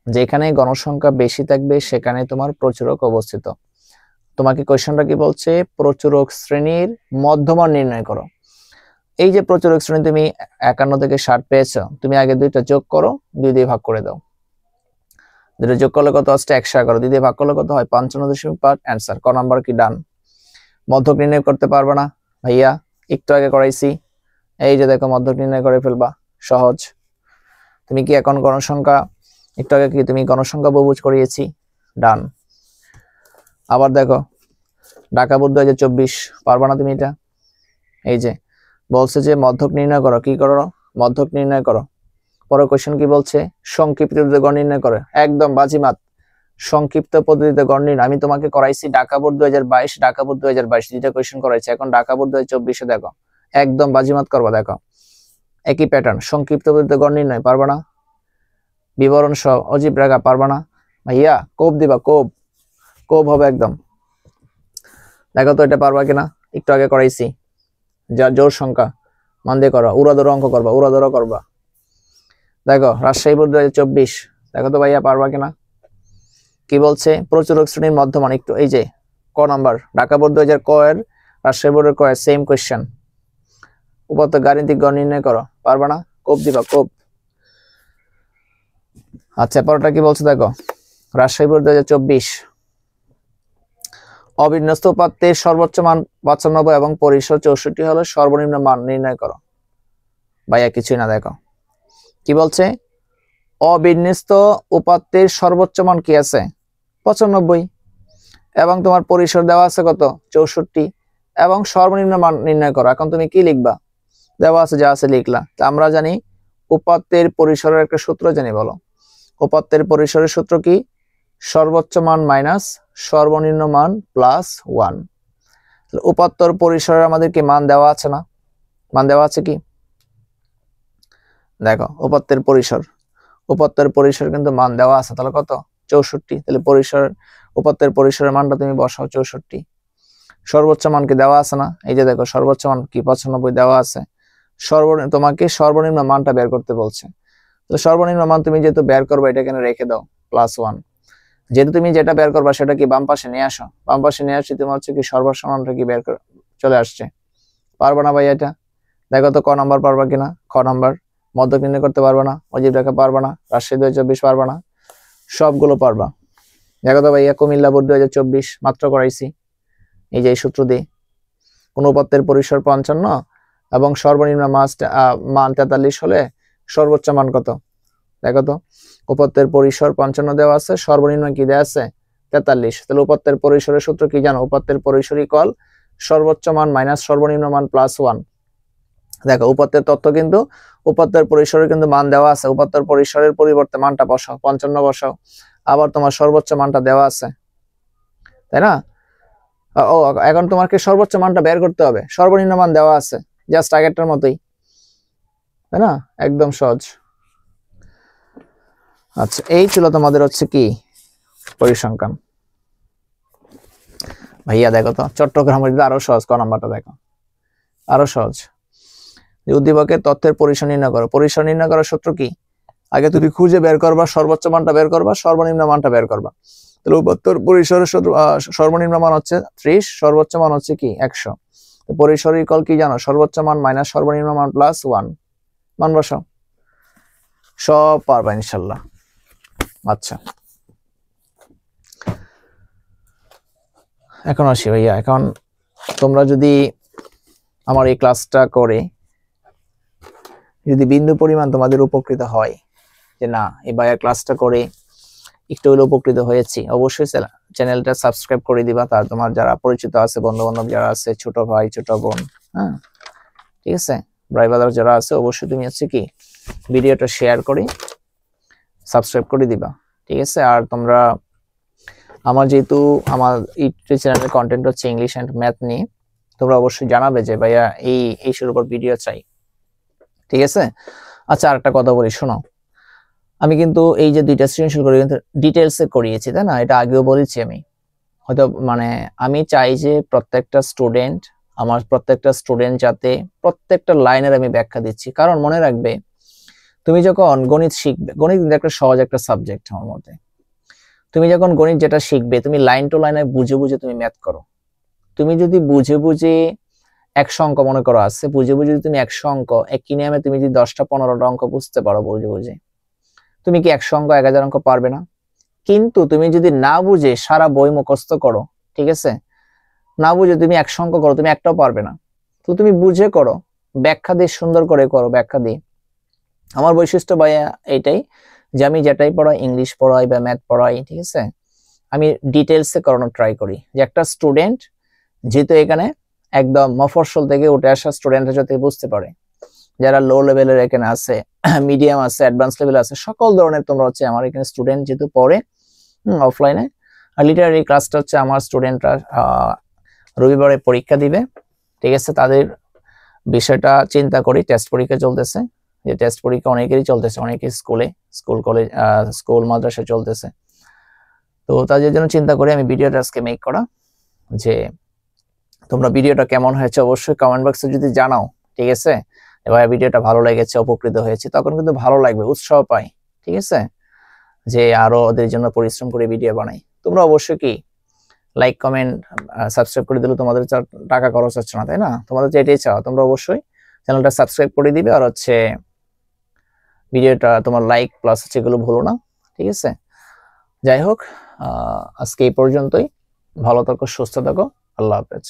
A: যেখানে গণসংখ্যা বেশি থাকবে সেখানে তোমার প্রচুরক অবস্থিত। তোমাকে কোয়েশ্চনটা কি বলছে, প্রচুরক শ্রেণীর মধ্যমান নির্ণয় করো। এই যে প্রচুরক শ্রেণী তুমি 51 থেকে 60 পেয়েছো, তুমি আগে দুইটা যোগ করো, 2 দিয়ে ভাগ করে দাও। দুটো যোগ করলে কত আসছে 111, 2 দিয়ে ভাগ করলে কত হয় 55.5। অ্যান্সার ক নাম্বার কি ডান। মধ্যক নির্ণয় করতে পারবে না ভাইয়া, একটু আগে করাইছি, এই যে দেখো মধ্যক নির্ণয় করে ফেলবা, সহজ। তুমি কি এখন গণসংখ্যা, একটু আগে কি তুমি গণসংখ্যা বহুভুজ করিয়েছি, ডান। আবার দেখো ঢাকা বোর্ড 2024, পারবা না তুমি এটা? এই যে বলছে যে মধ্যক নির্ণয় করো, কি করো, মধ্যক নির্ণয় করো। পরের কোশ্চেন কি বলছে, সংক্ষিপ্ত পদ্ধতিতে গড় নির্ণয় করে, একদম বাজিমাত। সংক্ষিপ্ত পদ্ধতিতে গড় নির্ণয় আমি তোমাকে করাইছি ঢাকা বোর্ড 2022, ঢাকা বোর্ড 2022 দুইটা কোশ্চেন করাইছি, এখন ঢাকা বোর্ড 2024 দেখো, একদম বাজিমাত করবা। দেখো একই প্যাটার্ন, সংক্ষিপ্ত পদ্ধতিতে গড় নির্ণয় পারবা না, বিবরণ সহ অজীব রেখা পারবা না ভাইয়া, কোপ দিবা, কোপ কোপ হবে একদম। দেখো তো এটা পারবা কিনা, একটু আগে করাইছি, যা জোর সংখ্যা মান দিয়ে করো, উড়াদর অঙ্ক করবা, উড়াদর করবা। দেখো রাজশাহী বোর্ড 2024, দেখো তো ভাইয়া পারবা কিনা। কি বলছে, প্রচুরক শ্রেণীর মধ্যমান, একটু এই যে ক নাম্বার, ঢাকা বোর্ড 2000 ক এর, রাজশাহী বোর্ডের ক এর সেম কোয়েশ্চেন, উপাত্ত গাণিতিক গড় নির্ণয় করো, পারবা না, কোপ দিবা, কোপ। আচ্ছা পরটা কি বলছে দেখো, রাজশাহী বোর্ড 2024, অবিন্যস্ত উপাত্তের সর্বোচ্চ মান 95 এবং পরিসর 64 হলো সর্বনিম্ন মান নির্ণয় করো। ভাইয়া কিছুই না, দেখো কি বলছে, অবিন্যস্ত উপাত্তের সর্বোচ্চ মান কি আছে 95 এবং তোমার পরিসর দেওয়া আছে কত 64 এবং সর্বনিম্ন মান নির্ণয় করো। এখন তুমি কি লিখবা, দেওয়া আছে যা আছে লিখলা। আমরা জানি উপাত্তের পরিসরের একটা সূত্র জানি, বলো উপাত্তের পরিসরের সূত্র কি, সর্বোচ্চ মান মাইনাস সর্বনিম্ন মান প্লাস 1। উপাত্তর পরিসরের আমাদের কি মান দেওয়া আছে না, মান দেওয়া আছে কি, দেখো উপাত্তের পরিসর, উপাত্তের পরিসর কিন্তু মান দেওয়া আছে, তাহলে কত 64। তাহলে পরিসর, উপাত্তের পরিসরের মানটা তুমি বসাও 64। সর্বোচ্চ মান কি দেওয়া আছে না, এই যে দেখো সর্বোচ্চ মান কি 95 দেওয়া আছে। তোমাকে সর্বনিম্ন মানটা বের করতে বলছে, তো সর্বনিম্ন মান তুমি যেহেতু বের করবে এটা এখানে রেখে দাও +1। যেহেতু তুমি যেটা বের করবা সেটা কি বাম পাশে নিয়ে আসো, বাম পাশে নিয়ে আসি তোমার হচ্ছে কি সর্বোচ্চ মানটা কি বের করে চলে আসছে। পারবা না ভাই এটা, দেখো তো ক নাম্বার পারবা কিনা। খ নাম্বার মধ্যক নির্ণয় করতে পারবা না, অজীব রেখা পারবা না, রাজশাহী 2024 পারবা না, সবগুলো পারবা। দেখো তো ভাইয়া কুমিল্লা বোর্ড 2024 মাত্র করাইছি, এই যে এই সূত্র দিয়ে, কোন উপাত্তের পরিসর 55 এবং সর্বনিম্ন মান 43 হলে সর্বোচ্চ মান কত, দেখো তো উপাত্তের পরিসর 55 দেওয়া আছে, সর্বনিম্ন কি দেওয়া আছে 43। তাহলে উপাত্তের পরিসরের সূত্র কি জানো, উপাত্তের পরিসর ইকুয়াল সর্বোচ্চ মান মাইনাস সর্বনিম্ন মান +1। দেখো উপাত্তের তথ্য কিন্তু উপাত্তের পরিসরে কিন্তু মান দেওয়া আছে, উপাত্তের পরিসরের পরিবর্তে মানটা বসাও 55 বসাও, আবার তোমার সর্বোচ্চ মানটা দেওয়া আছে, তাই না। ও এখন তোমাকে সর্বোচ্চ মানটা বের করতে হবে, সর্বনিম্ন মান দেওয়া আছে, জাস্ট আগেরটার মতোই, তাই না, একদম সহজ। আচ্ছা এই ছিল তোমাদের হচ্ছে কি পরিসংখ্যান। ভাইয়া দেখো তো চট্টগ্রামের আরো সহজ, ক নাম্বারটা দেখো আরো সহজ। উদ্দীপকের তথ্যের পরিসর নির্ণয় করো। পরিসর নির্ণয় করার সূত্র কি, আগে তুমি খুঁজে বের করবা, সর্বোচ্চ মানটা বের করবা, সর্বনিম্ন মানটা বের করবা। তাহলে উপাত্তর পরিসরের সূত্র, সর্বনিম্ন মান হচ্ছে 30, সর্বোচ্চ মান হচ্ছে কি 100। তো পরিসর ইকুয়াল কি জানো, সর্বোচ্চ মান মাইনাস সর্বনিম্ন মান +1, মান বসাও, সব পারবা ইনশাল্লাহ। আচ্ছা এখন আসি ভাইয়া, এখন তোমরা যদি আমার এই ক্লাসটা করে যদি বিন্দু পরিমাণ তোমাদের উপকৃত হয়, যে না এই ভাইয়ার ক্লাসটা করে একটু হলে উপকৃত হয়েছি, অবশ্যই চ্যানেলটা সাবস্ক্রাইব করে দিবা। তার তোমার যারা পরিচিত আছে, বন্ধু বান্ধব যারা আছে, ছোট ভাই ছোট বোন, হ্যাঁ ঠিক আছে, ভাই বাজার যারা আছে, অবশ্যই তুমি হচ্ছে কি ভিডিওটা শেয়ার করে সাবস্ক্রাইব করে দিবা, ঠিক আছে। আর তোমরা আমার যেহেতু আমার ইউটিউব চ্যানেলের কন্টেন্ট হচ্ছে ইংলিশ এন্ড ম্যাথ নিয়ে, তোমরা অবশ্যই জানাবে যে ভাইয়া এই ইস্যুর উপর ভিডিও চাই, ঠিক আছে। আচ্ছা আরেকটা কথা বলি শোনো, আমি কিন্তু এই যে দুইটা সৃজনশীল করে কিন্তু ডিটেলসে করিয়েছি, তাই না, এটা আগেও বলেছি আমি, হয়তো মানে আমি চাই যে প্রত্যেকটা স্টুডেন্ট যাতে প্রত্যেকটা লাইনের আমি ব্যাখ্যা দিচ্ছি। কারণ মনে রাখবে তুমি যখন গণিত শিখবে, গণিত কিন্তু একটা সহজ একটা সাবজেক্ট আমার মতে, তুমি যখন গণিত যেটা শিখবে তুমি লাইন টু লাইনে বুঝে বুঝে তুমি ম্যাথ করো। তুমি যদি বুঝে বুঝে 100 অঙ্ক মনে করো আছে, বুঝে বুঝে তুমি 100 অঙ্ক একই নিয়মে তুমি যদি 10টা 15টা অঙ্ক বুঝতে পারো বুঝে বুঝে, তুমি কি 100 অঙ্ক 1000 অঙ্ক পারবে না? কিন্তু তুমি যদি না বুঝে সারা বই মুখস্থ করো, ঠিক আছে, না বুঝে তুমি 100 অঙ্ক করো, তুমি একটাও পারবে না। তো তুমি বুঝে করো, ব্যাখ্যা দিয়ে সুন্দর করে করো, ব্যাখ্যা দিয়ে। আমার বৈশিষ্ট্য ভাইয়া এইটাই যে আমি যেটাই পড়াই, ইংলিশ পড়াই বা ম্যাথ পড়াই, ঠিক আছে, আমি ডিটেলসে করানোর ট্রাই করি যে একটা স্টুডেন্ট যেহেতু এখানে একদম মফস্বল থেকে উঠে আসা স্টুডেন্টরা যাতে বুঝতে পারে, যারা লো লেভেলের এখানে আছে, মিডিয়াম আছে, অ্যাডভান্স লেভেল আছে, সকল ধরনের তোমরা হচ্ছে আমার এখানে স্টুডেন্ট যেহেতু পড়ে অফলাইনে। আর লিটারারি ক্লাসটা হচ্ছে আমার স্টুডেন্টরা রবিবারে পরীক্ষা দিবে, ঠিক আছে, তাদের বিষয়টা চিন্তা করি। টেস্ট পরীক্ষা চলতেছে, যে টেস্ট পরীক্ষা অনেকেরই চলতেছে, অনেকে স্কুল কলেজ স্কুল মাদ্রাসা চলতেছে। তো তাদের জন্য চিন্তা করে আমি ভিডিওটা আজকে মেক করা, যে তোমরা ভিডিওটা কেমন হয়েছে অবশ্যই কমেন্ট বক্সে যদি জানাও, ঠিক আছে, এবার ভিডিওটা ভালো লেগেছে, উপকৃত হয়েছে, তখন কিন্তু ভালো লাগবে, উৎসাহ পাই, ঠিক আছে, যে আরো ওদের জন্য পরিশ্রম করে ভিডিও বানাই। তোমরা অবশ্যই কি লাইক কমেন্ট সাবস্ক্রাইব করে দিলে তোমাদের টাকা খরচ হচ্ছে না, তাই না? তোমাদের যেটাই চাও তোমরা অবশ্যই চ্যানেলটা সাবস্ক্রাইব করে দিবে, আর হচ্ছে ভিডিওটা তোমার লাইক প্লাস হচ্ছে এগুলো ভুলো না, ঠিক আছে। যাই হোক, আজকে এই পর্যন্তই। ভালো থাকো, সুস্থ থাকো, আল্লাহ হাফেজ।